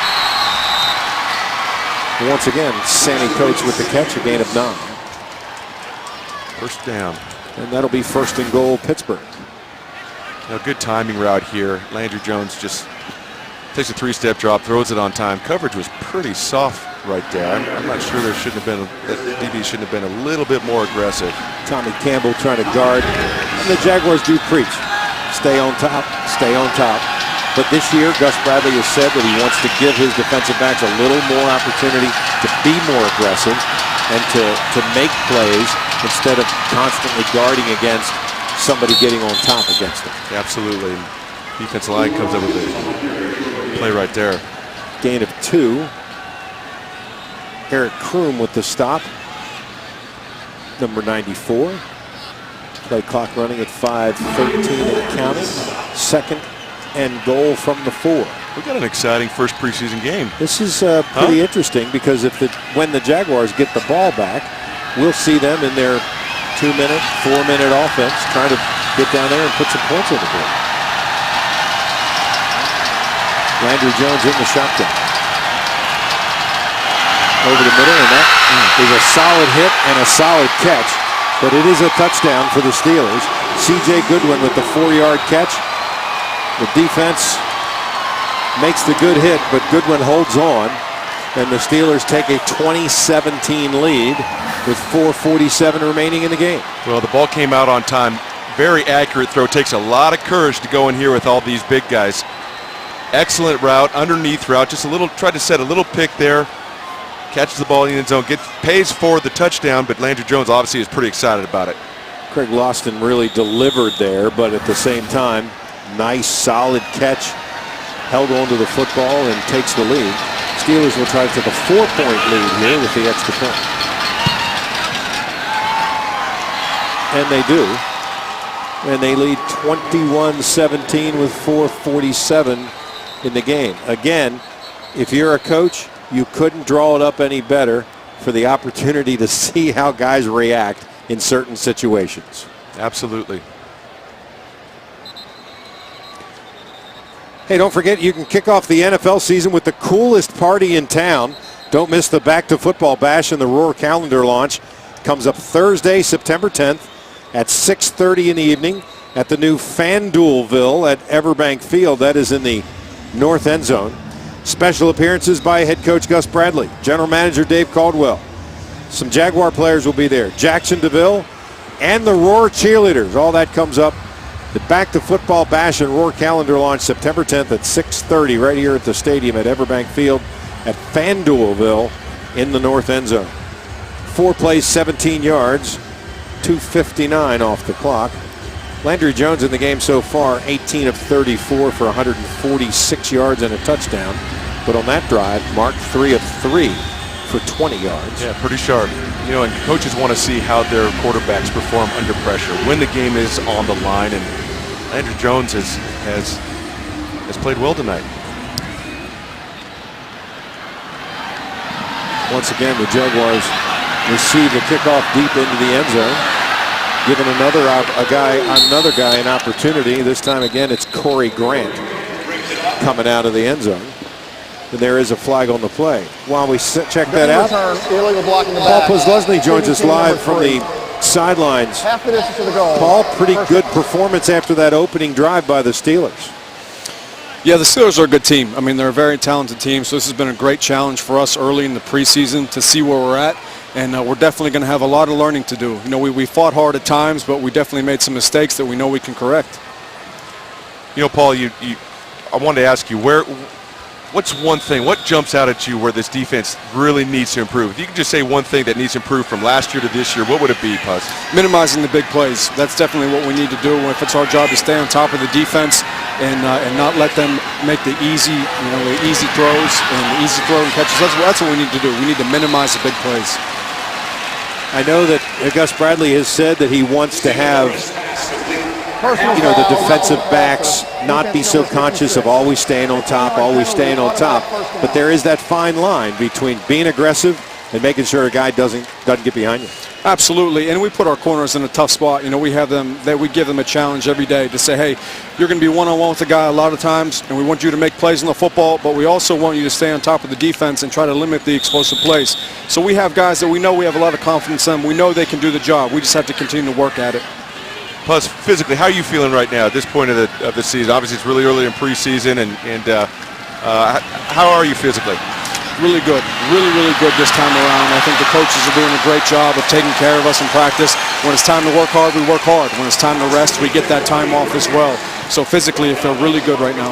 Once again, Sammy Coates with the catch, a gain of 9. First down. And that'll be first and goal, Pittsburgh. Good timing route here. Landry Jones just takes a 3-step drop, throws it on time. Coverage was pretty soft right there. I'm not sure that DB shouldn't have been a little bit more aggressive. Tommy Campbell trying to guard. And the Jaguars do preach. Stay on top, stay on top. But this year, Gus Bradley has said that he wants to give his defensive backs a little more opportunity to be more aggressive and to make plays instead of constantly guarding against somebody getting on top against them. Absolutely. Defensive line comes up with a play right there. Gain of 2. Eric Kroom with the stop. Number 94. Play clock running at 5:13 and counting. Second and goal from the 4. We got an exciting first preseason game. This is pretty interesting because when the Jaguars get the ball back, we'll see them in their 2-minute, 4-minute offense trying to get down there and put some points on the board. Landry Jones in the shotgun. Over the middle, and that is a solid hit and a solid catch. But it is a touchdown for the Steelers. C.J. Goodwin with the 4-yard catch. The defense makes the good hit, but Goodwin holds on. And the Steelers take a 20-17 lead with 4:47 remaining in the game. Well, the ball came out on time. Very accurate throw. Takes a lot of courage to go in here with all these big guys. Excellent route, underneath route. Just tried to set a little pick there. Catches the ball in the end zone, pays for the touchdown, but Landry Jones obviously is pretty excited about it. Craig Loston really delivered there, but at the same time, nice, solid catch. Held on to the football and takes the lead. Steelers will try to take a 4-point lead here with the extra point. And they do. And they lead 21-17 with 4:47 in the game. Again, if you're a coach, you couldn't draw it up any better for the opportunity to see how guys react in certain situations. Absolutely. Hey, don't forget you can kick off the NFL season with the coolest party in town. Don't miss the Back to Football Bash and the Roar calendar launch. Comes up Thursday, September 10th at 6:30 in the evening at the new FanDuelville at Everbank Field. That is in the north end zone. Special appearances by head coach Gus Bradley, general manager Dave Caldwell. Some Jaguar players will be there. Jackson DeVille and the Roar cheerleaders. All that comes up. The Back to Football Bash and Roar calendar launch September 10th at 6:30 right here at the stadium at Everbank Field at FanDuelville in the north end zone. 4 plays, 17 yards, 2:59 off the clock. Landry Jones in the game so far, 18 of 34 for 146 yards and a touchdown. But on that drive, Mark 3 of 3 for 20 yards. Yeah, pretty sharp. You know, and coaches want to see how their quarterbacks perform under pressure when the game is on the line. And Landry Jones has played well tonight. Once again, the Jaguars receive the kickoff deep into the end zone, giving another guy an opportunity. This time again, it's Corey Grant coming out of the end zone. And there is a flag on the play. While we check that out, illegal blocking the Paul back. Posluszny joins us live from the sidelines. Half the distance to the goal. Paul, pretty good performance after that opening drive by the Steelers. Yeah, the Steelers are a good team. I mean, they're a very talented team, so this has been a great challenge for us early in the preseason to see where we're at, and we're definitely going to have a lot of learning to do. You know, we fought hard at times, but we definitely made some mistakes that we know we can correct. You know, Paul, I wanted to ask you, what's one thing, what jumps out at you where this defense really needs to improve? If you could just say one thing that needs to improve from last year to this year, what would it be, Puz? Minimizing the big plays. That's definitely what we need to do. If it's our job to stay on top of the defense and not let them make the easy throws and the easy throw and catches. That's what we need to do. We need to minimize the big plays. I know that Gus Bradley has said that he wants to have the defensive backs not be so conscious of always staying on top, But there is that fine line between being aggressive and making sure a guy doesn't get behind you. Absolutely, and we put our corners in a tough spot. You know, we give them a challenge every day to say, hey, you're going to be one-on-one with the guy a lot of times, and we want you to make plays on the football, but we also want you to stay on top of the defense and try to limit the explosive plays. So we have guys that we know we have a lot of confidence in. We know they can do the job. We just have to continue to work at it. Plus, physically, how are you feeling right now at this point of the season? Obviously, it's really early in preseason, and how are you physically? Really good, really good this time around. I think the coaches are doing a great job of taking care of us in practice. When it's time to work hard, we work hard. When it's time to rest, we get that time off as well. So physically, I feel really good right now.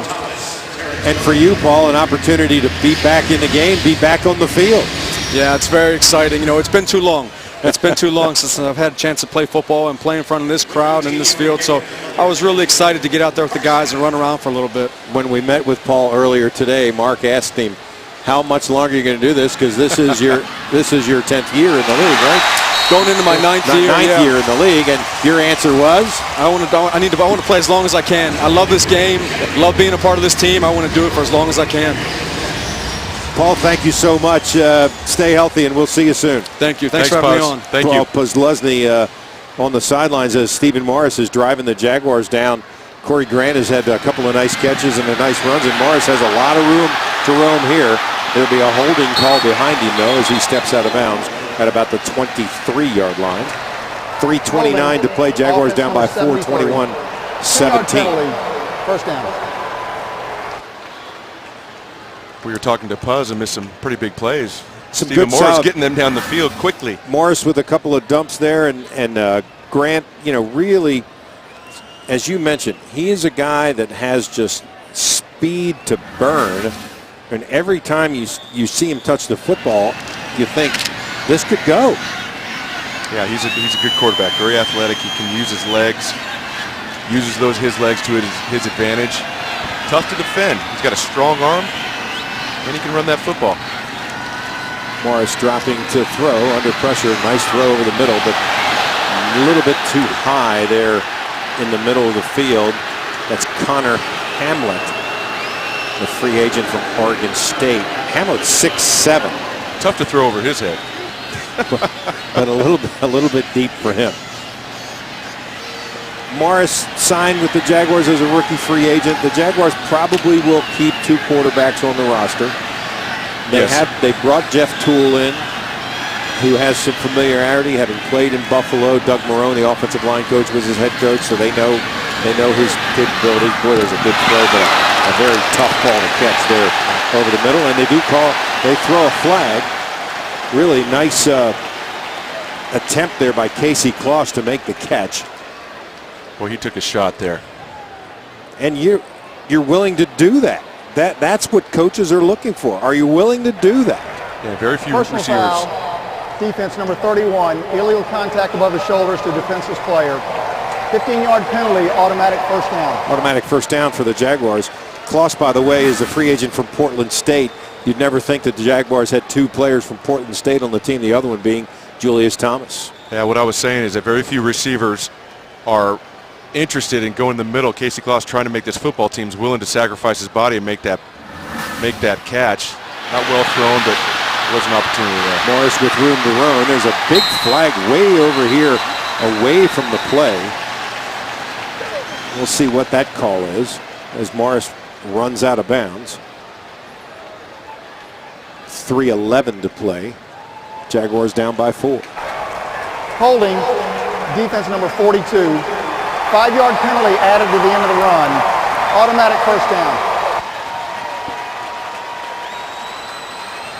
And for you, Paul, an opportunity to be back in the game, be back on the field. Yeah, it's very exciting. You know, it's been too long. It's been too long since I've had a chance to play football and play in front of this crowd and this field. So I was really excited to get out there with the guys and run around for a little bit. When we met with Paul earlier today, Mark asked him, how much longer are you going to do this? Because this is your 10th year in the league, right? Going into my ninth year in the league, and your answer was? I want to play as long as I can. I love this game, love being a part of this team. I want to do it for as long as I can. Paul, thank you so much. Stay healthy, and we'll see you soon. Thank you. Thanks for having me on. Thank you. Paul Posluszny on the sidelines as Stephen Morris is driving the Jaguars down. Corey Grant has had a couple of nice catches and nice runs, and Morris has a lot of room to roam here. There'll be a holding call behind him, though, as he steps out of bounds at about the 23-yard line. 3:29 to play. Jaguars down by 4, 21-17. First down. We were talking to Puz and missed some pretty big plays. Some Stephen good Morris solid, getting them down the field quickly. Morris with a couple of dumps there, and Grant, really, as you mentioned, he is a guy that has just speed to burn. And every time you see him touch the football, you think this could go. Yeah, he's a good quarterback, very athletic. He can use his legs, uses his legs to his advantage. Tough to defend. He's got a strong arm, and he can run that football. Morris dropping to throw under pressure. Nice throw over the middle, but a little bit too high there in the middle of the field. That's Connor Hamlet, the free agent from Oregon State. Hamlet's 6'7". Tough to throw over his head. but a little bit deep for him. Morris signed with the Jaguars as a rookie free agent. The Jaguars probably will keep 2 quarterbacks on the roster. They brought Jeff Toole in who has some familiarity, having played in Buffalo. Doug Marrone, the offensive line coach, was his head coach, so they know his capabilities. Boy, there's a good play, but a very tough ball to catch there over the middle. And they throw a flag. Really nice attempt there by Casey Kloss to make the catch. Well, he took a shot there. And you're willing to do that. That's what coaches are looking for. Are you willing to do that? Yeah, very few Personal receivers. Foul, defense number 31, illegal contact above the shoulders to defenseless player. 15-yard penalty, automatic first down. Automatic first down for the Jaguars. Kloss, by the way, is a free agent from Portland State. You'd never think that the Jaguars had two players from Portland State on the team, the other one being Julius Thomas. Yeah, what I was saying is that very few receivers are interested in going in the middle. Casey Kloss trying to make this football team is willing to sacrifice his body and make that catch. Not well thrown, but there was an opportunity there. Morris with room to run. There's a big flag way over here away from the play. We'll see what that call is as Morris runs out of bounds. 3:11 to play. Jaguars down by 4. Holding, defense number 42. 5-yard penalty added to the end of the run. Automatic first down.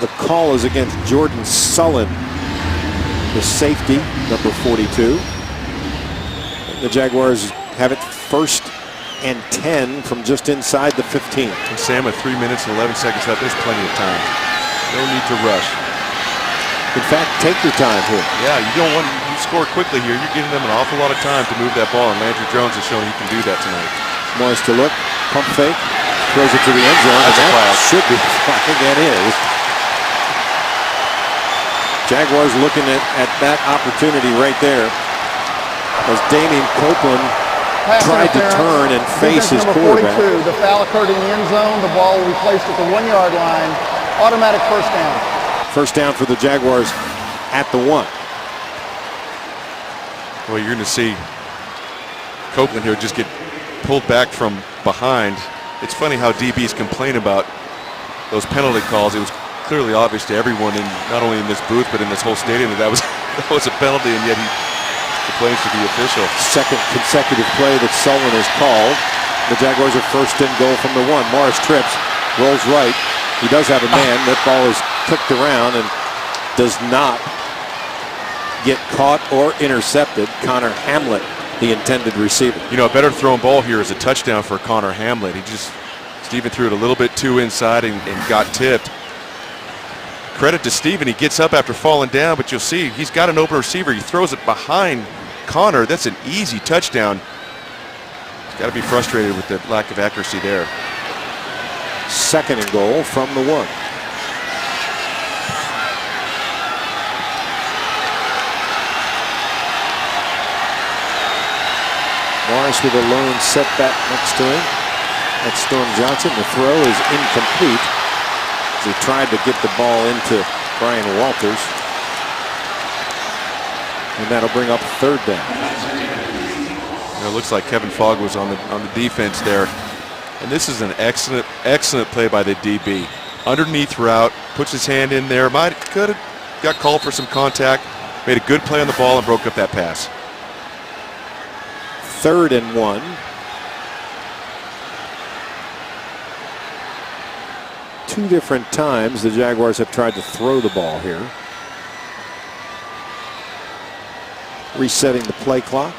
The call is against Jordan Sullen, the safety, number 42. The Jaguars have it 1st and 10 from just inside the 15. And Sam, with 3 minutes and 11 seconds left, there's plenty of time. No need to rush. In fact, take your time here. Yeah, you score quickly here. You're giving them an awful lot of time to move that ball, and Landry Jones has shown he can do that tonight. Morris to look, pump fake, throws it to the end zone. That's a flag. Should be a flag, and is. Jaguars looking at that opportunity right there as Damian Copeland tried to turn and face his quarterback. 42, the foul occurred in the end zone. The ball will be placed at the 1-yard line. Automatic first down. First down for the Jaguars at the 1. Well, you're going to see Copeland here just get pulled back from behind. It's funny how DBs complain about those penalty calls. It was clearly obvious to everyone, not only in this booth but in this whole stadium, that was a penalty, and yet he complains to the official. Second consecutive play that Sullivan has called. The Jaguars are 1st and goal from the 1. Morris trips, rolls right. He does have a man. That ball is clipped around and does not get caught or intercepted. Connor Hamlet, the intended receiver. You know, a better thrown ball here is a touchdown for Connor Hamlet. Steven threw it a little bit too inside and got tipped. Credit to Steven, he gets up after falling down, but you'll see he's got an open receiver. He throws it behind Connor. That's an easy touchdown. He's got to be frustrated with the lack of accuracy there. 2nd and goal from the 1. Morris with a lone setback next to him. That's Storm Johnson. The throw is incomplete as he tried to get the ball into Brian Walters. And that'll bring up 3rd down. It looks like Kevin Fogg was on the defense there. And this is an excellent play by the DB. Underneath route, puts his hand in there. Could have got called for some contact. Made a good play on the ball and broke up that pass. 3rd and 1. Two different times the Jaguars have tried to throw the ball here. Resetting the play clock.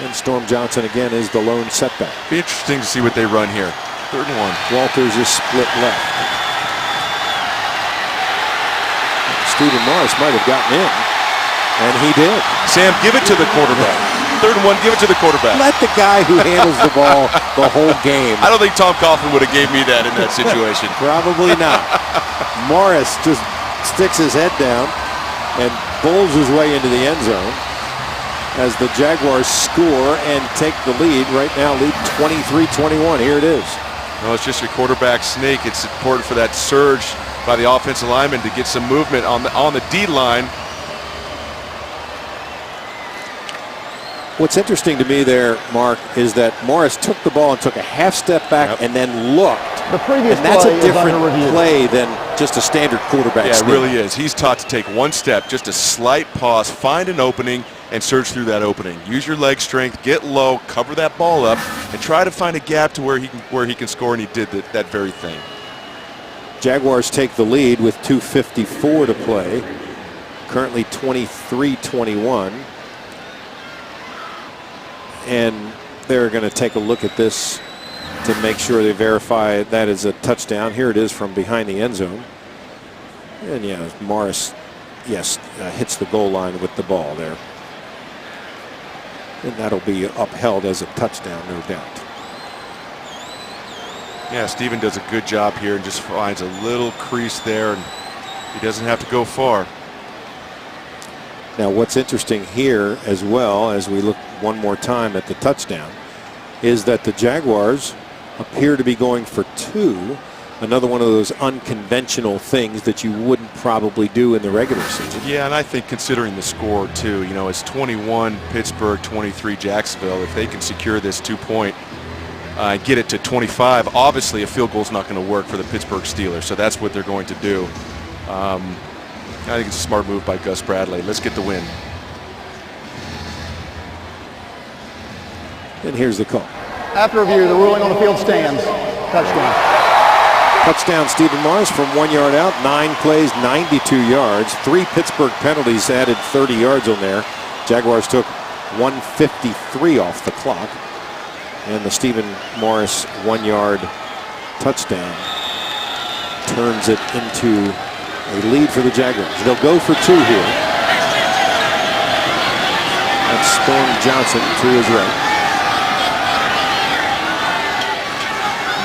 And Storm Johnson again is the lone setback. Be interesting to see what they run here. 3rd and 1. Walters is split left. Stephen Morris might have gotten in, and he did. Sam, give it to the quarterback. 3rd and 1, give it to the quarterback. Let the guy who handles the ball the whole game. I don't think Tom Coughlin would have gave me that in that situation. Probably not. Morris just sticks his head down and bowls his way into the end zone as the Jaguars score and take the lead. Right now, lead 23-21. Here it is. No, it's just your quarterback sneak. It's important for that surge by the offensive lineman to get some movement on the D line. What's interesting to me there, Mark, is that Morris took the ball and took a half step back and then looked. The previous and that's play a different is under review. play than just a standard quarterback. Yeah, it sneak. really is. He's taught to take one step, just a slight pause, find an opening, and surge through that opening. Use your leg strength, get low, cover that ball up, and try to find a gap to where he can score, and he did that very thing. Jaguars take the lead with 2:54 to play. Currently 23-21. And they're going to take a look at this to make sure they verify that is a touchdown. Here it is from behind the end zone. And yeah, Morris, yes, hits the goal line with the ball there. And that'll be upheld as a touchdown, no doubt. Yeah, Steven does a good job here and just finds a little crease there, and he doesn't have to go far. Now, what's interesting here as well, as we look one more time at the touchdown, is that the Jaguars appear to be going for two. Another one of those unconventional things that you wouldn't probably do in the regular season. Yeah, and I think considering the score too, you know, it's 21 Pittsburgh, 23 Jacksonville. If they can secure this 2-point, get it to 25, obviously a field goal is not going to work for the Pittsburgh Steelers, so that's what they're going to do. I think it's a smart move by Gus Bradley. Let's get the win. And here's the call. After review, the ruling on the field stands. Touchdown. Touchdown, Stephen Morris from 1 yard out. 9 plays, 92 yards. 3 Pittsburgh penalties added 30 yards on there. Jaguars took 153 off the clock. And the Stephen Morris 1 yard touchdown turns it into a lead for the Jaguars. They'll go for 2 here. That's Storm Johnson to his right.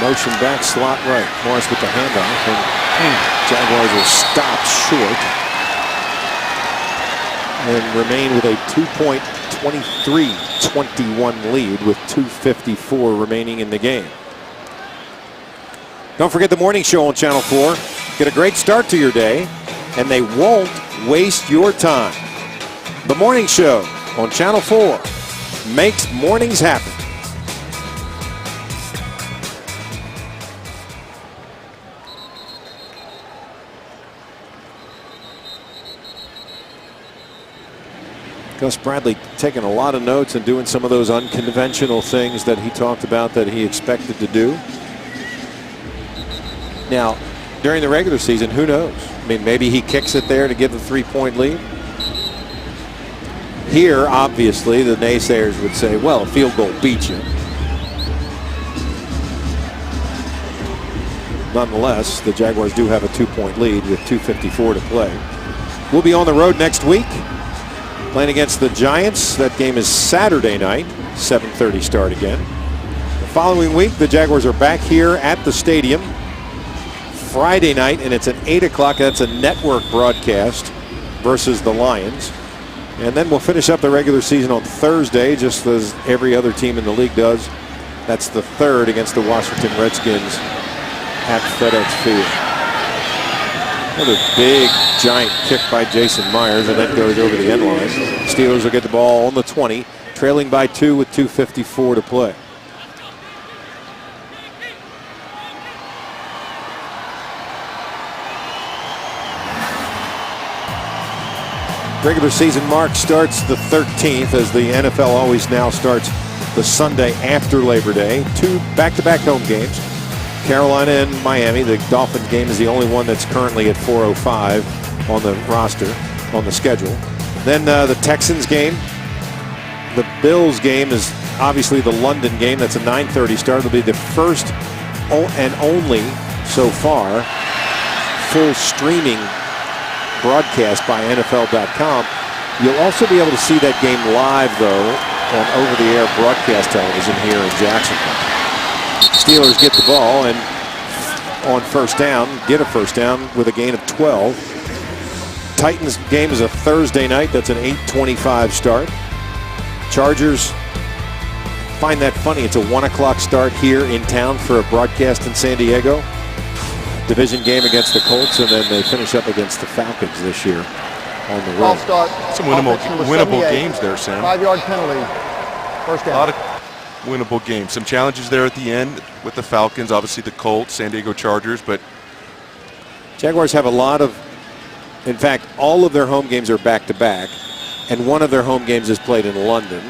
Motion back, slot right. Morris with the handoff, and Jaguars will stop short and remain with a 2-point 23-21 lead with 2:54 remaining in the game. Don't forget the morning show on Channel 4. Get a great start to your day, and they won't waste your time. The morning show on Channel 4 makes mornings happen. Gus Bradley taking a lot of notes and doing some of those unconventional things that he talked about that he expected to do. Now, during the regular season, who knows? I mean, maybe he kicks it there to give the 3-point lead. Here, obviously, the naysayers would say, well, a field goal beats you. Nonetheless, the Jaguars do have a 2-point lead with 2:54 to play. We'll be on the road next week, playing against the Giants. That game is Saturday night, 7:30 start again. The following week, the Jaguars are back here at the stadium Friday night, and it's at 8 o'clock. That's a network broadcast versus the Lions. And then we'll finish up the regular season on Thursday, just as every other team in the league does. That's the 3rd against the Washington Redskins at FedEx Field. Another big, giant kick by Jason Myers, and that goes over the end line. Steelers will get the ball on the 20, trailing by 2 with 2:54 to play. Regular season mark starts the 13th, as the NFL always now starts the Sunday after Labor Day. 2 back-to-back home games. Carolina and Miami. The Dolphins game is the only one that's currently at 4:05 on the roster, on the schedule. Then the Texans game. The Bills game is obviously the London game. That's a 9:30 start. It'll be the first and only, so far, full streaming broadcast by NFL.com. You'll also be able to see that game live, though, on over-the-air broadcast television here in Jacksonville. Steelers get the ball, and on first down, get a first down with a gain of 12. Titans game is a Thursday night. That's an 8:25 start. Chargers find that funny. It's a 1 o'clock start here in town for a broadcast in San Diego. Division game against the Colts, and then they finish up against the Falcons this year on the road. Start. Some winnable games there, Sam. 5-yard penalty. First down. A lot of winnable games. Some challenges there at the end with the Falcons, obviously the Colts, San Diego Chargers, but Jaguars have a lot of, in fact, all of their home games are back-to-back, and one of their home games is played in London.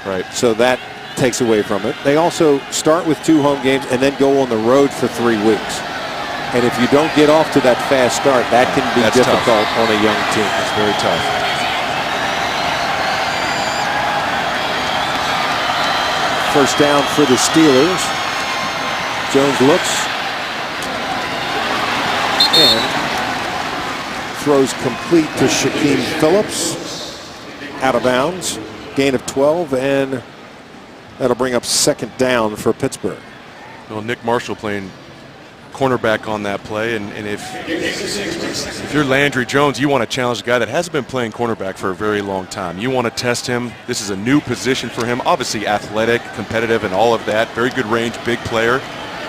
Right. So that takes away from it. They also start with 2 home games and then go on the road for 3 weeks. And if you don't get off to that fast start, that can be difficult on a young team. It's very tough. First down for the Steelers. Jones looks and throws complete to Shaquem Phillips. Out of bounds. Gain of 12, and that'll bring up second down for Pittsburgh. Well, Nick Marshall playing cornerback on that play, and if you're Landry Jones, you want to challenge a guy that hasn't been playing cornerback for a very long time. You want to test him. This is a new position for him. Obviously athletic, competitive, and all of that. Very good range, big player,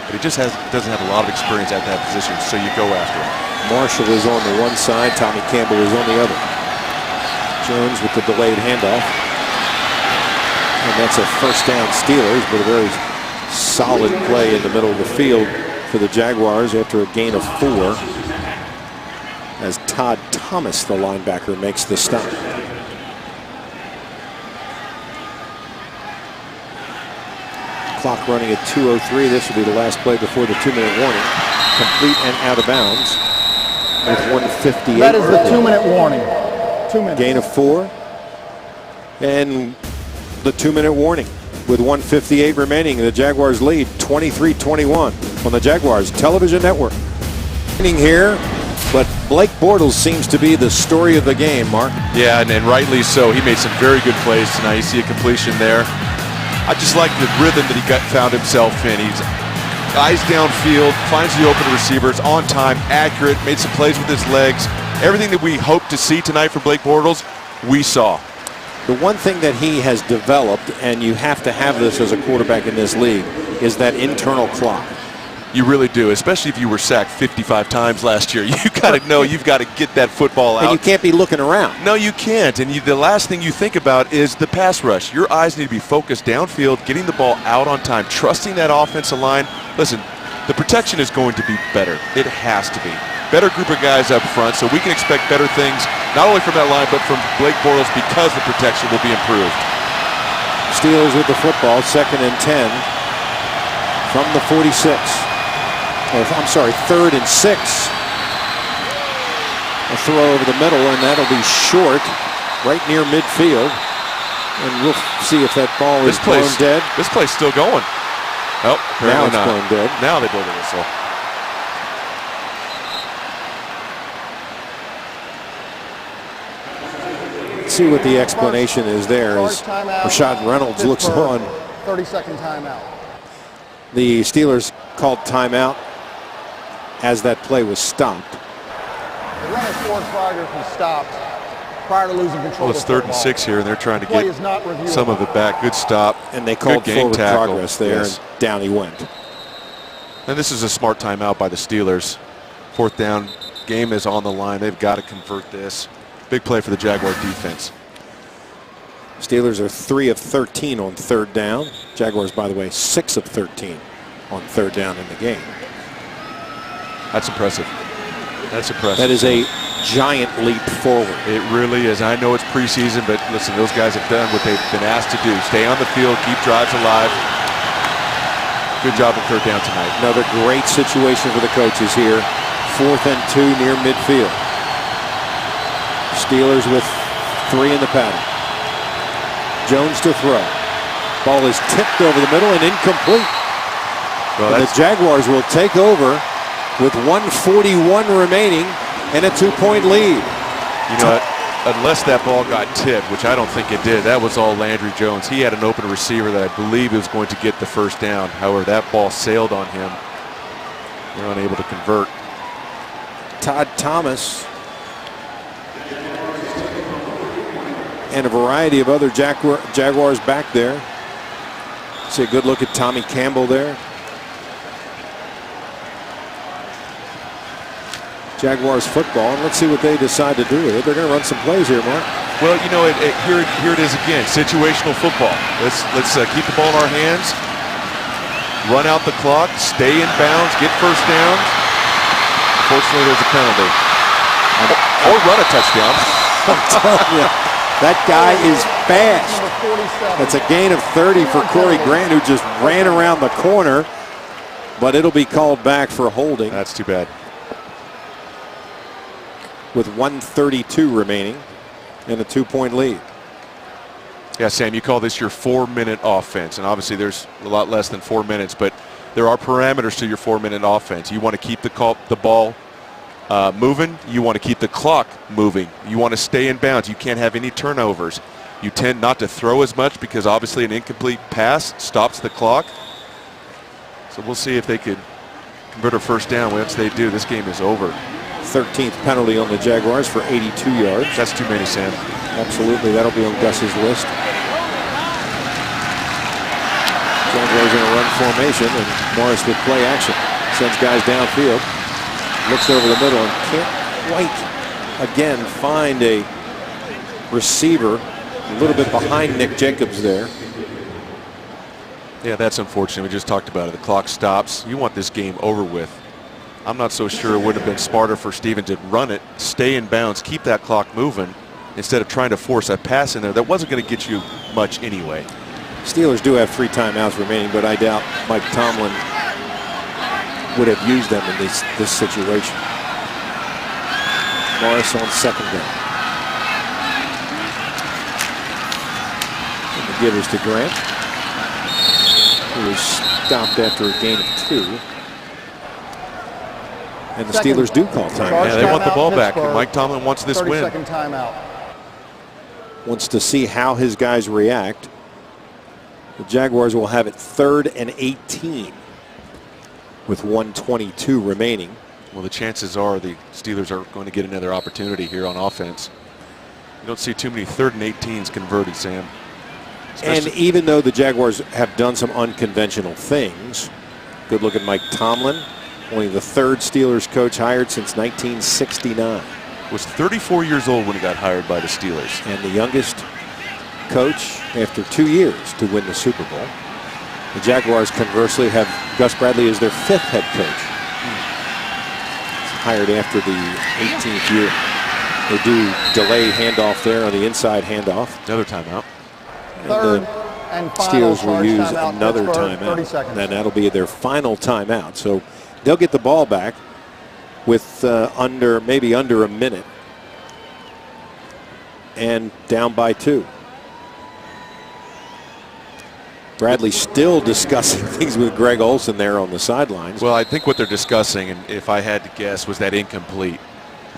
but he just doesn't have a lot of experience at that position, so you go after him. Marshall is on the one side, Tommy Campbell is on the other. Jones with the delayed handoff. And that's a first down Steelers, but a very solid play in the middle of the field for the Jaguars after a gain of 4 as Todd Thomas, the linebacker, makes the stop. Clock running at 2:03. This will be the last play before the 2-minute warning. Complete and out of bounds with 1:58. That is the 2-minute warning. 2 minutes. Gain of 4. And the 2-minute warning. With 1:58 remaining, the Jaguars lead 23-21 on the Jaguars Television Network. Here, but Blake Bortles seems to be the story of the game, Mark. Yeah, and rightly so. He made some very good plays tonight. You see a completion there. I just like the rhythm that he found himself in. He's eyes downfield, finds the open receivers, on time, accurate, made some plays with his legs. Everything that we hope to see tonight from Blake Bortles, we saw. The one thing that he has developed, and you have to have this as a quarterback in this league, is that internal clock. You really do, especially if you were sacked 55 times last year. You got to know you've got to get that football out. And you can't be looking around. No, you can't. And the last thing you think about is the pass rush. Your eyes need to be focused downfield, getting the ball out on time, trusting that offensive line. Listen, the protection is going to be better. It has to be. Better group of guys up front, so we can expect better things, not only from that line, but from Blake Bortles, because the protection will be improved. Steelers with the football, 2nd and 10 from the 46. I'm sorry, 3rd and 6. A throw over the middle, and that'll be short, right near midfield. And we'll see if that ball is blown dead. This play's still going. Oh, now it's not. blown dead. Now they blow the whistle. See what the explanation is there as Rashad Reynolds looks on. 30-second timeout. The Steelers called timeout as that play was stopped. The run has forced Frogger from stopped prior to losing control. Well, it's 3rd and 6 here, and they're trying to get some of it back. Good stop. And they called forward tackle. Progress there, and down he went. And this is a smart timeout by the Steelers. 4th down, game is on the line. They've got to convert this. Big play for the Jaguar defense. Steelers are 3 of 13 on 3rd down. Jaguars, by the way, 6 of 13 on 3rd down in the game. That's impressive. That's impressive. That is a giant leap forward. It really is. I know it's preseason, but listen, those guys have done what they've been asked to do. Stay on the field, keep drives alive. Good job on 3rd down tonight. Another great situation for the coaches here. 4th and 2 near midfield. Steelers with 3 in the pattern. Jones to throw. Ball is tipped over the middle and incomplete. Well, and the Jaguars will take over with 1:41 remaining and a 2-point lead. You know what? Unless that ball got tipped, which I don't think it did, that was all Landry Jones. He had an open receiver that I believe was going to get the first down. However, that ball sailed on him. They're unable to convert. Todd Thomas and a variety of other Jaguars back there. See a good look at Tommy Campbell there. Jaguars football, and let's see what they decide to do with it. They're going to run some plays here, Mark. Well, you know, here it is again, situational football. Let's keep the ball in our hands, run out the clock, stay in bounds, get first down. Unfortunately, there's a penalty. Or run a touchdown. I'm telling you, that guy is fast. That's a gain of 30 for Corey Grant, who just ran around the corner, but it'll be called back for holding. That's too bad. With 1:32 remaining and a 2-point lead. Yeah, Sam, you call this your 4-minute offense, and obviously there's a lot less than 4 minutes, but there are parameters to your 4-minute offense. You want to keep the ball moving. You want to keep the clock moving. You want to stay in bounds. You can't have any turnovers. You tend not to throw as much because obviously an incomplete pass stops the clock. So we'll see if they could convert a first down. Once they do, this game is over. 13th penalty on the Jaguars for 82 yards. That's too many, Sam. Absolutely, that'll be on Gus's list. Jaguars in a run formation, and Morris with play action. Sends guys downfield. Looks over the middle and can't quite, again, find a receiver. A little bit behind Nick Jacobs there. Yeah, that's unfortunate. We just talked about it. The clock stops. You want this game over with. I'm not so sure it would have been smarter for Steven to run it, stay in bounds, keep that clock moving, instead of trying to force a pass in there that wasn't going to get you much anyway. Steelers do have 3 timeouts remaining, but I doubt Mike Tomlin would have used them in this situation. Morris on second down. And the give is to Grant, who was stopped after a gain of 2. And the Steelers do call timeout. Yeah, they want the ball back. Mike Tomlin wants this win. 30-second timeout. Wants to see how his guys react. The Jaguars will have it 3rd and 18 with 1:22 remaining. Well, the chances are the Steelers are going to get another opportunity here on offense. You don't see too many 3rd and 18s converted, Sam. And even though the Jaguars have done some unconventional things, good look at Mike Tomlin, only the 3rd Steelers coach hired since 1969. Was 34 years old when he got hired by the Steelers. And the youngest coach after 2 years to win the Super Bowl. The Jaguars, conversely, have Gus Bradley as their 5th head coach. Hired after the 18th year. They do delay handoff there on the inside handoff. Another timeout. Third and final. Steelers will use another timeout. Then that'll be their final timeout. So they'll get the ball back with maybe under a minute and down by 2. Bradley still discussing things with Greg Olsen there on the sidelines. Well, I think what they're discussing, and if I had to guess, was that incomplete.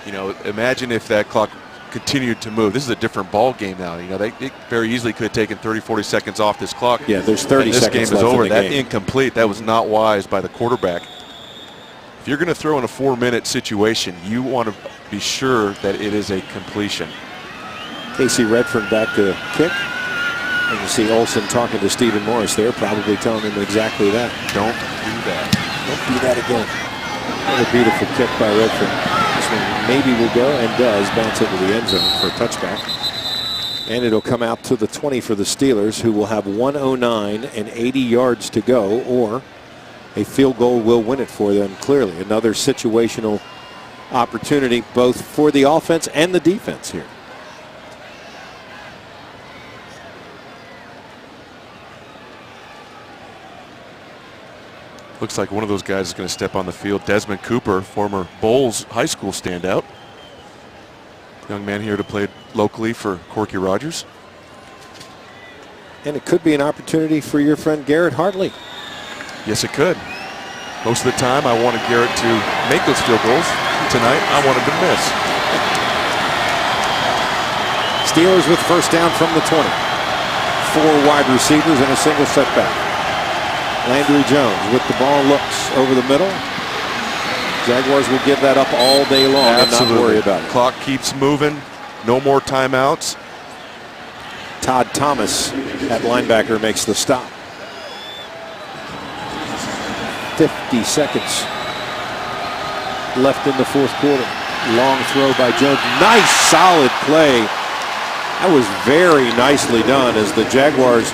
You know, imagine if that clock continued to move. This is a different ball game now. You know, they very easily could have taken 30, 40 seconds off this clock. Yeah, there's 30 this seconds game is left over. in the That game. incomplete, that was not wise by the quarterback. If you're going to throw in a 4-minute situation, you want to be sure that it is a completion. Casey Redford back to kick. And you see Olsen talking to Stephen Morris there, probably telling him exactly that. Don't do that. Don't do that again. What a beautiful kick by Redford. This one maybe will go, and does, bounce into the end zone for a touchback. And it'll come out to the 20 for the Steelers, who will have 109 and 80 yards to go, or a field goal will win it for them clearly. Another situational opportunity both for the offense and the defense here. Looks like one of those guys is going to step on the field. Desmond Cooper, former Bowles High School standout. Young man here to play locally for Corky Rogers. And it could be an opportunity for your friend Garrett Hartley. Yes, it could. Most of the time, I wanted Garrett to make those field goals. Tonight, I wanted to miss. Steelers with first down from the 20. 4 wide receivers and a single setback. Landry Jones with the ball, looks over the middle. Jaguars will give that up all day long. Absolutely. And not worry about it. Clock keeps moving. No more timeouts. Todd Thomas at linebacker makes the stop. 50 seconds left in the 4th quarter. Long throw by Jones. Nice solid play. That was very nicely done as the Jaguars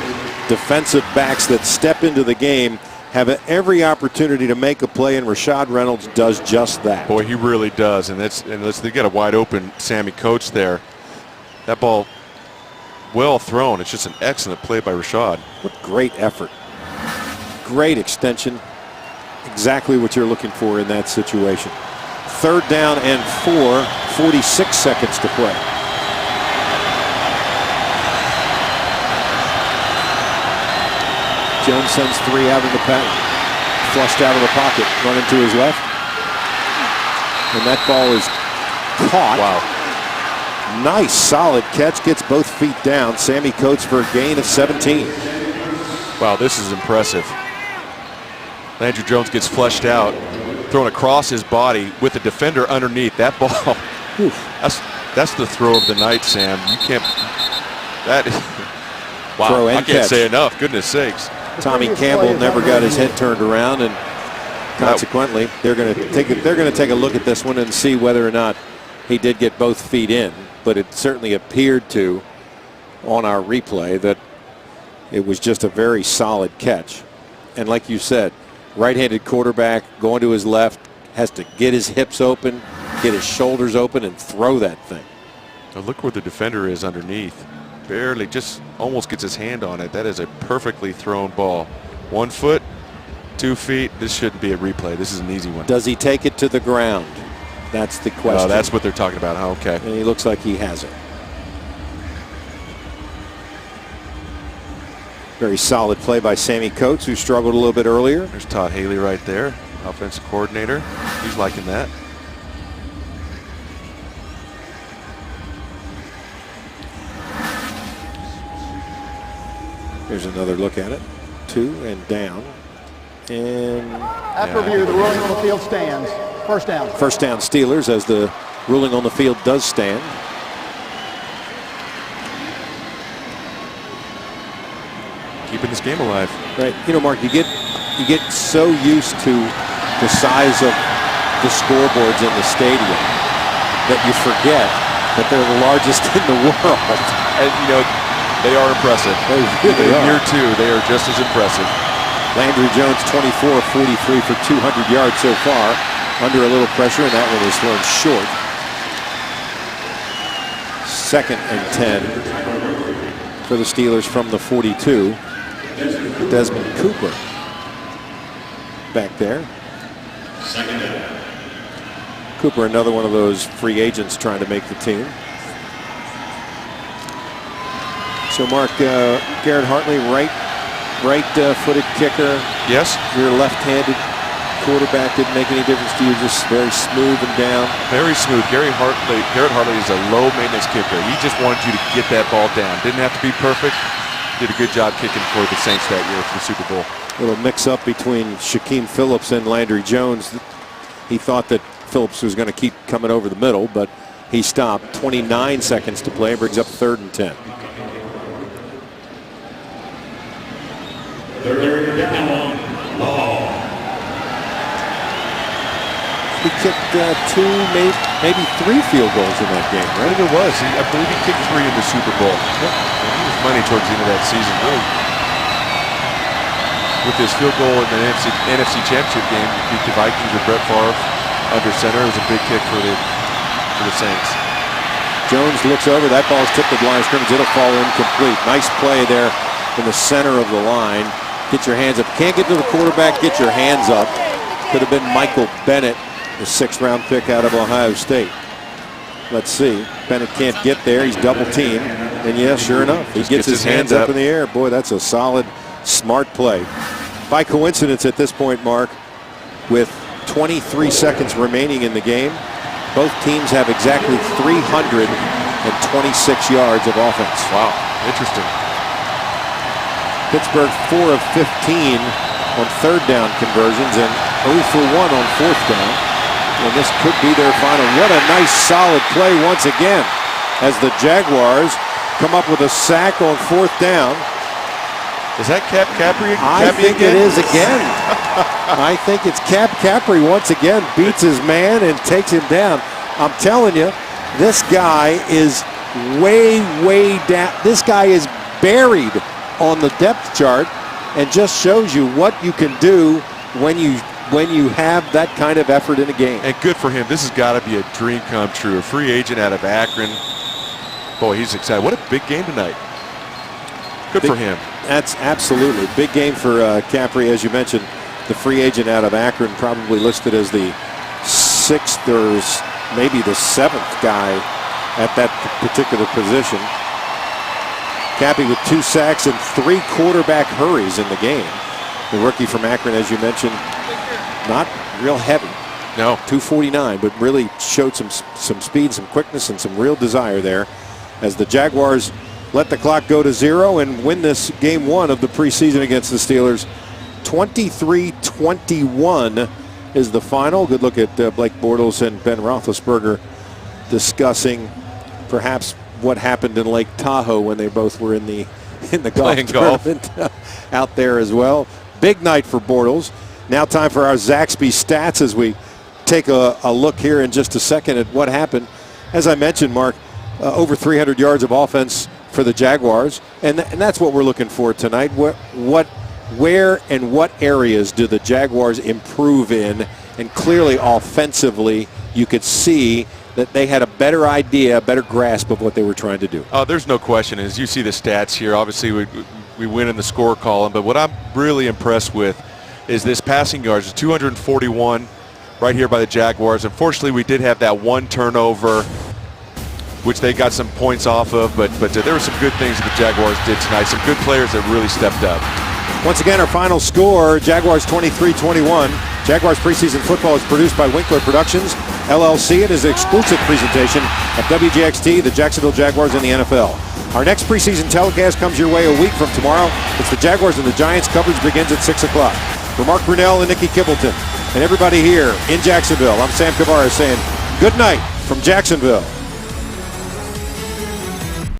defensive backs that step into the game have every opportunity to make a play, and Rashad Reynolds does just that. Boy, he really does, and they got a wide open Sammy Coates there. That ball, well thrown. It's just an excellent play by Rashad. What great effort. Great extension. Exactly what you're looking for in that situation. 3rd down and 4, 46 seconds to play. Jones sends 3 out of the pack, flushed out of the pocket, running to his left. And that ball is caught. Wow. Nice, solid catch, gets both feet down. Sammy Coates for a gain of 17. Wow, this is impressive. Landry Jones gets flushed out, thrown across his body with the defender underneath. That ball, that's the throw of the night, Sam. You can't, that is, wow, Throw and I can't catch. say enough, goodness sakes. Tommy Campbell never got his head turned around, and consequently, they're going to take a look at this one and see whether or not he did get both feet in. But it certainly appeared to, on our replay, that it was just a very solid catch. And like you said, right-handed quarterback going to his left, has to get his hips open, get his shoulders open, and throw that thing. Now look where the defender is underneath. Barely, just almost gets his hand on it. That is a perfectly thrown ball. 1 foot, 2 feet. This shouldn't be a replay. This is an easy one. Does he take it to the ground? That's the question. Oh, that's what they're talking about. Oh, okay. And he looks like he has it. Very solid play by Sammy Coates, who struggled a little bit earlier. There's Todd Haley right there, offensive coordinator. He's liking that. Here's another look at it. 2 and down. And After review, the ruling on the field stands. First down. First down Steelers, as the ruling on the field does stand. Keeping this game alive. Right. You know, Mark, you get so used to the size of the scoreboards in the stadium that you forget that they're the largest in the world. And, you know, they are impressive. They really in are. year 2, they are just as impressive. Landry Jones, 24-43 for 200 yards so far. Under a little pressure, and that one is thrown short. 2nd and 10 for the Steelers from the 42. Desmond Cooper back there. Cooper, another one of those free agents trying to make the team. So, Mark, Garrett Hartley, right-footed kicker. Yes. Your left-handed quarterback didn't make any difference to you, just very smooth and down. Very smooth. Garrett Hartley is a low-maintenance kicker. He just wanted you to get that ball down. Didn't have to be perfect. Did a good job kicking for the Saints that year for the Super Bowl. A little mix-up between Shaquem Phillips and Landry Jones. He thought that Phillips was going to keep coming over the middle, but he stopped. 29 seconds to play, brings up 3rd and 10. He kicked 2, maybe 3 field goals in that game, right? I think it was. I believe he kicked 3 in the Super Bowl. Yep. He was money towards the end of that season, really. With his field goal in the NFC Championship game, he beat the Vikings with Brett Favre under center. It was a big kick for the Saints. Jones looks over. That ball's tipped at the line of scrimmage. It'll fall incomplete. Nice play there in the center of the line. Get your hands up. Can't get to the quarterback. Get your hands up. Could have been Michael Bennett, the 6th-round pick out of Ohio State. Let's see. Bennett can't get there. He's double teamed. And yeah, sure enough, he gets his hands up in the air. Boy, that's a solid, smart play. By coincidence at this point, Mark, with 23 seconds remaining in the game, both teams have exactly 326 yards of offense. Wow, interesting. Pittsburgh 4 of 15 on 3rd down conversions and 0 for 1 on 4th down. And this could be their final. What a nice solid play once again as the Jaguars come up with a sack on 4th down. Is that Cap Capri? I think it is again. I think it's Cap Capri once again, beats his man and takes him down. I'm telling you, this guy is way down. This guy is buried on the depth chart. and just shows you what you can do when you have that kind of effort in a game. And good for him. This has got to be a dream come true. A free agent out of Akron. Boy, he's excited. What a big game tonight. Good for him. That's absolutely big game for Capri, as you mentioned. The free agent out of Akron, probably listed as the 6th or maybe the 7th guy at that particular position. Cappy with 2 sacks and 3 quarterback hurries in the game. The rookie from Akron, as you mentioned, not real heavy. No. 249, but really showed some speed, some quickness, and some real desire there as the Jaguars let the clock go to 0 and win this game 1 of the preseason against the Steelers. 23-21 is the final. Good look at Blake Bortles and Ben Roethlisberger discussing perhaps what happened in Lake Tahoe when they both were in the golf tournament out there as well. Big night for Bortles. Now time for our Zaxby stats as we take a look here in just a second at what happened. As I mentioned, Mark, over 300 yards of offense for the Jaguars, and that's what we're looking for tonight. Where and what areas do the Jaguars improve in? And clearly offensively, you could see that they had a better idea, a better grasp of what they were trying to do. There's no question. As you see the stats here, obviously we win in the score column, but what I'm really impressed with is this passing yards, 241 right here by the Jaguars. Unfortunately, we did have that 1 turnover, which they got some points off of, but there were some good things that the Jaguars did tonight. Some good players that really stepped up. Once again, our final score, Jaguars 23-21. Jaguars preseason football is produced by Winkler Productions, LLC. It is an exclusive presentation of WJXT, the Jacksonville Jaguars, and the NFL. Our next preseason telecast comes your way a week from tomorrow. It's the Jaguars and the Giants. Coverage begins at 6 o'clock. For Mark Brunell and Nikki Kibbleton and everybody here in Jacksonville, I'm Sam Kavares saying good night from Jacksonville.